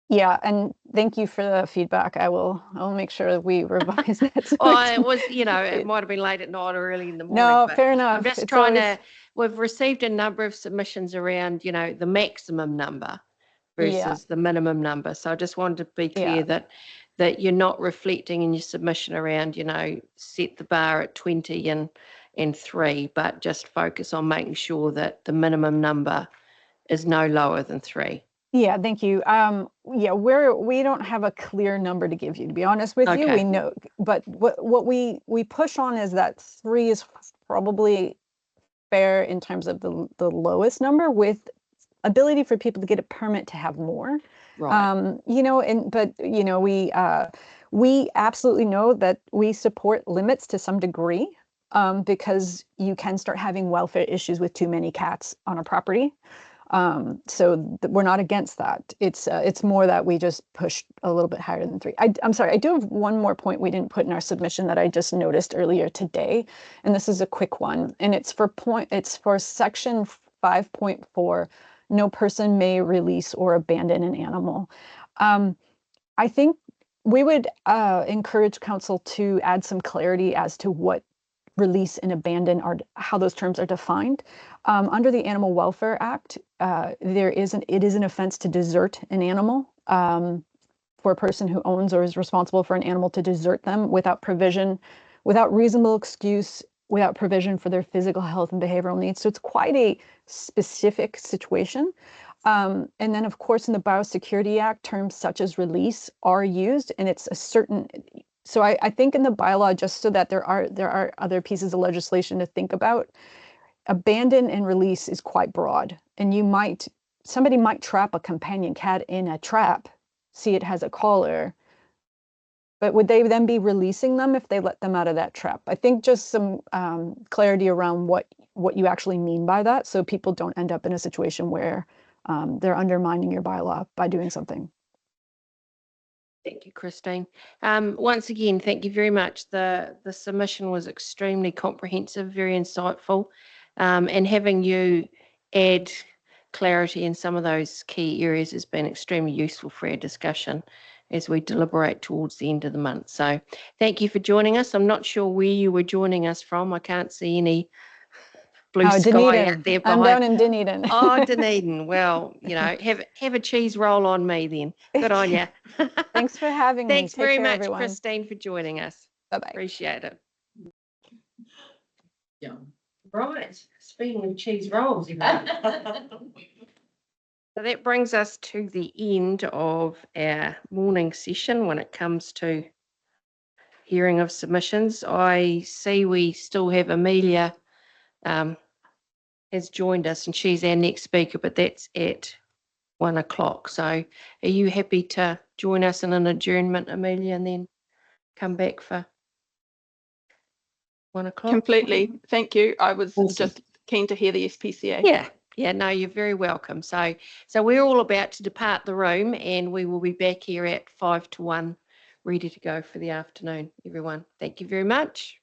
Yeah, and thank you for the feedback. I'll make sure that we revise that. so Oh, it's- it was, it might have been late at night or early in the morning. No, but fair enough. I'm just It's trying always- to, we've received a number of submissions around, the maximum number Yeah. versus the minimum number. So I just wanted to be clear Yeah. that you're not reflecting in your submission around, set the bar at 20 and 3, but just focus on making sure that the minimum number is no lower than 3. Yeah, thank you. Yeah, we don't have a clear number to give you, to be honest with you. Okay. We know, but what we push on is that 3 is probably fair in terms of the lowest number, with ability for people to get a permit to have more. Right. We absolutely know that we support limits to some degree, because you can start having welfare issues with too many cats on a property. We're not against that. It's more that we just push a little bit higher than 3. I'm sorry, I do have one more point we didn't put in our submission that I just noticed earlier today, and this is a quick one, and it's for section 5.4. No person may release or abandon an animal. I think we would encourage council to add some clarity as to what release and abandon are, how those terms are defined. Under the Animal Welfare Act, it is an offense to desert an animal, for a person who owns or is responsible for an animal to desert them without provision, without reasonable excuse, without provision for their physical health and behavioral needs. So it's quite a specific situation. And then, of course, in the Biosecurity Act, terms such as release are used, and it's a certain. So I think in the bylaw, just so that there are other pieces of legislation to think about, abandon and release is quite broad, and somebody might trap a companion cat in a trap, see it has a collar, but would they then be releasing them if they let them out of that trap? I think just some clarity around what you actually mean by that, so people don't end up in a situation where they're undermining your bylaw by doing something. Thank you, Christine. Once again, thank you very much. The submission was extremely comprehensive, very insightful, and having you add clarity in some of those key areas has been extremely useful for our discussion as we deliberate towards the end of the month. So thank you for joining us. I'm not sure where you were joining us from. I can't see any blue sky Dunedin. out there I'm behind. down in Dunedin. Oh, Dunedin. Well, have a cheese roll on me then. Good on you. Thanks for having me. Thanks Take very care, much, everyone. Christine, for joining us. Bye-bye. Appreciate it. Yeah. Right. Speaking of cheese rolls, so that brings us to the end of our morning session when it comes to hearing of submissions. I see we still have Amelia has joined us, and she's our next speaker, but that's at 1 o'clock. So are you happy to join us in an adjournment, Amelia, and then come back for 1 o'clock? Completely. Thank you. I was Awesome. just keen to hear the SPCA. Yeah, no, you're very welcome. So we're all about to depart the room, and we will be back here at 5 to 1, ready to go for the afternoon, everyone. Thank you very much.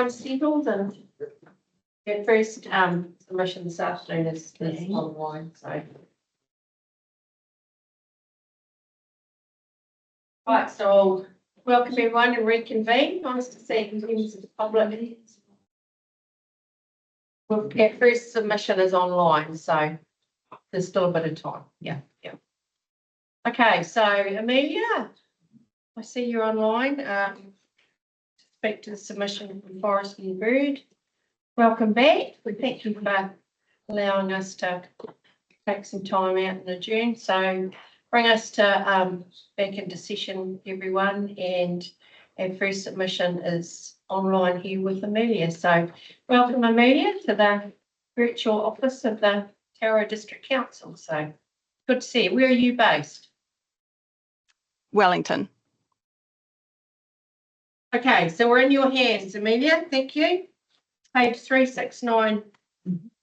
I'm settled and the first submission this afternoon is online, so. Right, so I'll welcome everyone and reconvene. Nice to see you members of the public. Well, yeah, first submission is online, so there's still a bit of time. Yeah. Okay, so Amelia, I see you're online. Speak to the submission from Forest and Bird. Welcome back. We thank you for allowing us to take some time out in the June. So bring us to back into session, everyone. And our first submission is online here with Amelia. So welcome, Amelia, to the virtual office of the Tauranga District Council. So good to see you. Where are you based? Wellington. Okay, so we're in your hands, Amelia. Thank you. Page 369,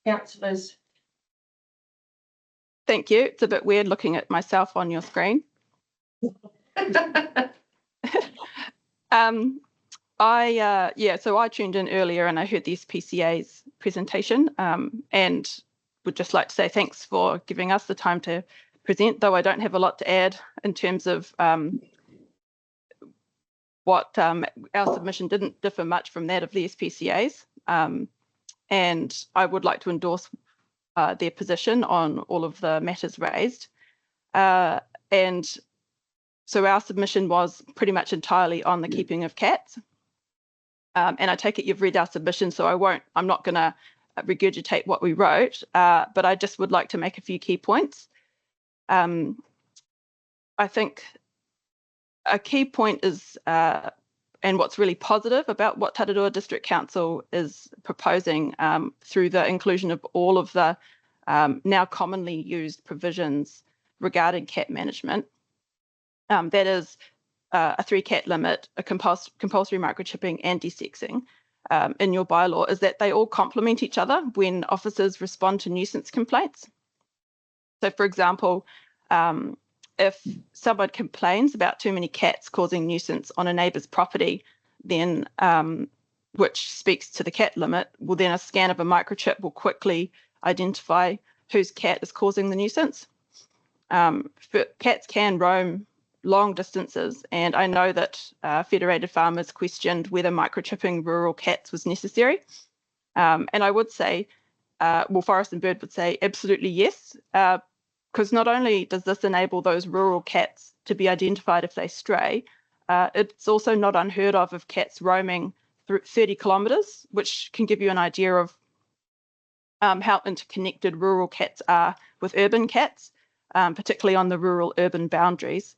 councillors. Thank you. It's a bit weird looking at myself on your screen. So I tuned in earlier and I heard the SPCA's presentation and would just like to say thanks for giving us the time to present, though I don't have a lot to add in terms of what our submission didn't differ much from that of the SPCA's. And I would like to endorse their position on all of the matters raised. And so our submission was pretty much entirely on the keeping of cats. And I take it you've read our submission, so I'm not going to regurgitate what we wrote, but I just would like to make a few key points. I think a key point is, and what's really positive about what Tararua District Council is proposing through the inclusion of all of the now commonly used provisions regarding cat management. That is a 3-cat limit, a compulsory microchipping and desexing in your bylaw, is that they all complement each other when officers respond to nuisance complaints. So for example, if someone complains about too many cats causing nuisance on a neighbour's property, then which speaks to the cat limit, well then a scan of a microchip will quickly identify whose cat is causing the nuisance. Cats can roam long distances, and I know that Federated Farmers questioned whether microchipping rural cats was necessary. And I would say, Forest and Bird would say absolutely yes, because not only does this enable those rural cats to be identified if they stray, it's also not unheard of cats roaming through 30 kilometres, which can give you an idea of how interconnected rural cats are with urban cats, particularly on the rural-urban boundaries.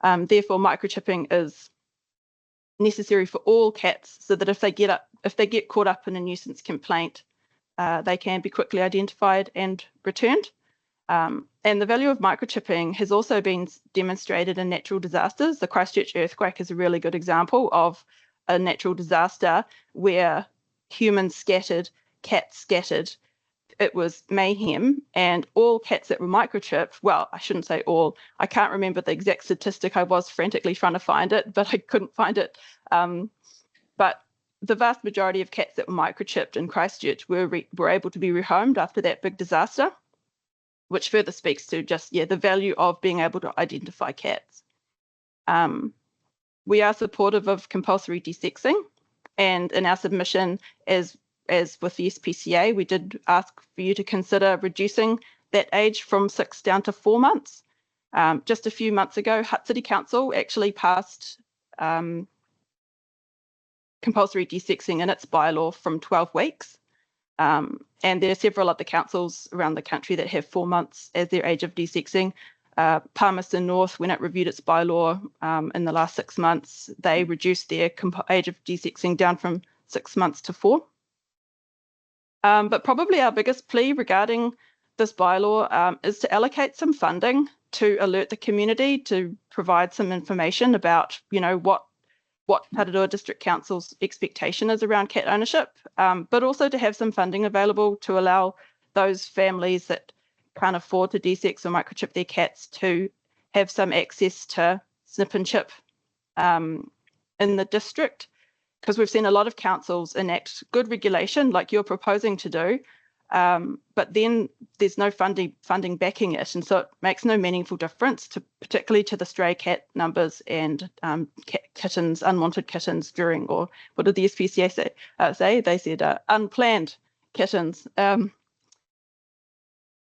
Therefore, microchipping is necessary for all cats, so that if they get caught up in a nuisance complaint, they can be quickly identified and returned. And the value of microchipping has also been demonstrated in natural disasters. The Christchurch earthquake is a really good example of a natural disaster where humans scattered, cats scattered. It was mayhem, and all cats that were microchipped, well, I shouldn't say all, I can't remember the exact statistic. I was frantically trying to find it, but I couldn't find it. But the vast majority of cats that were microchipped in Christchurch were able to be rehomed after that big disaster, which further speaks to just, the value of being able to identify cats. We are supportive of compulsory desexing, and in our submission, as with the SPCA, we did ask for you to consider reducing that age from 6 down to 4 months. Just a few months ago, Hutt City Council actually passed compulsory desexing in its bylaw from 12 weeks. And there are several other councils around the country that have 4 months as their age of desexing. Palmerston North, when it reviewed its bylaw in the last 6 months, they reduced their age of desexing down from 6 months to 4. But probably our biggest plea regarding this bylaw is to allocate some funding to alert the community, to provide some information about, what Tararua District Council's expectation is around cat ownership, but also to have some funding available to allow those families that can't afford to desex or microchip their cats to have some access to snip and chip in the district. because we've seen a lot of councils enact good regulation like you're proposing to do, but then there's no funding backing it, and so it makes no meaningful difference to particularly to the stray cat numbers and kittens, unwanted kittens during, or what did the SPCA say? They said unplanned kittens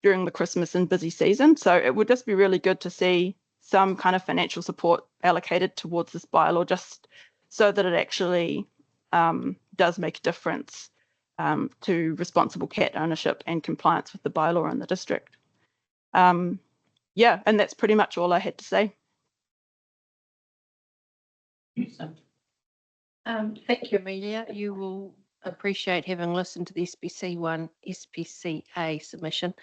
during the Christmas and busy season. So it would just be really good to see some kind of financial support allocated towards this bylaw, just so that it actually does make a difference to responsible cat ownership and compliance with the bylaw in the district. Yeah, and that's pretty much all I had to say. Thank you, Amelia. You will appreciate, having listened to the SPCA submission,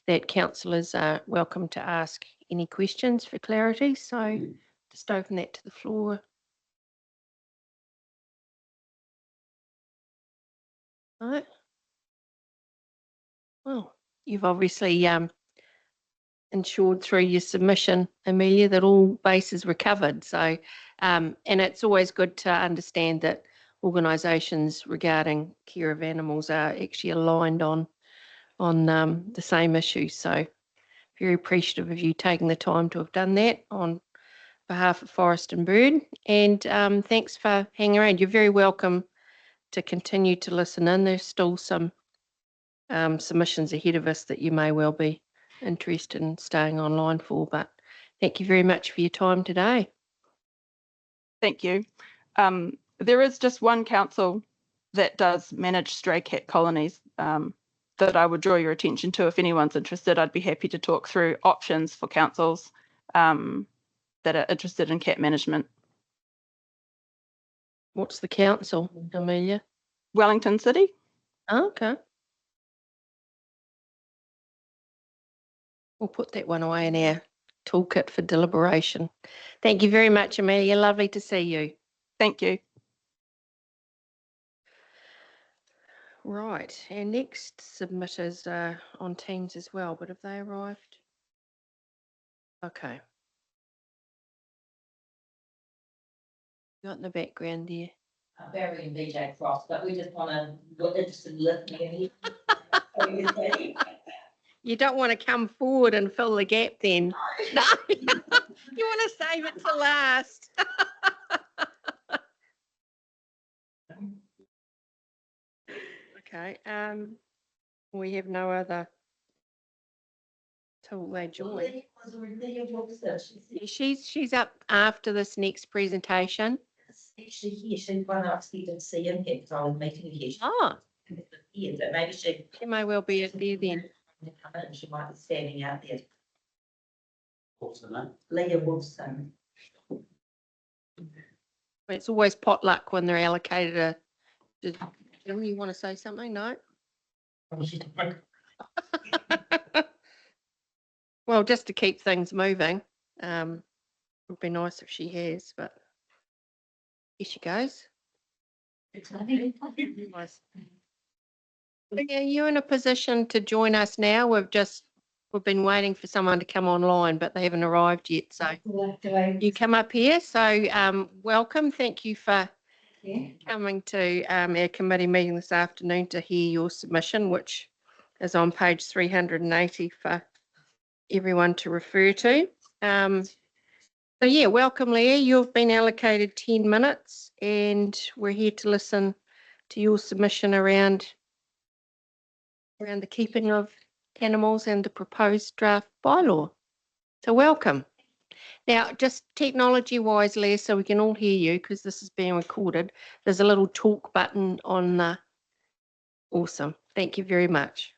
that councillors are welcome to ask any questions for clarity. So just open that to the floor. Right. Well, you've obviously ensured through your submission, Amelia, that all bases were covered. So, and it's always good to understand that organisations regarding care of animals are actually aligned on the same issue. So, very appreciative of you taking the time to have done that on behalf of Forest and Bird. And thanks for hanging around. You're very welcome to continue to listen in. There's still some submissions ahead of us that you may well be interested in staying online for, but thank you very much for your time today. Thank you. There is just one council that does manage stray cat colonies that I would draw your attention to. If anyone's interested, I'd be happy to talk through options for councils that are interested in cat management. What's the council, Amelia? Wellington City. Oh, okay. We'll put that one away in our toolkit for deliberation. Thank you very much, Amelia. Lovely to see you. Thank you. Right, our next submitters are on Teams as well, but have they arrived? Okay. Got in the background there. Barry and BJ Cross, but we just want to, we're interested in listening. You don't want to come forward and fill the gap then? No. You want to save it for last. Okay, we have no other till they join. Yeah, she's up after this next presentation. Actually here, she's one I didn't see in here because I was meeting here. Oh. Here, but maybe she may well be there then. She might be standing out there. What's the name? Leah Wolfson. It's always potluck when they're allocated a. Did you want to say something? No? Well, just to keep things moving, would be nice if she has, but here she goes. Nice. Are you in a position to join us now? We've been waiting for someone to come online, but they haven't arrived yet. So you come up here. So welcome. Thank you for coming to our committee meeting this afternoon to hear your submission, which is on page 380 for everyone to refer to. So yeah, welcome, Leah. You've been allocated 10 minutes and we're here to listen to your submission around the keeping of animals and the proposed draft bylaw. So welcome. Now, just technology-wise, Leah, so we can all hear you because this is being recorded, there's a little talk button on the... Awesome. Thank you very much.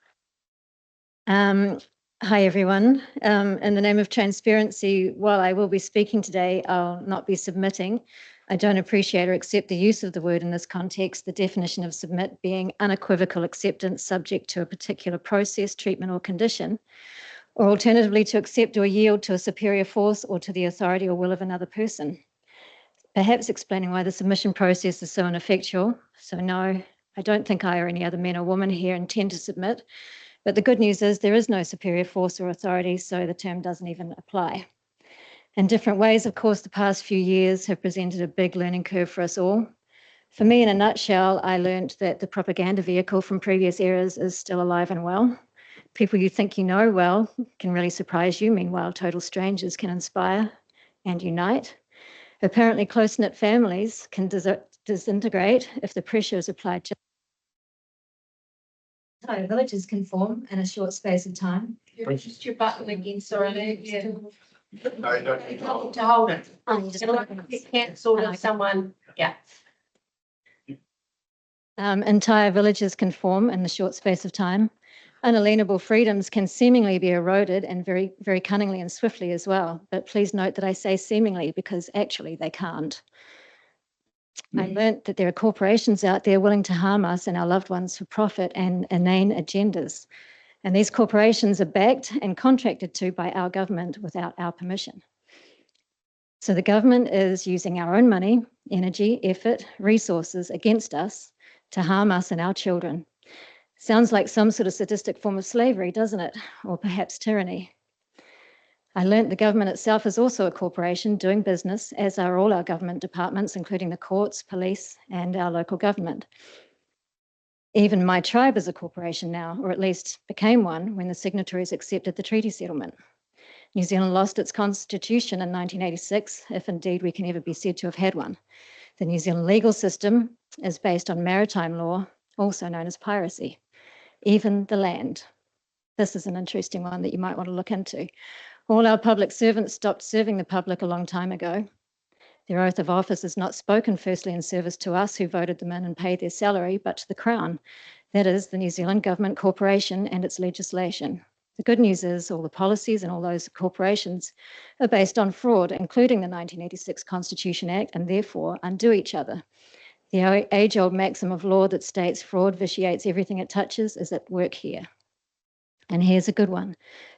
Hi, everyone. In the name of transparency, while I will be speaking today, I'll not be submitting. I don't appreciate or accept the use of the word in this context, the definition of submit being unequivocal acceptance subject to a particular process, treatment or condition, or alternatively to accept or yield to a superior force or to the authority or will of another person. Perhaps explaining why the submission process is so ineffectual. So no, I don't think I or any other man or woman here intend to submit, but the good news is there is no superior force or authority, so the term doesn't even apply. In different ways, of course, the past few years have presented a big learning curve for us all. For me, in a nutshell, I learned that the propaganda vehicle from previous eras is still alive and well. People you think you know well can really surprise you. Meanwhile, total strangers can inspire and unite. Apparently, close-knit families can disintegrate if the pressure is applied to entire villages can form in a short space of time. Just your button again, sorry. Yeah. No, you don't need to hold. To hold it. Oh, you just It'll get cancelled if someone, yeah. Entire villages can form in a short space of time. Unalienable freedoms can seemingly be eroded and very, very cunningly and swiftly as well. But please note that I say seemingly because actually they can't. I learnt that there are corporations out there willing to harm us and our loved ones for profit and inane agendas. And these corporations are backed and contracted to by our government without our permission. So the government is using our own money, energy, effort, resources against us to harm us and our children. Sounds like some sort of sadistic form of slavery, doesn't it? Or perhaps tyranny. I learnt the government itself is also a corporation doing business, as are all our government departments, including the courts, police, and our local government. Even my tribe is a corporation now, or at least became one when the signatories accepted the treaty settlement. New Zealand lost its constitution in 1986, if indeed we can ever be said to have had one. The New Zealand legal system is based on maritime law, also known as piracy. Even the land. This is an interesting one that you might want to look into. All our public servants stopped serving the public a long time ago. Their oath of office is not spoken firstly in service to us who voted them in and paid their salary, but to the Crown. That is the New Zealand Government Corporation and its legislation. The good news is all the policies and all those corporations are based on fraud, including the 1986 Constitution Act, and therefore undo each other. The age-old maxim of law that states fraud vitiates everything it touches is at work here. And here's a good one.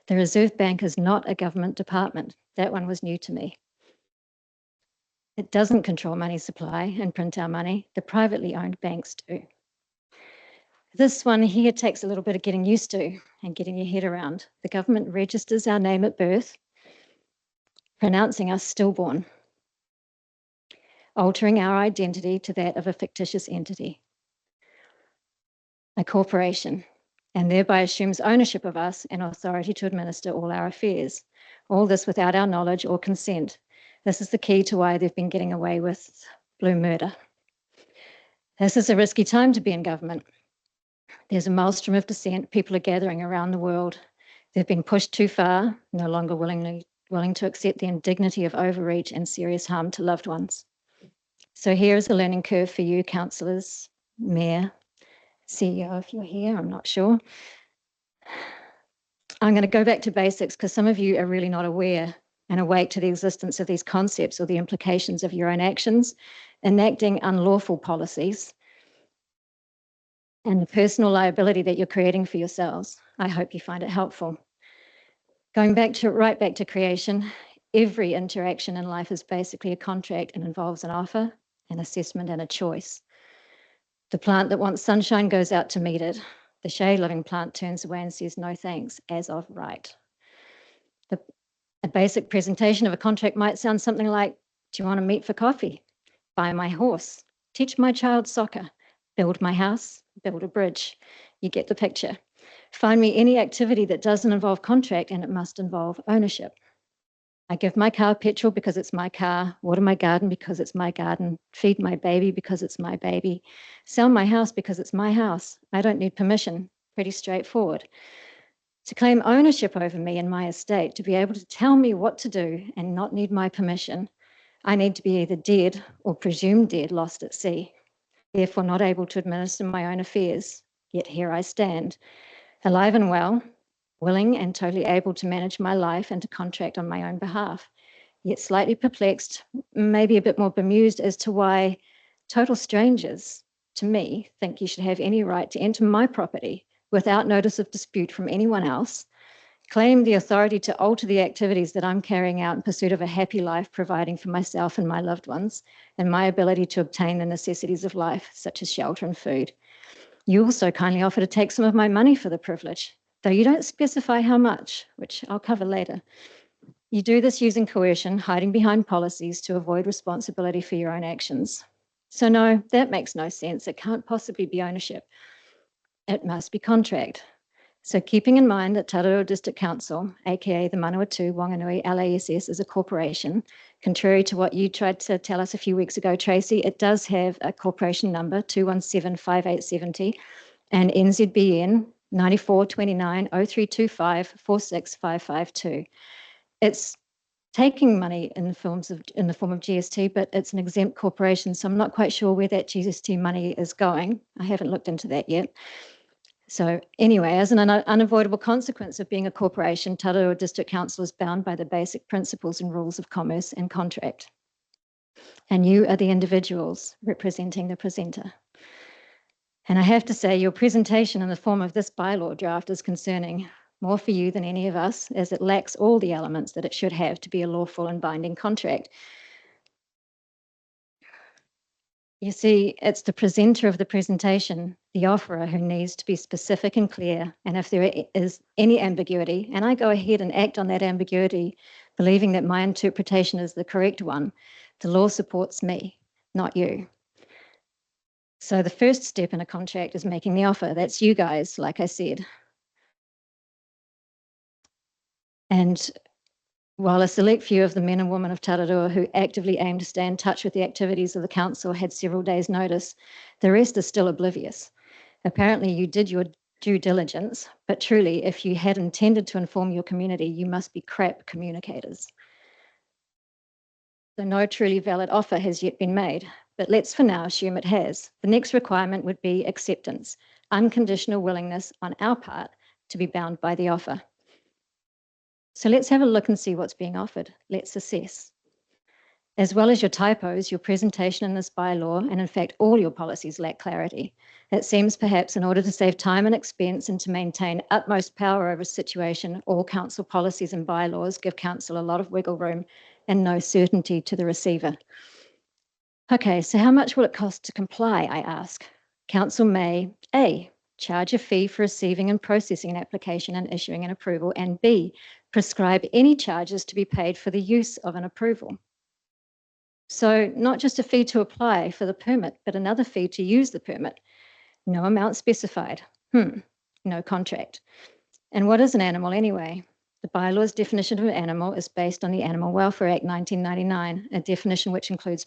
The Reserve Bank is not a government department. That one was new to me. It doesn't control money supply and print our money. The privately owned banks do. This one here takes a little bit of getting used to and getting your head around. The government registers our name at birth, pronouncing us stillborn, altering our identity to that of a fictitious entity, a corporation, and thereby assumes ownership of us and authority to administer all our affairs. All this without our knowledge or consent. This is the key to why they've been getting away with blue murder. This is a risky time to be in government. There's a maelstrom of dissent. People are gathering around the world. They've been pushed too far, no longer willing to accept the indignity of overreach and serious harm to loved ones. So here is a learning curve for you, councillors, mayor, CEO, if you're here, I'm not sure. I'm going to go back to basics because some of you are really not aware and awake to the existence of these concepts or the implications of your own actions, enacting unlawful policies, and the personal liability that you're creating for yourselves. I hope you find it helpful. Going right back to creation, every interaction in life is basically a contract and involves an offer, an assessment, and a choice. The plant that wants sunshine goes out to meet it. The shade-loving plant turns away and says no thanks, as of right. A basic presentation of a contract might sound something like, do you want to meet for coffee? Buy my horse, teach my child soccer, build my house, build a bridge. You get the picture. Find me any activity that doesn't involve contract and it must involve ownership. I give my car petrol because it's my car, water my garden because it's my garden, feed my baby because it's my baby, sell my house because it's my house. I don't need permission. Pretty straightforward. To claim ownership over me and my estate, to be able to tell me what to do and not need my permission, I need to be either dead or presumed dead, lost at sea, therefore not able to administer my own affairs. Yet here I stand, alive and well, willing and totally able to manage my life and to contract on my own behalf, yet slightly perplexed, maybe a bit more bemused as to why total strangers to me think you should have any right to enter my property without notice of dispute from anyone else, claim the authority to alter the activities that I'm carrying out in pursuit of a happy life, providing for myself and my loved ones, and my ability to obtain the necessities of life, such as shelter and food. You also kindly offer to take some of my money for the privilege, though you don't specify how much, which I'll cover later. You do this using coercion, hiding behind policies to avoid responsibility for your own actions. So no, that makes no sense. It can't possibly be ownership. It must be contract. So keeping in mind that Tararua District Council, aka the Manawatu Wanganui LASS, is a corporation, contrary to what you tried to tell us a few weeks ago, Tracy, it does have a corporation number 2175870 and NZBN 9429 0325 46552. It's taking money in the form of GST, but it's an exempt corporation, so I'm not quite sure where that GST money is going. I haven't looked into that yet. So anyway, as an unavoidable consequence of being a corporation, Tararua District Council is bound by the basic principles and rules of commerce and contract. And you are the individuals representing the presenter. And I have to say, your presentation in the form of this bylaw draft is concerning, more for you than any of us, as it lacks all the elements that it should have to be a lawful and binding contract. You see, it's the presenter of the presentation, the offerer, who needs to be specific and clear. And if there is any ambiguity, and I go ahead and act on that ambiguity, believing that my interpretation is the correct one, the law supports me, not you. So the first step in a contract is making the offer. That's you guys, like I said. And while a select few of the men and women of Tararua who actively aim to stay in touch with the activities of the council had several days' notice, the rest are still oblivious. Apparently you did your due diligence, but truly, if you had intended to inform your community, you must be crap communicators. So no truly valid offer has yet been made, but let's for now assume it has. The next requirement would be acceptance, unconditional willingness on our part to be bound by the offer. So let's have a look and see what's being offered. Let's assess. As well as your typos, your presentation in this bylaw, and in fact, all your policies lack clarity. It seems perhaps in order to save time and expense and to maintain utmost power over a situation, all council policies and bylaws give council a lot of wiggle room and no certainty to the receiver. Okay, so how much will it cost to comply, I ask? Council may A, charge a fee for receiving and processing an application and issuing an approval, and B, prescribe any charges to be paid for the use of an approval. So not just a fee to apply for the permit, but another fee to use the permit. No amount specified. No contract. And what is an animal anyway? The bylaw's definition of an animal is based on the Animal Welfare Act 1999, a definition which includes